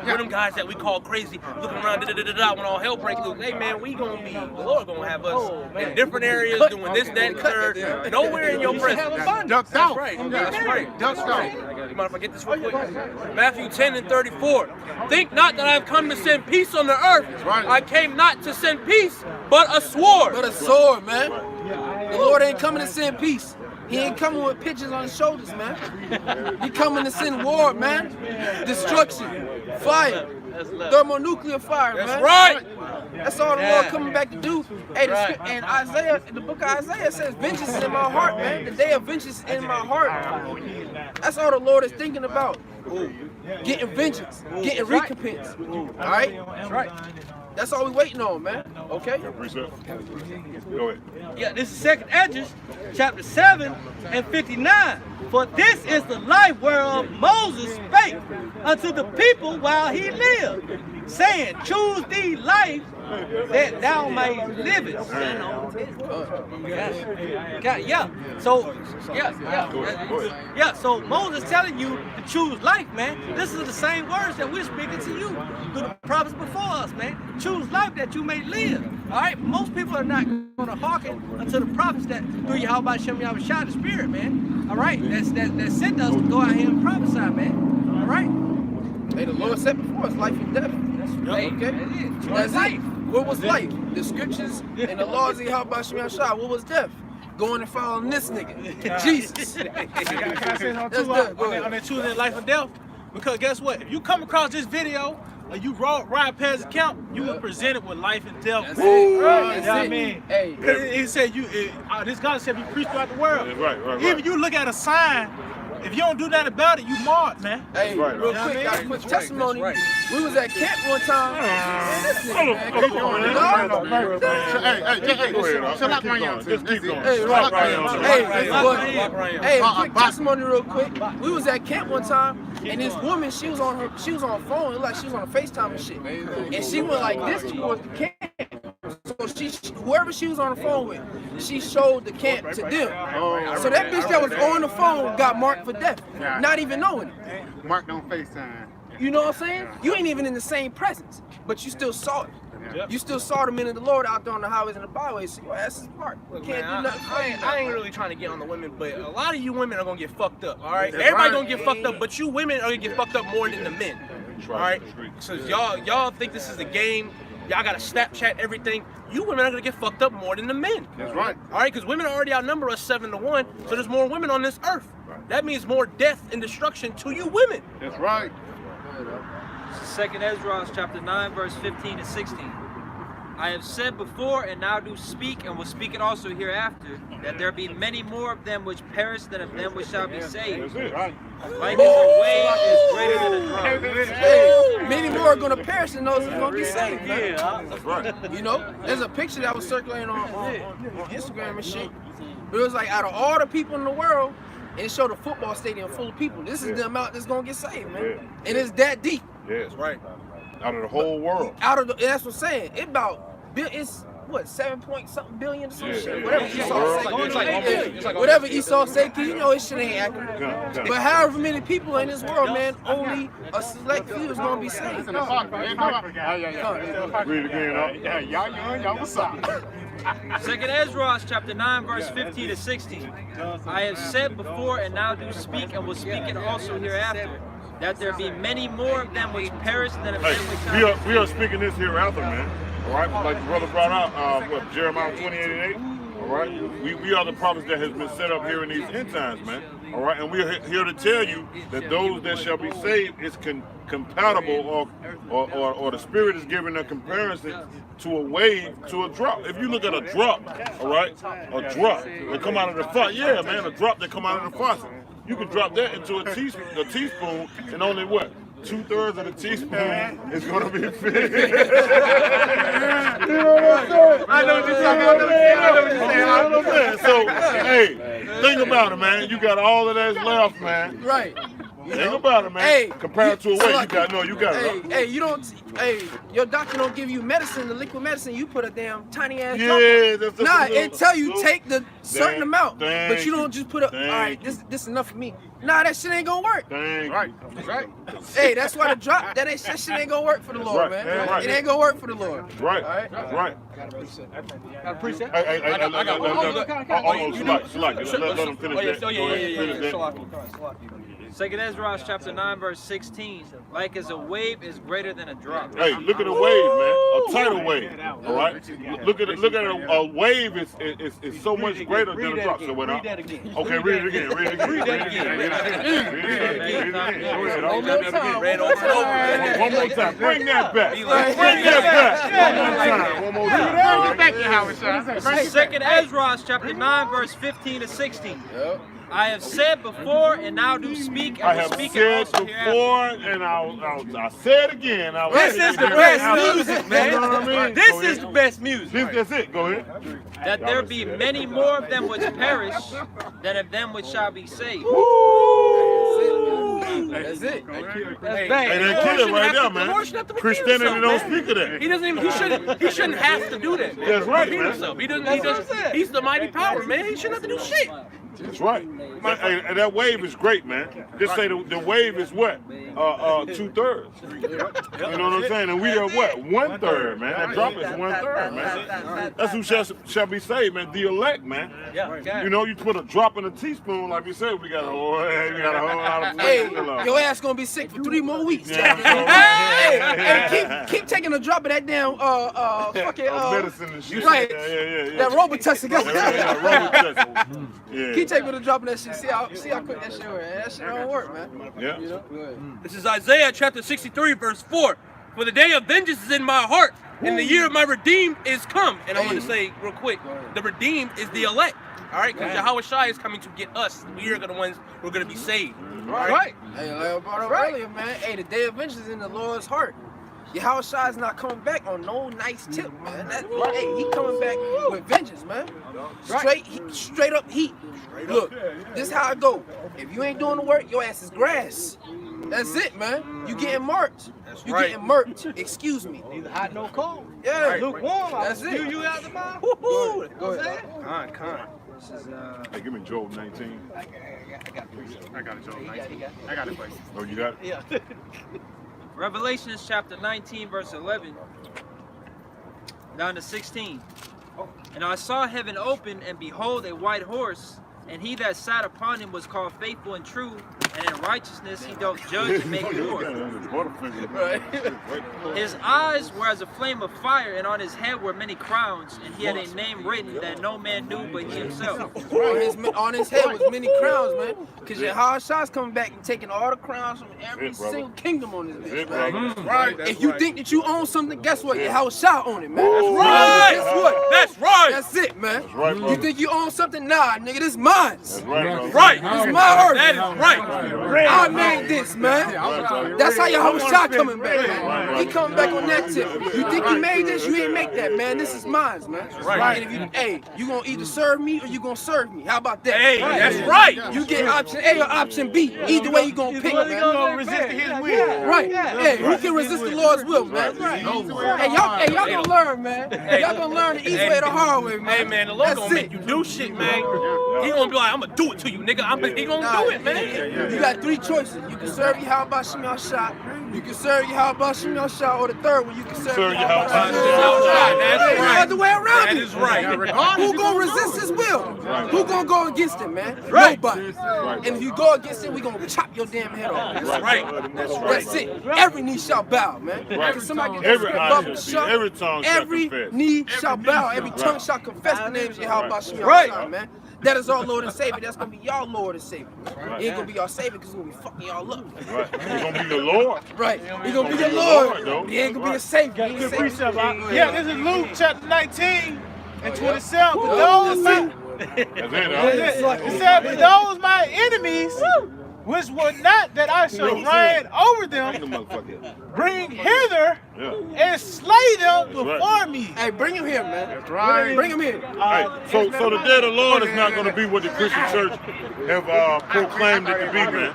[SPEAKER 5] we're them guys that we call crazy, looking around, when all hell breaks loose. Hey man, we gonna be, the Lord gonna have us in different areas doing this, that, and the third. Nowhere in your presence.
[SPEAKER 10] Ducked out.
[SPEAKER 5] That's right.
[SPEAKER 10] Ducked out.
[SPEAKER 5] You mind if I get this real quick? Matthew 10 and 34. Think not that I have come to send peace on the earth.
[SPEAKER 10] Right.
[SPEAKER 5] I came not to send peace, but a sword.
[SPEAKER 3] But a sword, man. The Lord ain't coming to send peace. He ain't coming with pictures on his shoulders, man. He coming to send war, man. Destruction, fire, thermonuclear fire, man.
[SPEAKER 5] That's right.
[SPEAKER 3] That's all the Lord coming back to do. Hey, and Isaiah, the book of Isaiah says, vengeance is in my heart, man. The day of vengeance is in my heart. That's all the Lord is thinking about. Getting vengeance, getting recompense. All right?
[SPEAKER 5] That's right.
[SPEAKER 3] That's all we waiting on, man. Okay?
[SPEAKER 7] Go ahead.
[SPEAKER 6] Yeah, this is 2nd Esdras, chapter 7 and 59. For this is the life whereof Moses spake unto the people while he lived, saying, choose thee life that thou mayest live it. Yeah. So Moses telling you to choose life, man. This is the same words that we're speaking to you through the prophets before us, man. Choose life that you may live. All right. Most people are not going to hearken unto the prophets that through Yahweh Shem Yahweh Shah, the Spirit, man. All right. That sent us to go out here and prophesy, man. All right.
[SPEAKER 3] Hey, the Lord said before us, life and death.
[SPEAKER 6] Right.
[SPEAKER 3] Okay? That's it. What was life? The scriptures and the laws of Yahweh Shem Shah. What was death? Going and following this nigga, Jesus.
[SPEAKER 1] Can I say something too on that choosing life or death? Because guess what? If you come across this video or you ride past the account, you will present it with life and death.
[SPEAKER 3] That's
[SPEAKER 1] You
[SPEAKER 3] it.
[SPEAKER 1] know
[SPEAKER 3] That's
[SPEAKER 1] what I
[SPEAKER 3] it.
[SPEAKER 1] mean?
[SPEAKER 3] Hey.
[SPEAKER 1] He said this God said be preached throughout the world.
[SPEAKER 7] Right.
[SPEAKER 1] Even you look at a sign If you don't do that about it, you marked, man.
[SPEAKER 3] Hey,
[SPEAKER 7] Right.
[SPEAKER 3] real
[SPEAKER 1] Yeah,
[SPEAKER 3] quick,
[SPEAKER 1] man.
[SPEAKER 3] got a quick
[SPEAKER 5] That's right,
[SPEAKER 3] testimony.
[SPEAKER 5] that's
[SPEAKER 3] We was at camp one time. Man, this nigga, man,
[SPEAKER 7] Hold
[SPEAKER 3] come
[SPEAKER 7] on,
[SPEAKER 3] on,
[SPEAKER 7] man.
[SPEAKER 3] dog.
[SPEAKER 10] Hey,
[SPEAKER 7] Go ahead,
[SPEAKER 10] chill out,
[SPEAKER 7] keep
[SPEAKER 10] my
[SPEAKER 7] going.
[SPEAKER 10] young
[SPEAKER 7] Just keep going.
[SPEAKER 3] Hey,
[SPEAKER 7] Rock
[SPEAKER 3] right,
[SPEAKER 7] right on.
[SPEAKER 3] Hey,
[SPEAKER 5] Rock
[SPEAKER 3] this
[SPEAKER 5] right
[SPEAKER 3] boy-
[SPEAKER 5] here. Rock right here.
[SPEAKER 3] Hey, quick testimony real quick. We was at camp one time, and this woman, she was on her phone, it looked like she was on a FaceTime and shit. And she went like this towards the camp. So whoever she was on the phone with, she showed the camp to them. So that bitch that was on the phone got marked for death, not even knowing it.
[SPEAKER 10] Mark on FaceTime.
[SPEAKER 3] You know what I'm saying? You ain't even in the same presence, but you still saw it. You still saw the men of the Lord out there on the highways and the byways. So your ass is marked. You
[SPEAKER 5] Look,
[SPEAKER 3] can't
[SPEAKER 5] man,
[SPEAKER 3] do nothing.
[SPEAKER 5] I ain't really trying to get on the women, but a lot of you women are gonna get fucked up. All right, everybody gonna get fucked up, but you women are gonna get fucked up more than the men. All right, so y'all think this is the game. Y'all gotta Snapchat everything. You women are gonna get fucked up more than the men.
[SPEAKER 10] That's right.
[SPEAKER 5] All right, because women already outnumber us 7-1, so there's more women on this earth. That means more death and destruction to you women.
[SPEAKER 10] That's right.
[SPEAKER 9] 2nd Ezra chapter 9 verse 15 to 16. I have said before and now do speak and will speak it also hereafter, that there be many more of them which perish than of them which shall be saved. Like as a wave is greater than a drop.
[SPEAKER 3] Hey, many more are gonna perish than those who's gonna be saved. Man.
[SPEAKER 7] That's right.
[SPEAKER 3] You know, there's a picture that was circulating on Instagram and shit. But it was like out of all the people in the world, and it showed a football stadium full of people. This is the amount that's gonna get saved, man. And it's that deep.
[SPEAKER 7] Yes, right. Out of the whole world.
[SPEAKER 3] Out of the, that's what I'm saying. It's what, 7-point-something billion or some
[SPEAKER 7] Yeah,
[SPEAKER 3] shit.
[SPEAKER 7] yeah,
[SPEAKER 3] Whatever
[SPEAKER 7] yeah.
[SPEAKER 3] Esau say. Whatever Esau say, cause you know this shit ain't accurate. But however many people in this world, man, only a select few is gonna be saved.
[SPEAKER 10] Read
[SPEAKER 7] it again,
[SPEAKER 10] Yeah, y'all what's up?
[SPEAKER 9] 2nd Ezra chapter 9 verse 15 to 16. I have said before and now do speak and will speak it also hereafter, that there be many more of them which perish than of them which shall be saved.
[SPEAKER 7] We are speaking this hereafter, man. All right, like the brother brought out, Jeremiah 28:8. All right, we are the prophets that has been set up here in these end times, man. All right, and we are here to tell you that those that shall be saved is compatible, or the Spirit is giving a comparison to a wave to a drop. If you look at a drop, all right, a drop that come out of the faucet, yeah, man, a drop that come out of the faucet. You can drop that into a teaspoon, and only what? 2/3 of the teaspoon is going to be filled. You know what I'm saying?
[SPEAKER 10] I know what you're talking about.
[SPEAKER 7] You know what I'm saying? So, hey, think about it, man. You got all of that left, man.
[SPEAKER 3] Right.
[SPEAKER 7] Think about it, man.
[SPEAKER 3] Hey,
[SPEAKER 7] compared to a weight, you got it.
[SPEAKER 3] Hey, you don't. Hey, your doctor don't give you medicine, the liquid medicine. You put a damn tiny ass.
[SPEAKER 7] Yeah,
[SPEAKER 3] drop.
[SPEAKER 7] that's
[SPEAKER 3] Nah,
[SPEAKER 7] little,
[SPEAKER 3] it tell you take the certain amount,
[SPEAKER 7] thank
[SPEAKER 3] but you don't just put a. All right, this enough for me. Nah, that shit ain't gonna work.
[SPEAKER 7] Right.
[SPEAKER 3] Hey, that's why the drop. That shit ain't gonna work for the Lord,
[SPEAKER 7] Right,
[SPEAKER 3] man.
[SPEAKER 7] right.
[SPEAKER 3] It ain't gonna work for the Lord.
[SPEAKER 7] Right.
[SPEAKER 3] All right.
[SPEAKER 7] Right.
[SPEAKER 5] Got a preset?
[SPEAKER 7] Hey, let them finish that. Go ahead.
[SPEAKER 9] 2nd Ezra chapter 9 verse 16. Like as a wave is greater than a drop.
[SPEAKER 7] Hey, look at a wave, man. A tidal wave. All right. Look at a wave is so much greater than a drop. So what? Okay, read it again. Read it again.
[SPEAKER 3] One more time.
[SPEAKER 7] One more time. Bring that back. One more time.
[SPEAKER 10] Thank you, Howard.
[SPEAKER 9] 2nd Ezra chapter 9 verse 15 to 16. I have said before and now do speak and
[SPEAKER 7] I
[SPEAKER 9] will
[SPEAKER 7] have
[SPEAKER 9] speak it
[SPEAKER 7] said
[SPEAKER 9] also hereafter.
[SPEAKER 7] before, and I'll say it again.
[SPEAKER 5] This is the best music, man.
[SPEAKER 7] You know what I mean?
[SPEAKER 5] This is the best music.
[SPEAKER 7] That's it. Go ahead.
[SPEAKER 9] That there be many more of them which perish than of them which shall be saved.
[SPEAKER 3] That's it.
[SPEAKER 7] Hey, that kid right there, man. Christianity don't speak of that.
[SPEAKER 5] He doesn't even. He shouldn't have to do that.
[SPEAKER 7] That's right,
[SPEAKER 5] Repeat
[SPEAKER 7] man.
[SPEAKER 5] himself. He doesn't. He's the mighty power, man. He shouldn't have to do shit.
[SPEAKER 7] That's right. And that wave is great, man. Just say the wave is what? 2/3. You know what I'm saying? And we are what? 1/3, man. That drop is 1/3, man. That's who shall be saved, man. The elect, man.
[SPEAKER 5] Yeah.
[SPEAKER 7] You know, you put a drop in a teaspoon, like we said, we got a whole lot of
[SPEAKER 3] Hey, your ass gonna be sick for 3 more weeks.
[SPEAKER 7] Yeah.
[SPEAKER 3] Hey, keep taking a drop of that damn fucking
[SPEAKER 7] medicine and shit.
[SPEAKER 3] Right.
[SPEAKER 7] Yeah.
[SPEAKER 3] That Robitussin.
[SPEAKER 7] Yeah.
[SPEAKER 3] Keep taking a drop of that shit. See how quick that shit work. That shit don't work, man.
[SPEAKER 7] Yeah.
[SPEAKER 3] You know?
[SPEAKER 5] This is Isaiah chapter 63, verse 4. For the day of vengeance is in my heart, and the year of my redeemed is come. And I'm going to say real quick, the redeemed is the elect. All right, because Yahweh Shai is coming to get us. We are the ones who are going to be saved.
[SPEAKER 3] Right. Hey, like I brought up earlier, man. Hey, the day of vengeance is in the Lord's heart. Yahweh Shai is not coming back on no nice tip, man. Hey, he coming back with vengeance, man. Straight up heat. Look, this how it go. If you ain't doing the work, your ass is grass. That's it, man. You getting marked. You getting murked. Excuse me.
[SPEAKER 6] Neither hot nor cold.
[SPEAKER 3] Yeah.
[SPEAKER 6] Lukewarm.
[SPEAKER 3] That's it.
[SPEAKER 6] Spew you out the mouth.
[SPEAKER 3] Go ahead.
[SPEAKER 5] Con.
[SPEAKER 9] This is
[SPEAKER 7] Hey, give me Job 19.
[SPEAKER 1] I got it, Joe. I got it, buddy.
[SPEAKER 7] Oh, you got it?
[SPEAKER 6] Yeah.
[SPEAKER 9] Revelations chapter 19, verse 11 down to 16. And I saw heaven open, and behold, a white horse, and he that sat upon him was called Faithful and True, and in righteousness he doth judge and make war. His eyes were as a flame of fire, and on his head were many crowns, and he had a name written that no man knew but he himself.
[SPEAKER 3] On his head was many crowns, man. Because Yahweh Shai's coming back and taking all the crowns from every single kingdom on this bitch, man.
[SPEAKER 7] Right.
[SPEAKER 3] If you think that you own something, guess what? Yahweh Shai own it, man.
[SPEAKER 5] That's right.
[SPEAKER 3] Guess what?
[SPEAKER 5] That's right.
[SPEAKER 3] That's it, man.
[SPEAKER 7] That's right, bro.
[SPEAKER 3] You think you own something? Nah, nigga, this mine.
[SPEAKER 7] That's right, bro.
[SPEAKER 5] Right.
[SPEAKER 3] This is my earth.
[SPEAKER 5] That is right.
[SPEAKER 3] I made this, man. That's how Yahweh Shai coming back, man. He coming back on that tip. You think you made this? You ain't make that, man. This is mine, man.
[SPEAKER 5] Right.
[SPEAKER 3] And if you, hey, you gonna either serve me or you gonna serve me. How about that?
[SPEAKER 5] Hey, that's right.
[SPEAKER 3] You get option A or option B. Either way, you gonna pick, man.
[SPEAKER 1] You gonna resist his will.
[SPEAKER 3] Right. Hey, who can resist the Lord's will, man? Hey, y'all gonna learn, man. Y'all gonna learn the easy way the hard way, man.
[SPEAKER 5] Hey, man, the Lord gonna make you do shit, man. He gonna be like, I'm gonna do it to you, nigga. He gonna do it, man.
[SPEAKER 3] You got three choices. You can serve Yahweh Shai Shai. You can serve Yahweh Shai Shai, or the third one, you can serve Yahweh Shai.
[SPEAKER 5] That's right.
[SPEAKER 3] Other way around.
[SPEAKER 5] That is right.
[SPEAKER 3] Who gonna resist his will? Who gonna go against him, man? Nobody. And if you go against him, we gonna chop your damn head off.
[SPEAKER 5] That's right. That's right.
[SPEAKER 3] That's it. Every knee shall bow, man.
[SPEAKER 7] Right.
[SPEAKER 3] Somebody get
[SPEAKER 7] Every
[SPEAKER 3] this
[SPEAKER 7] eye
[SPEAKER 3] bubble
[SPEAKER 7] shall see,
[SPEAKER 3] shut.
[SPEAKER 7] every tongue shall
[SPEAKER 3] Every
[SPEAKER 7] confess.
[SPEAKER 3] knee shall bow. Every tongue shall confess the name of Yahweh Shai,
[SPEAKER 6] Right.
[SPEAKER 3] man. That is our Lord and Savior. That's gonna be y'all Lord and Savior. He ain't gonna be our Savior because he's gonna be fucking y'all up.
[SPEAKER 7] Right. He's gonna be the Lord.
[SPEAKER 3] Right. He's gonna be
[SPEAKER 7] He
[SPEAKER 3] your
[SPEAKER 7] gonna be
[SPEAKER 3] Lord.
[SPEAKER 7] the Lord,
[SPEAKER 3] He ain't gonna be the Savior. He ain't
[SPEAKER 1] Good
[SPEAKER 3] Savior.
[SPEAKER 1] precept. Yeah, this is Luke chapter 19 and 27. But those my,
[SPEAKER 7] That's it, huh?
[SPEAKER 1] it said, but those my enemies, which were not that I should reign over them, bring hither and slay them before me.
[SPEAKER 3] Hey, bring him here, man. That's right. Bring him here.
[SPEAKER 7] Hey, so the day of the Lord is not going to be what the Christian church have proclaimed it to be, man.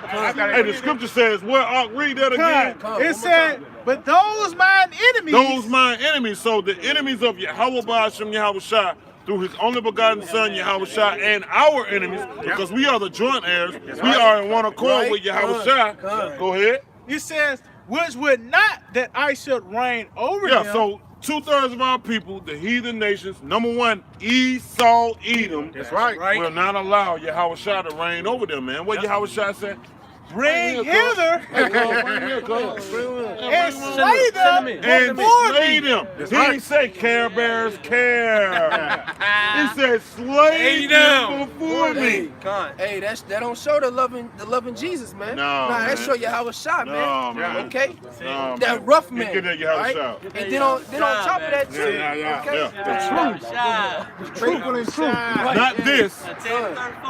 [SPEAKER 7] Hey, the scripture says, read that again.
[SPEAKER 1] It said, but those mine enemies.
[SPEAKER 7] Those mine enemies. So the enemies of Yahweh Ba'ashem Yahweh Shai, through his only begotten son Yahweh Shai, and our enemies, because we are the joint heirs, we are in one accord with Yahweh Shai. Go ahead.
[SPEAKER 1] It says, which would not that I should reign over
[SPEAKER 7] Yeah,
[SPEAKER 1] them.
[SPEAKER 7] so 2/3 of our people, the heathen nations, number one, Esau, Edom,
[SPEAKER 10] That's right.
[SPEAKER 7] will not allow Yahweh Shai to reign over them, man. What Yahweh Shai said?
[SPEAKER 1] bring hither
[SPEAKER 7] And
[SPEAKER 1] and slay them
[SPEAKER 7] and
[SPEAKER 1] before
[SPEAKER 7] slay
[SPEAKER 1] me.
[SPEAKER 7] them. He didn't say Care Bears care. He said slay them before me.
[SPEAKER 3] Hey, that don't show the loving Jesus, man.
[SPEAKER 7] No,
[SPEAKER 3] that
[SPEAKER 7] man.
[SPEAKER 3] show Yahweh Shai, man.
[SPEAKER 7] No, man.
[SPEAKER 3] Okay?
[SPEAKER 7] No,
[SPEAKER 3] That
[SPEAKER 7] man.
[SPEAKER 3] rough man.
[SPEAKER 7] Get that Yahweh
[SPEAKER 3] right?
[SPEAKER 7] Shai.
[SPEAKER 3] And then on top of that too. Okay?
[SPEAKER 10] Truthful and true.
[SPEAKER 7] Not this.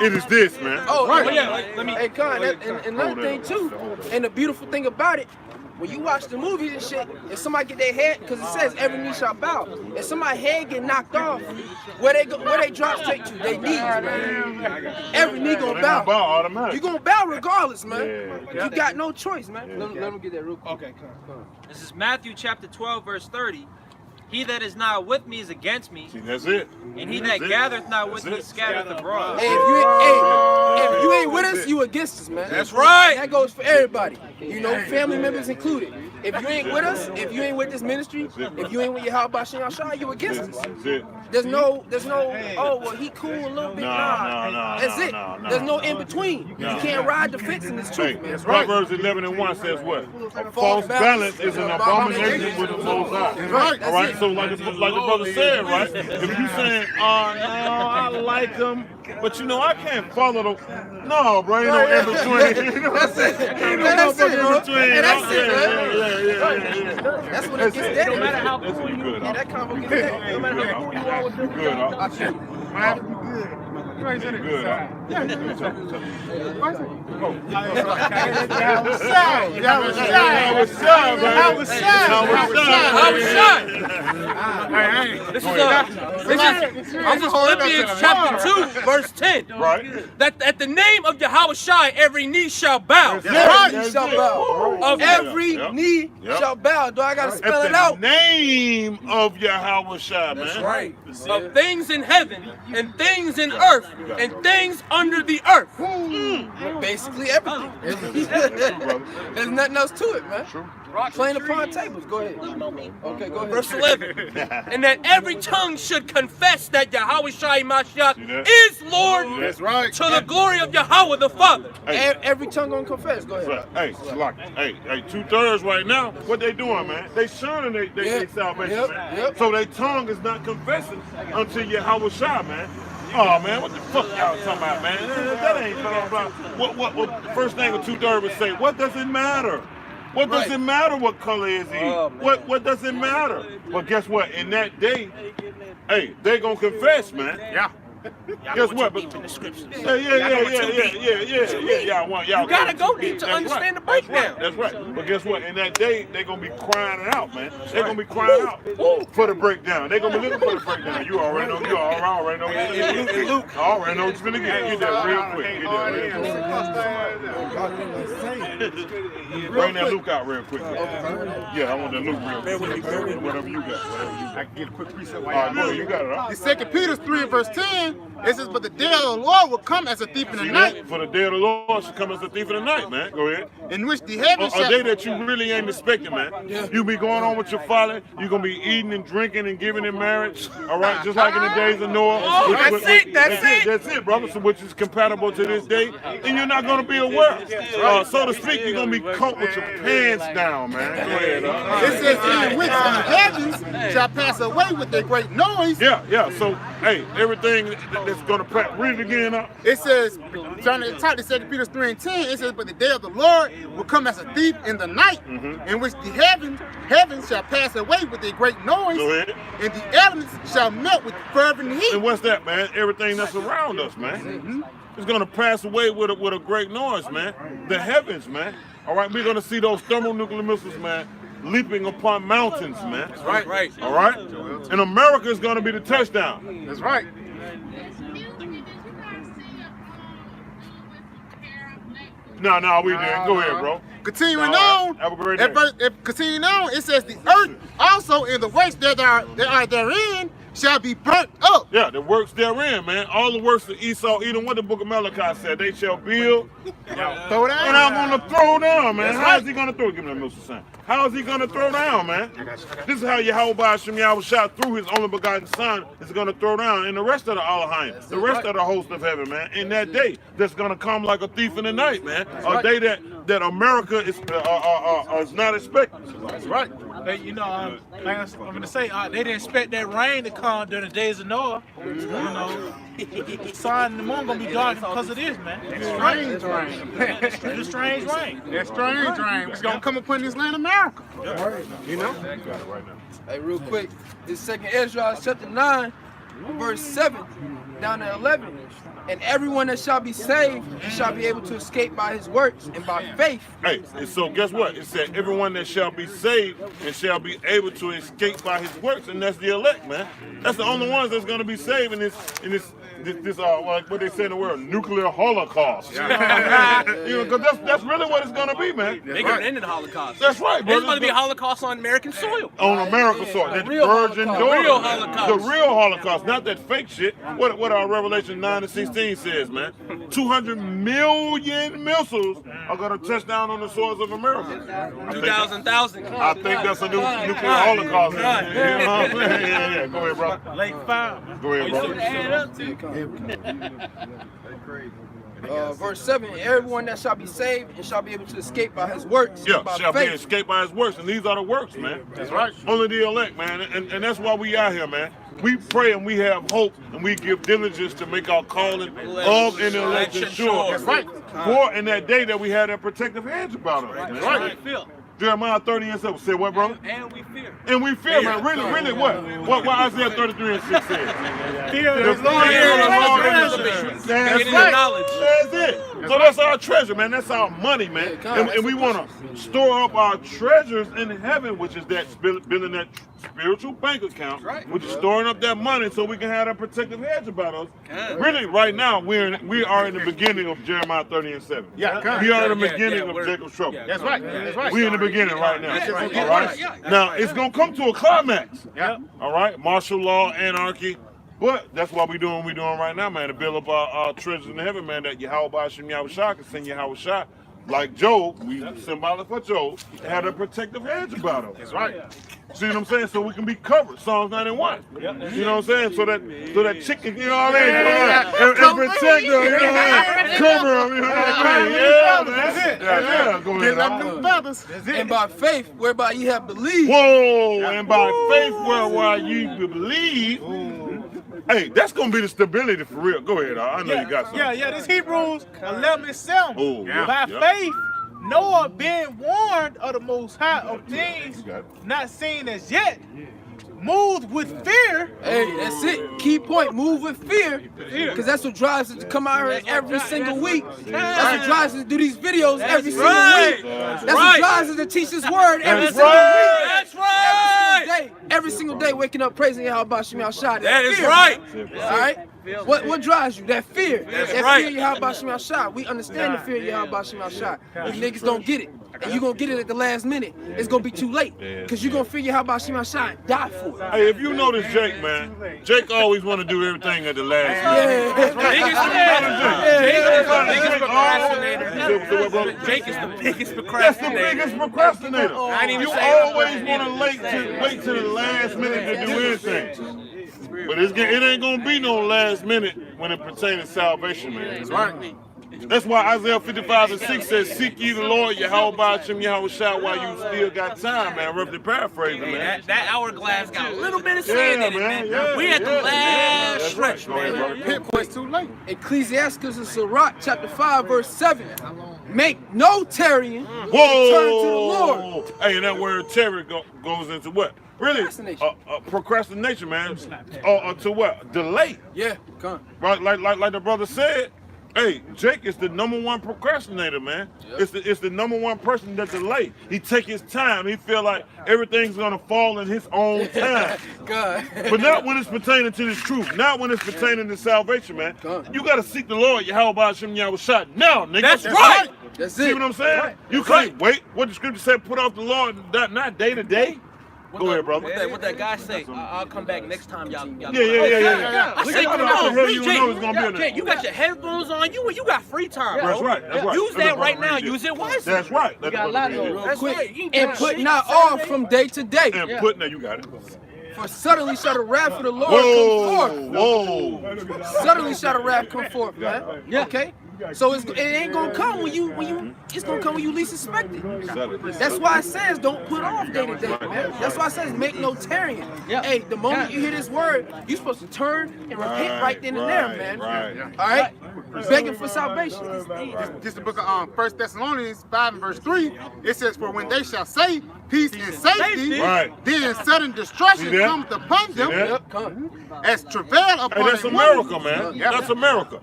[SPEAKER 7] It is this, man.
[SPEAKER 3] Oh,
[SPEAKER 6] Right.
[SPEAKER 3] right.
[SPEAKER 6] Yeah, let me.
[SPEAKER 3] Hey, Con, and another thing too, and the beautiful thing about it, when you watch the movies and shit, if somebody get their head, because it says every knee shall bow, if somebody's head get knocked off, where they drop straight to? They knees, man. Every knee gonna bow.
[SPEAKER 7] automatic.
[SPEAKER 3] You gonna bow regardless, man.
[SPEAKER 7] Yeah.
[SPEAKER 3] You got no choice, man. Let me get that real quick.
[SPEAKER 1] Okay, come.
[SPEAKER 9] This is Matthew chapter 12, verse 30. He that is not with me is against me,
[SPEAKER 7] See, that's it.
[SPEAKER 9] and he that gathereth not with me scattereth abroad.
[SPEAKER 3] Hey, if you ain't with us, you against us, man.
[SPEAKER 5] That's right.
[SPEAKER 3] That goes for everybody. You know, family members included. If you ain't with us, if you ain't with this ministry, if you ain't with Yahweh Ba'ashem Shai, you against us.
[SPEAKER 7] That's it.
[SPEAKER 3] There's no, oh, well, he cool a little bit.
[SPEAKER 7] No,
[SPEAKER 3] That's it.
[SPEAKER 7] no.
[SPEAKER 3] There's no in between. You can't ride the fence in this
[SPEAKER 7] Hey,
[SPEAKER 3] truth, man.
[SPEAKER 7] Proverbs 11:1 says what? A false balance is an abomination with the Most High.
[SPEAKER 3] Right.
[SPEAKER 7] All right. So like the brother said, right? If you saying, oh no, I like them, but you know I can't follow them. No, bro, ain't no in between.
[SPEAKER 3] That's it.
[SPEAKER 7] Ain't no
[SPEAKER 3] That's it,
[SPEAKER 7] motherfucking
[SPEAKER 3] bro.
[SPEAKER 7] in between.
[SPEAKER 3] And that's it, man.
[SPEAKER 7] Yeah.
[SPEAKER 3] That's when it gets dead.
[SPEAKER 7] No matter how cool
[SPEAKER 3] Yeah, that combo gets dead. No matter how cool you are with them.
[SPEAKER 7] Good, huh?
[SPEAKER 3] I feel you.
[SPEAKER 10] Right,
[SPEAKER 7] Good,
[SPEAKER 10] good.
[SPEAKER 7] huh?
[SPEAKER 10] Yeah,
[SPEAKER 5] This is Philippians chapter 2, verse 10.
[SPEAKER 7] Right.
[SPEAKER 5] That at the name of Yahushua, every knee shall bow.
[SPEAKER 3] Every knee shall bow.
[SPEAKER 5] Of
[SPEAKER 3] Every knee shall bow. Do I gotta spell it out?
[SPEAKER 7] At the name of Yahushua, man.
[SPEAKER 3] That's right.
[SPEAKER 5] Of things in heaven and things in earth and things under the earth.
[SPEAKER 3] Basically everything. There's nothing else to it, man. Plain upon tables. Go ahead. Okay, go ahead.
[SPEAKER 5] Verse 11. And that every tongue should confess that Yahushua Mashiach is Lord.
[SPEAKER 7] That's
[SPEAKER 10] right.
[SPEAKER 5] To the glory of Yahweh the Father.
[SPEAKER 7] Hey.
[SPEAKER 3] Every tongue gonna confess. Go ahead.
[SPEAKER 7] Hey, hey, 2/3 right now. What they doing, man? They shunning they salvation, man. So their tongue is not confessing until Yahushua, man. Oh man, what the fuck y'all talking about, man? That ain't blah blah. What the first thing a 2/3 would say? What does it matter? What does it matter what color is he? What does it matter? Well, guess what? In that day, hey, they gonna confess, man.
[SPEAKER 10] Yeah.
[SPEAKER 7] Guess what?
[SPEAKER 5] Deep in the scriptures.
[SPEAKER 7] Yeah. Y'all
[SPEAKER 5] You gotta go deep to understand the breakdown.
[SPEAKER 7] That's right. But guess what? In that day, they're gonna be crying it out, man. They're gonna be crying out for the breakdown. They're gonna be looking for the breakdown. You already know. You already know. Luke. I already know what you're gonna get. Get that real quick. Bring that Luke out real quick. Yeah, I want that Luke real quick. Whatever you got.
[SPEAKER 10] I can get a quick precept while
[SPEAKER 7] All right, you got it. Huh?
[SPEAKER 10] The 2 Peter 3 verse 10, it says, but the day of the Lord will come as a thief in the night.
[SPEAKER 7] For the day of the Lord shall come as a thief in the night, man. Go ahead.
[SPEAKER 10] In which the heavens
[SPEAKER 7] A day that you really ain't expecting, man. You be going on with your father. You're going to be eating and drinking and giving in marriage. All right? Just like in the days of Noah. That's it, brother. So which is compatible to this day. And you're not going to be aware. So to speak, you're going to be caught with your pants down, man. Go ahead.
[SPEAKER 10] It says, in which the heavens shall pass away with a great noise.
[SPEAKER 7] Yeah. So, hey, everything that's going to read it again up.
[SPEAKER 10] It says, John the top, it said in Peter 3 and 10, it says, but the day of the Lord will come as a thief in the night, in which the heavens shall pass away with a great noise, and the elements shall melt with fervent heat.
[SPEAKER 7] And what's that, man? Everything that's around us, man. It's going to pass away with a great noise, man. The heavens, man. All right, we're going to see those thermonuclear missiles, man, leaping upon mountains, man.
[SPEAKER 5] That's right.
[SPEAKER 7] All right? And America is going to be the touchdown.
[SPEAKER 10] That's right.
[SPEAKER 7] No, we didn't. Go ahead, bro.
[SPEAKER 10] Continuing on,
[SPEAKER 7] have a great day.
[SPEAKER 10] Continuing on, it says the earth also in the works that are therein shall be burnt up.
[SPEAKER 7] Yeah, the works therein, man. All the works of Esau, even what the book of Malachi said, they shall build.
[SPEAKER 10] Throw down.
[SPEAKER 7] And I'm going to throw down, man.
[SPEAKER 10] That's
[SPEAKER 7] How is he going to throw? Give me that Mr. Son. How is he going to throw down, man? This is how Yahweh Hashem Yahushua through his only begotten son is going to throw down. And the rest of the Elohim, the rest of the host of heaven, man, in that day that's going to come like a thief in the night, man. A day that America is not expecting.
[SPEAKER 10] That's right.
[SPEAKER 1] Hey, you know, like I'm going to say, they didn't expect that rain to come during the days of Noah. You know, the sun and the moon going to be dark because of this, man.
[SPEAKER 10] Strange rain.
[SPEAKER 1] It's strange rain.
[SPEAKER 10] That strange rain. It's going to come upon this land America. You know?
[SPEAKER 3] Hey, real quick, this 2nd Ezra chapter 9, verse 7 down to 11. And everyone that shall be saved shall be able to escape by his works and by faith.
[SPEAKER 7] Hey, and so guess what? It said everyone that shall be saved and shall be able to escape by his works, and that's the elect, man. That's the only ones that's going to be saved in this like what they say in the world, nuclear holocaust. You know, because that's really what it's going to be, man.
[SPEAKER 5] They going to end the Holocaust.
[SPEAKER 7] That's right, bro.
[SPEAKER 5] It's going to be a Holocaust on American soil.
[SPEAKER 7] On American soil. The virgin daughter.
[SPEAKER 5] The real Holocaust.
[SPEAKER 7] The real Holocaust, not that fake shit. What our Revelation 9:16 says, man. 200 million missiles are going to touch down on the soils of America.
[SPEAKER 5] 2,000.
[SPEAKER 7] I think that's a new nuclear holocaust. You know what I'm saying? Yeah. Go ahead, bro.
[SPEAKER 1] Lake Fire.
[SPEAKER 7] Go ahead, bro.
[SPEAKER 3] Verse 7, everyone that shall be saved and shall be able to escape by his works.
[SPEAKER 7] Yeah,
[SPEAKER 3] by
[SPEAKER 7] shall
[SPEAKER 3] faith.
[SPEAKER 7] be escaped by his works. And these are the works, man.
[SPEAKER 10] That's right.
[SPEAKER 7] Only the elect, man. And that's why we out here, man. We pray and we have hope and we give diligence to make our calling of an election sure.
[SPEAKER 10] That's right.
[SPEAKER 7] For in that day that we had that protective hedge about us.
[SPEAKER 10] That's right.
[SPEAKER 7] Jeremiah 30 and 7 said what, brother?
[SPEAKER 9] And we fear.
[SPEAKER 7] And we fear, man. Really what? What Isaiah 33 and 6 says?
[SPEAKER 1] Fear
[SPEAKER 7] The
[SPEAKER 1] of the Lord
[SPEAKER 7] fear of the Lord
[SPEAKER 1] is
[SPEAKER 7] is
[SPEAKER 1] our treasure.
[SPEAKER 7] That's
[SPEAKER 5] Getting
[SPEAKER 7] right.
[SPEAKER 5] the knowledge.
[SPEAKER 7] That's it. So that's our treasure, man. That's our money, man. And we want to store up our treasures in heaven, which is that building that spiritual bank account, which is storing up that money so we can have that protective hedge about us. Really, right now, we are in the beginning of Jeremiah 30 and 7.
[SPEAKER 10] Yeah,
[SPEAKER 7] We are in the beginning of Jacob's trouble.
[SPEAKER 10] That's right. That's right.
[SPEAKER 7] We in the beginning right now.
[SPEAKER 10] That's right.
[SPEAKER 7] All right. Now it's gonna come to a climax.
[SPEAKER 10] Yeah.
[SPEAKER 7] All right. Martial law, anarchy. But that's what we're doing right now, man, to build up our treasures in heaven, man, that Yahweh Hashem Yahushua can send Yahushua. Like Job, we symbolic for Job, had a protective hedge about us.
[SPEAKER 10] That's right.
[SPEAKER 7] See what I'm saying? So we can be covered. Psalms 91. You know what I'm saying? So that chicken, you know what I mean? And protect them, you know what I mean? Cover them, you know what I mean? Yeah, man. That's it. Yeah, go ahead.
[SPEAKER 10] Get them new feathers.
[SPEAKER 3] And by faith, whereby ye have believed.
[SPEAKER 7] Whoa, and by faith whereby ye believe. Hey, that's gonna be the stability for real. Go ahead, I know you got something.
[SPEAKER 1] Yeah, this Hebrews 11 and 7.
[SPEAKER 7] Oh, yeah,
[SPEAKER 1] By
[SPEAKER 7] yeah.
[SPEAKER 1] faith, Noah being warned of the Most High of things not seen as yet, moved with fear.
[SPEAKER 3] Hey, that's it. Key point, move with fear. Because that's what drives us to come out here every single week. That's what drives us to do these videos every single week. That's what drives us to teach this word every single week.
[SPEAKER 5] That's right.
[SPEAKER 3] Every single day, waking up praising Yahweh Shem Yahshua.
[SPEAKER 5] That is right.
[SPEAKER 3] All right? What drives you? That fear.
[SPEAKER 5] That's
[SPEAKER 3] that
[SPEAKER 5] right.
[SPEAKER 3] fear of Yahweh Shem Yahshua. We understand the fear of Yahweh Shem Yahshua. These niggas don't get it. And you're going to get it at the last minute. It's going to be too late. Because you're going to fear Yahweh Shem Yahshua and die for it.
[SPEAKER 7] Hey, if you notice Jake, man, Jake always want to do everything at the last minute.
[SPEAKER 5] Jake is the biggest
[SPEAKER 7] That's the
[SPEAKER 5] procrastinator.
[SPEAKER 7] biggest procrastinator.
[SPEAKER 5] I ain't even
[SPEAKER 7] You
[SPEAKER 5] say it.
[SPEAKER 7] always want to wait till the last minute to do anything. But it ain't gonna be no last minute when it pertains to salvation, man. That's right. That's why Isaiah 55 and 6 says, "Seek ye the Lord, Yahweh Hashem Yahushua, while you still got time," man. Roughly paraphrasing, man.
[SPEAKER 5] That hourglass got a little bit of sand in it, man.
[SPEAKER 7] Yeah,
[SPEAKER 5] We at the
[SPEAKER 7] yeah.
[SPEAKER 5] last
[SPEAKER 7] That's right.
[SPEAKER 5] stretch,
[SPEAKER 7] Go ahead,
[SPEAKER 5] man.
[SPEAKER 7] brother.
[SPEAKER 10] Pinpoint's too late.
[SPEAKER 3] Ecclesiastes and Sirach, chapter 5, verse 7. Make no tarrying.
[SPEAKER 7] Whoa!
[SPEAKER 3] Turn to the Lord.
[SPEAKER 7] Hey, and that word terror goes into what? Really?
[SPEAKER 3] Procrastination.
[SPEAKER 7] Procrastination, man. To what? Delay.
[SPEAKER 3] Yeah, come.
[SPEAKER 7] Right, like the brother said. Hey, Jake is the #1 procrastinator, man.
[SPEAKER 3] Yep.
[SPEAKER 7] It's the #1 person that delay. He take his time. He feel like everything's gonna fall in his own time.
[SPEAKER 3] God.
[SPEAKER 7] But not when it's pertaining to this truth. Not when it's pertaining to salvation, man.
[SPEAKER 3] God.
[SPEAKER 7] You gotta seek the Lord, Yahweh Hashem Yahushua now, nigga.
[SPEAKER 5] That's right.
[SPEAKER 3] That's
[SPEAKER 7] See
[SPEAKER 3] it.
[SPEAKER 7] what I'm saying?
[SPEAKER 3] Right.
[SPEAKER 7] You can't wait. What the scripture said, put off the Lord, not day to day. Go ahead, brother.
[SPEAKER 5] What that guy say? I'll come back next time, y'all.
[SPEAKER 7] Yeah.
[SPEAKER 5] I say,
[SPEAKER 7] How
[SPEAKER 5] come
[SPEAKER 7] the
[SPEAKER 5] on,
[SPEAKER 7] hell you
[SPEAKER 5] Jake,
[SPEAKER 7] know it's gonna be in there?
[SPEAKER 5] You got your headphones on. You got free time, bro.
[SPEAKER 7] That's right. That's right.
[SPEAKER 5] Use
[SPEAKER 7] That's
[SPEAKER 5] that
[SPEAKER 7] what
[SPEAKER 5] right
[SPEAKER 7] we
[SPEAKER 5] now.
[SPEAKER 7] did.
[SPEAKER 5] Use it wisely.
[SPEAKER 7] That's right. That's
[SPEAKER 3] got a
[SPEAKER 7] what
[SPEAKER 3] lot
[SPEAKER 7] we
[SPEAKER 3] of
[SPEAKER 7] did.
[SPEAKER 3] real
[SPEAKER 5] That's
[SPEAKER 3] quick.
[SPEAKER 5] right. You
[SPEAKER 3] And
[SPEAKER 5] got
[SPEAKER 3] put
[SPEAKER 5] shit
[SPEAKER 3] not
[SPEAKER 5] Saturday.
[SPEAKER 3] off from day to day.
[SPEAKER 7] And put now you got it.
[SPEAKER 3] For suddenly shall the wrath of the Lord come forth.
[SPEAKER 7] Whoa.
[SPEAKER 3] Suddenly shall the wrath come forth, man. Okay? So it ain't gonna come when you it's gonna come when you least expect it. That's why it says don't put off day to day, man. That's why it says make no tarrying. Hey, the moment you hear this word, you're supposed to turn and repent right then and there, man. All right? Begging for salvation.
[SPEAKER 10] This is the book of 1 Thessalonians 5 and verse 3. It says, "For when they shall say peace and safety,
[SPEAKER 7] Right.
[SPEAKER 10] then sudden destruction
[SPEAKER 7] See that?
[SPEAKER 10] cometh upon them,
[SPEAKER 7] that?
[SPEAKER 10] as travail upon
[SPEAKER 7] Hey, that's
[SPEAKER 10] a
[SPEAKER 7] America,
[SPEAKER 10] woman."
[SPEAKER 7] man.
[SPEAKER 10] Yeah.
[SPEAKER 7] That's America.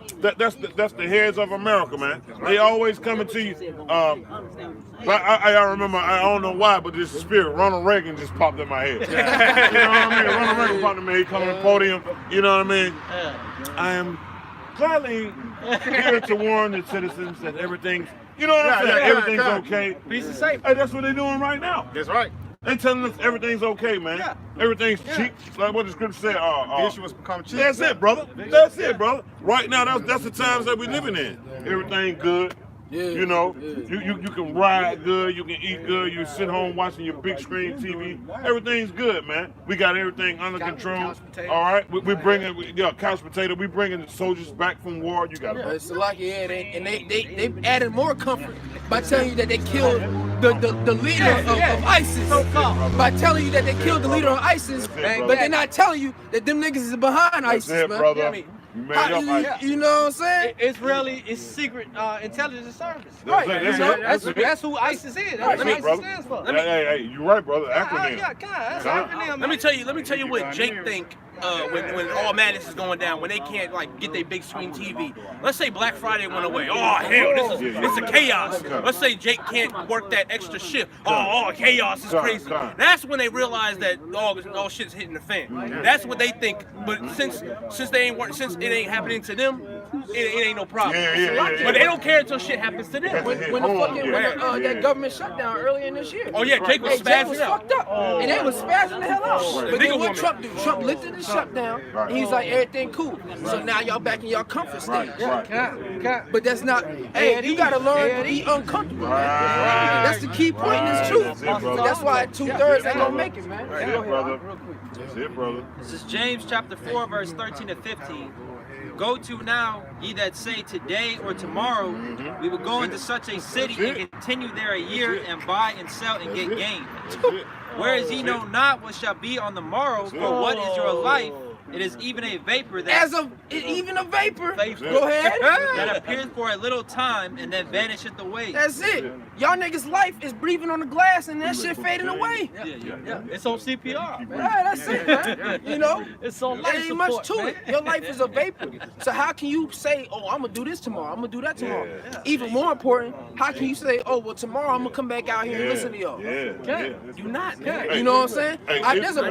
[SPEAKER 7] That's the heads of America, man. They always coming to you. But I remember, I don't know why, but this spirit, Ronald Reagan just popped in my head. You know what I mean? Ronald Reagan popped in my head. He come on the podium. You know what I mean? I am gladly here to warn the citizens that everything's, you know what I'm saying? Everything's okay.
[SPEAKER 1] Peace and safety.
[SPEAKER 7] Hey, that's what they're doing right now.
[SPEAKER 10] That's right.
[SPEAKER 7] They telling us everything's okay, man.
[SPEAKER 1] Yeah.
[SPEAKER 7] Everything's cheap. Like what the scripture said.
[SPEAKER 10] The issue has become cheap.
[SPEAKER 7] That's it, brother. That's it, brother. Right now, that's the times that we're living in. Everything good. You know, you can ride good, you can eat good, you sit home watching your big screen TV. Everything's good, man. We got everything under control. All right, we bringing couch potato. We bringing the soldiers back from war. You got it.
[SPEAKER 3] It's like they added more comfort by telling you that they killed the leader of ISIS. By telling you that they killed the leader of ISIS, but they're not telling you that them niggas is behind ISIS,
[SPEAKER 7] That's it,
[SPEAKER 3] man.
[SPEAKER 7] brother. You made up like
[SPEAKER 3] You know what I'm saying?
[SPEAKER 6] It's secret intelligence service.
[SPEAKER 3] Right.
[SPEAKER 6] That's who ISIS is. That's what ISIS stands for.
[SPEAKER 7] Hey, you right, brother. Acronym.
[SPEAKER 6] Yeah, God, that's acronym.
[SPEAKER 5] Let me tell you what Jake think when all madness is going down, when they can't like get their big screen TV. Let's say Black Friday went away. Oh hell, it's a chaos. Let's say Jake can't work that extra shift. Oh, chaos is crazy. That's when they realize that all shit's hitting the fan. That's what they think. But since it ain't happening to them, it ain't no problem. But they don't care until shit happens to them.
[SPEAKER 3] When that government shutdown earlier in this year.
[SPEAKER 5] Oh yeah, Jake was spazzing out.
[SPEAKER 3] Fucked up. And they was spazzing the hell out. But then what Trump do? Trump lifted the shutdown, and he's like, everything cool. So now y'all back in y'all comfort stage. But that's not, hey, you gotta learn to be uncomfortable. That's the key point in this truth. That's why 2/3 ain't gonna make it, man.
[SPEAKER 7] That's it, brother. That's it, brother.
[SPEAKER 9] This is James chapter 4, verse 13 to 15. Go to now, ye that say today or tomorrow, we will go into such a city and continue there a year and buy and sell and get gain. Whereas ye know not what shall be on the morrow, for what is your life? It is even a vapor that
[SPEAKER 3] even a vapor. Go ahead.
[SPEAKER 9] that appears for a little time and then vanisheth away.
[SPEAKER 3] That's it. Y'all niggas' life is breathing on the glass and that shit fading away.
[SPEAKER 6] Yeah. It's on CPR, man.
[SPEAKER 3] Yeah, that's it, man. You know,
[SPEAKER 6] it's on
[SPEAKER 3] there
[SPEAKER 6] life
[SPEAKER 3] ain't
[SPEAKER 6] support,
[SPEAKER 3] much to
[SPEAKER 6] man.
[SPEAKER 3] it. Your life is a vapor. So how can you say, oh, I'm gonna do this tomorrow, I'm gonna do that tomorrow? Even more important, how can you say, oh, well, tomorrow I'm gonna come back out here and listen to y'all?
[SPEAKER 5] You not.
[SPEAKER 3] You know what I'm saying? There's a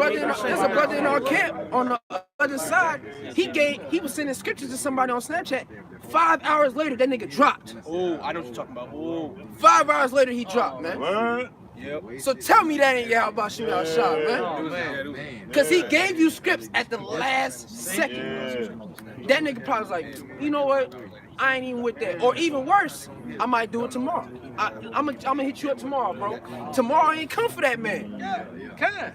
[SPEAKER 3] brother in our camp on the other side. He was sending scriptures to somebody on Snapchat. 5 hours later, that nigga dropped.
[SPEAKER 5] Oh, I know what you're talking about. Oh.
[SPEAKER 3] 5 hours later, he dropped, man.
[SPEAKER 7] What?
[SPEAKER 5] Yep.
[SPEAKER 3] So tell me that ain't Yahweh Shimei Shah, man. Because he gave you scripts at the last second. That nigga probably was like, you know what? I ain't even with that. Or even worse, I might do it tomorrow. I'm gonna hit you up tomorrow, bro. Tomorrow ain't come for that man.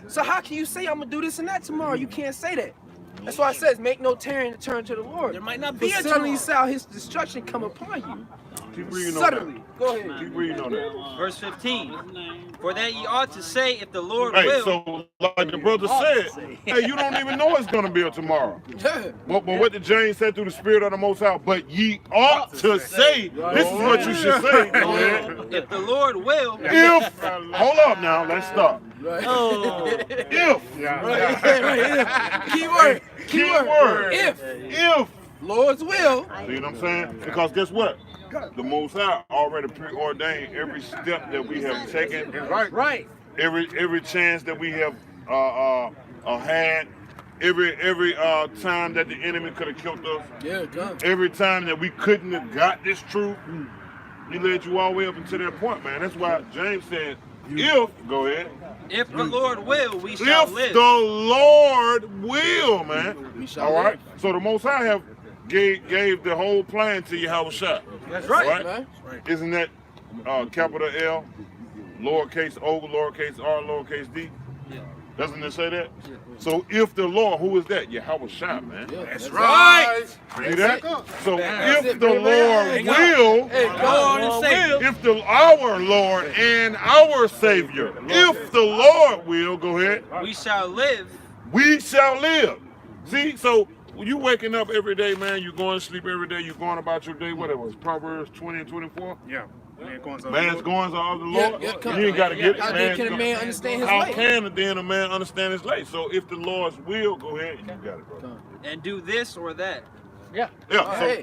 [SPEAKER 3] So how can you say I'm gonna do this and that tomorrow? You can't say that. That's why it says, make no tearing to turn to the Lord.
[SPEAKER 5] There might not be a
[SPEAKER 3] suddenly shall his destruction come upon you.
[SPEAKER 7] Keep reading
[SPEAKER 3] Suddenly.
[SPEAKER 7] on that.
[SPEAKER 3] Go ahead.
[SPEAKER 7] Keep reading on that.
[SPEAKER 9] Verse 15. For that ye ought to say, if the Lord
[SPEAKER 7] Hey,
[SPEAKER 9] will.
[SPEAKER 7] so like the brother said, hey, you don't even know it's gonna be a tomorrow. But what did James say through the Spirit of the Most High? But ye ought to say, this is what you should say.
[SPEAKER 9] If the Lord will.
[SPEAKER 7] If, hold up now, let's stop. If.
[SPEAKER 3] Keyword.
[SPEAKER 7] If.
[SPEAKER 3] Lord's will.
[SPEAKER 7] See what I'm saying? Because guess what? The Most High already preordained every step that we have taken.
[SPEAKER 3] Right.
[SPEAKER 7] Every chance that we have had. Every time that the enemy could have killed us.
[SPEAKER 3] Yeah, God.
[SPEAKER 7] Every time that we couldn't have got this truth. He led you all the way up until that point, man. That's why James said, if, go ahead.
[SPEAKER 9] If the Lord will, we shall live.
[SPEAKER 7] If the Lord will, man.
[SPEAKER 3] We shall
[SPEAKER 7] all right?
[SPEAKER 3] live.
[SPEAKER 7] So the Most High have gave the whole plan to Yahweh Shah.
[SPEAKER 3] That's right, man.
[SPEAKER 7] Isn't that capital L, lowercase o, lowercase r, lowercase d? Doesn't it say that? So if the Lord, who is that? Yahweh Shah, man.
[SPEAKER 5] That's right.
[SPEAKER 7] See that? So if the Lord will, if our Lord and our Savior, if the Lord will, go ahead.
[SPEAKER 9] We shall live.
[SPEAKER 7] We shall live. See, so you waking up every day, man, you going to sleep every day, you going about your day, whatever, it's Proverbs 20 and 24?
[SPEAKER 10] Yeah.
[SPEAKER 7] Man's goings are of the Lord. You ain't got to get it.
[SPEAKER 3] How then can a man understand his
[SPEAKER 7] How
[SPEAKER 3] way?
[SPEAKER 7] can then a man understand his way? So if the Lord's will, go ahead. You got it, bro.
[SPEAKER 9] And do this or that.
[SPEAKER 3] Yeah.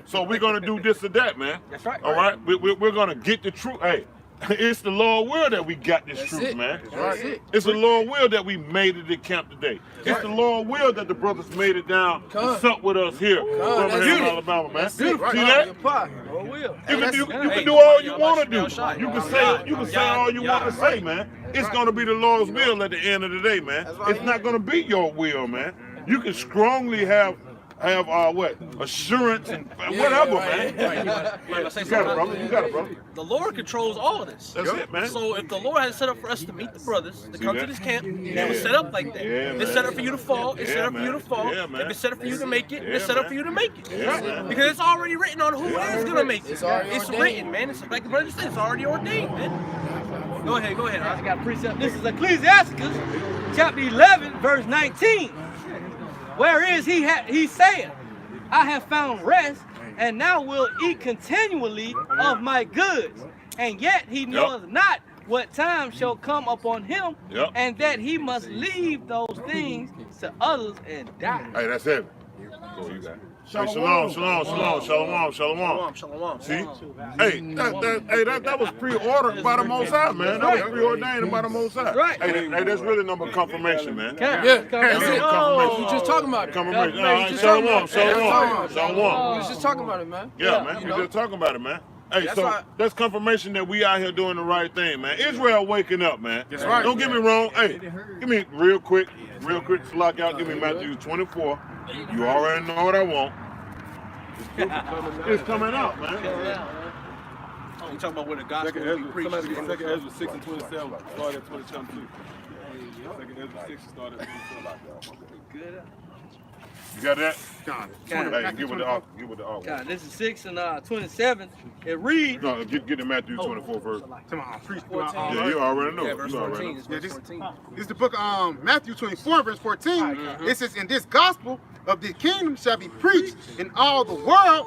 [SPEAKER 7] So we're going to do this or that, man.
[SPEAKER 3] That's right.
[SPEAKER 7] All right? We're going to get the truth. Hey, it's the Lord will that we got this truth, man.
[SPEAKER 3] That's it.
[SPEAKER 7] It's the Lord will that we made it to camp today. It's the Lord will that the brothers made it down to sup with us here in Alabama, man.
[SPEAKER 3] That's
[SPEAKER 7] See
[SPEAKER 3] it.
[SPEAKER 7] that?
[SPEAKER 3] Lord will.
[SPEAKER 7] You can do all you want to do. You can say all you want to say, man. It's going to be the Lord's will at the end of the day, man. It's not going to be your will, man. You can strongly have assurance and whatever, man. You got it, brother. You got it, brother.
[SPEAKER 5] The Lord controls all of this.
[SPEAKER 7] That's it, man.
[SPEAKER 5] So if the Lord has set up for us to meet the brothers, to come to this camp, it was set up like that. It's set up for you to fall. It's set up for you to fall. If it's set up for you to make it, it's set up for you to make it. Because it's already written on who is going to make it. It's written, man. It's like the brother said, it's already ordained, man. Go ahead.
[SPEAKER 6] I got a precept. This is Ecclesiasticus, chapter 11, verse 19. Where is he saying, I have found rest, and now will eat continually of my goods. And yet he knoweth not what time shall come upon him, and that he must leave those things to others and die.
[SPEAKER 7] Hey, that's it. Hey, shalom. See? Hey, that was pre-ordered by the Most High, man. That was preordained by the Most High.
[SPEAKER 6] Right.
[SPEAKER 7] Hey, that's really number confirmation, man.
[SPEAKER 3] Yeah, that's it.
[SPEAKER 7] Confirmation.
[SPEAKER 3] We just talking about it.
[SPEAKER 7] Confirmation. All right, shalom.
[SPEAKER 3] We was just talking about it, man.
[SPEAKER 7] Yeah, man. We just talking about it, man. Hey, that's confirmation that we out here doing the right thing, man. Israel waking up, man. That's right. Don't get me wrong. Hey, give me real quick, lock out. Give me Matthew 24. You already know what I want. It's coming out, man.
[SPEAKER 5] Oh, you talking about where the gospel will be preached?
[SPEAKER 4] Second Ezra 6 and 27 started at 2022. Second Ezra 6 started at 27.
[SPEAKER 6] Good.
[SPEAKER 7] You got that?
[SPEAKER 10] God.
[SPEAKER 7] Hey, give with the ark.
[SPEAKER 6] God, this is 6 and 27. It reads.
[SPEAKER 7] No, get the Matthew 24 first.
[SPEAKER 10] Come on, preach.
[SPEAKER 7] Yeah, you already know.
[SPEAKER 5] Yeah, verse 14.
[SPEAKER 10] This is the book of Matthew 24, verse 14. It says, "And this gospel of the kingdom shall be preached in all the world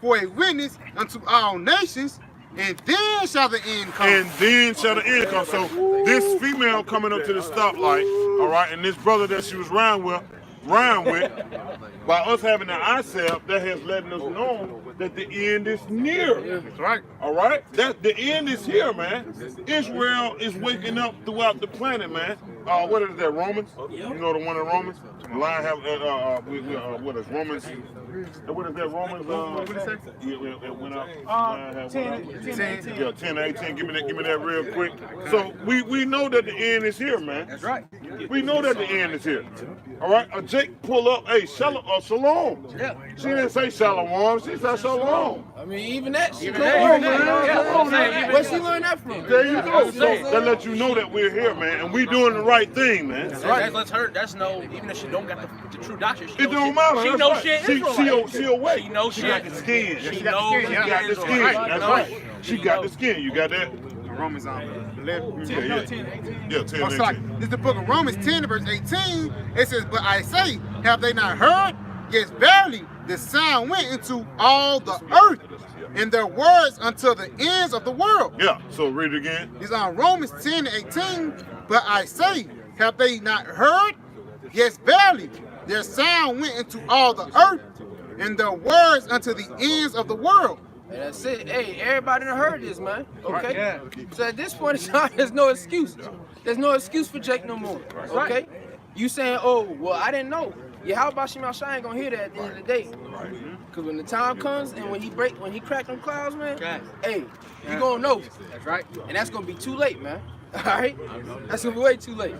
[SPEAKER 10] for a witness unto all nations, and then shall the end come."
[SPEAKER 7] So this female coming up to the stoplight, all right, and this brother that she was round with, by us having the ourselves, that has letting us know that the end is near.
[SPEAKER 10] That's right.
[SPEAKER 7] All right? That the end is here, man. Israel is waking up throughout the planet, man. What is that, Romans? You know the one in Romans? The line have, what is Romans? What is that, Romans? What did it say? It went up. 10, 18. Yeah, 10, 18. Give me that real quick. So we know that the end is here, man.
[SPEAKER 6] That's right.
[SPEAKER 7] We know that the end is here. All right? Jake pull up, hey, shalom.
[SPEAKER 6] Yeah.
[SPEAKER 7] She didn't say shalom, she said shalom.
[SPEAKER 3] I mean, even that. She
[SPEAKER 7] Where
[SPEAKER 3] she learned that from?
[SPEAKER 7] There you go. So that lets you know that we're here, man, and we doing the right thing, man.
[SPEAKER 5] That's right. Let's her. That's no. Even if she don't got the true doctrine,
[SPEAKER 7] It don't matter.
[SPEAKER 5] She knows shit.
[SPEAKER 7] She awake.
[SPEAKER 5] She knows
[SPEAKER 7] She
[SPEAKER 5] shit.
[SPEAKER 7] got the skin.
[SPEAKER 5] She knows.
[SPEAKER 7] She got the skin. That's right. She got the skin. You got that?
[SPEAKER 10] Romans 11.
[SPEAKER 7] Yeah, 10, 18.
[SPEAKER 10] This is the book of Romans 10, verse 18. It says, "But I say, have they not heard? Yes, verily, the sound went into all the earth, and their words unto the ends of the world."
[SPEAKER 7] Yeah, so read it again.
[SPEAKER 10] It's on Romans 10, 18. "But I say, have they not heard? Yes, verily, their sound went into all the earth, and their words unto the ends of the world."
[SPEAKER 3] And that's it. Hey, everybody done heard this, man. Okay? So at this point in time, there's no excuse. There's no excuse for Jake no more. Okay? You saying, oh, well, I didn't know. Yeah, how about Shai ain't gonna hear that at the end of the day? Because when the time comes and when he crack them clouds, man, hey, you gonna know. That's right. And that's gonna be too late, man. All right? That's gonna be way too late.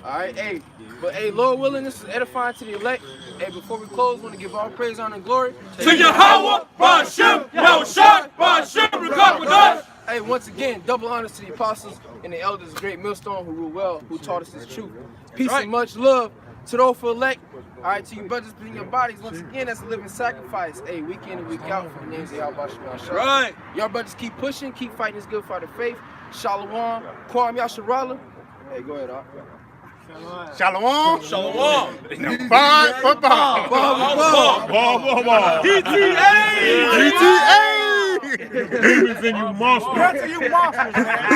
[SPEAKER 3] All right? Hey, but hey, Lord willing, this is edifying to the elect. Hey, before we close, I want to give all praise, honor, and glory
[SPEAKER 5] to Yahweh, B'Hashem, Yahushua, B'Hashem, Rekah with us.
[SPEAKER 3] Hey, once again, double honors to the apostles and the elders of Great Millstone who rule well, who taught us this truth. Peace and much love to those for elect. All right, to you brothers putting your bodies, once again, that's a living sacrifice. Hey, week in and week out for the names of Yahweh Shemashah.
[SPEAKER 5] Right.
[SPEAKER 3] Y'all brothers keep pushing, keep fighting this good fight of faith. Shalom, Kwam Yasharallah. Hey, go ahead, Doc.
[SPEAKER 10] Shalom.
[SPEAKER 5] Shalom.
[SPEAKER 10] Bye. Bye.
[SPEAKER 7] DTA! Demons in you monsters.
[SPEAKER 1] You monsters, man.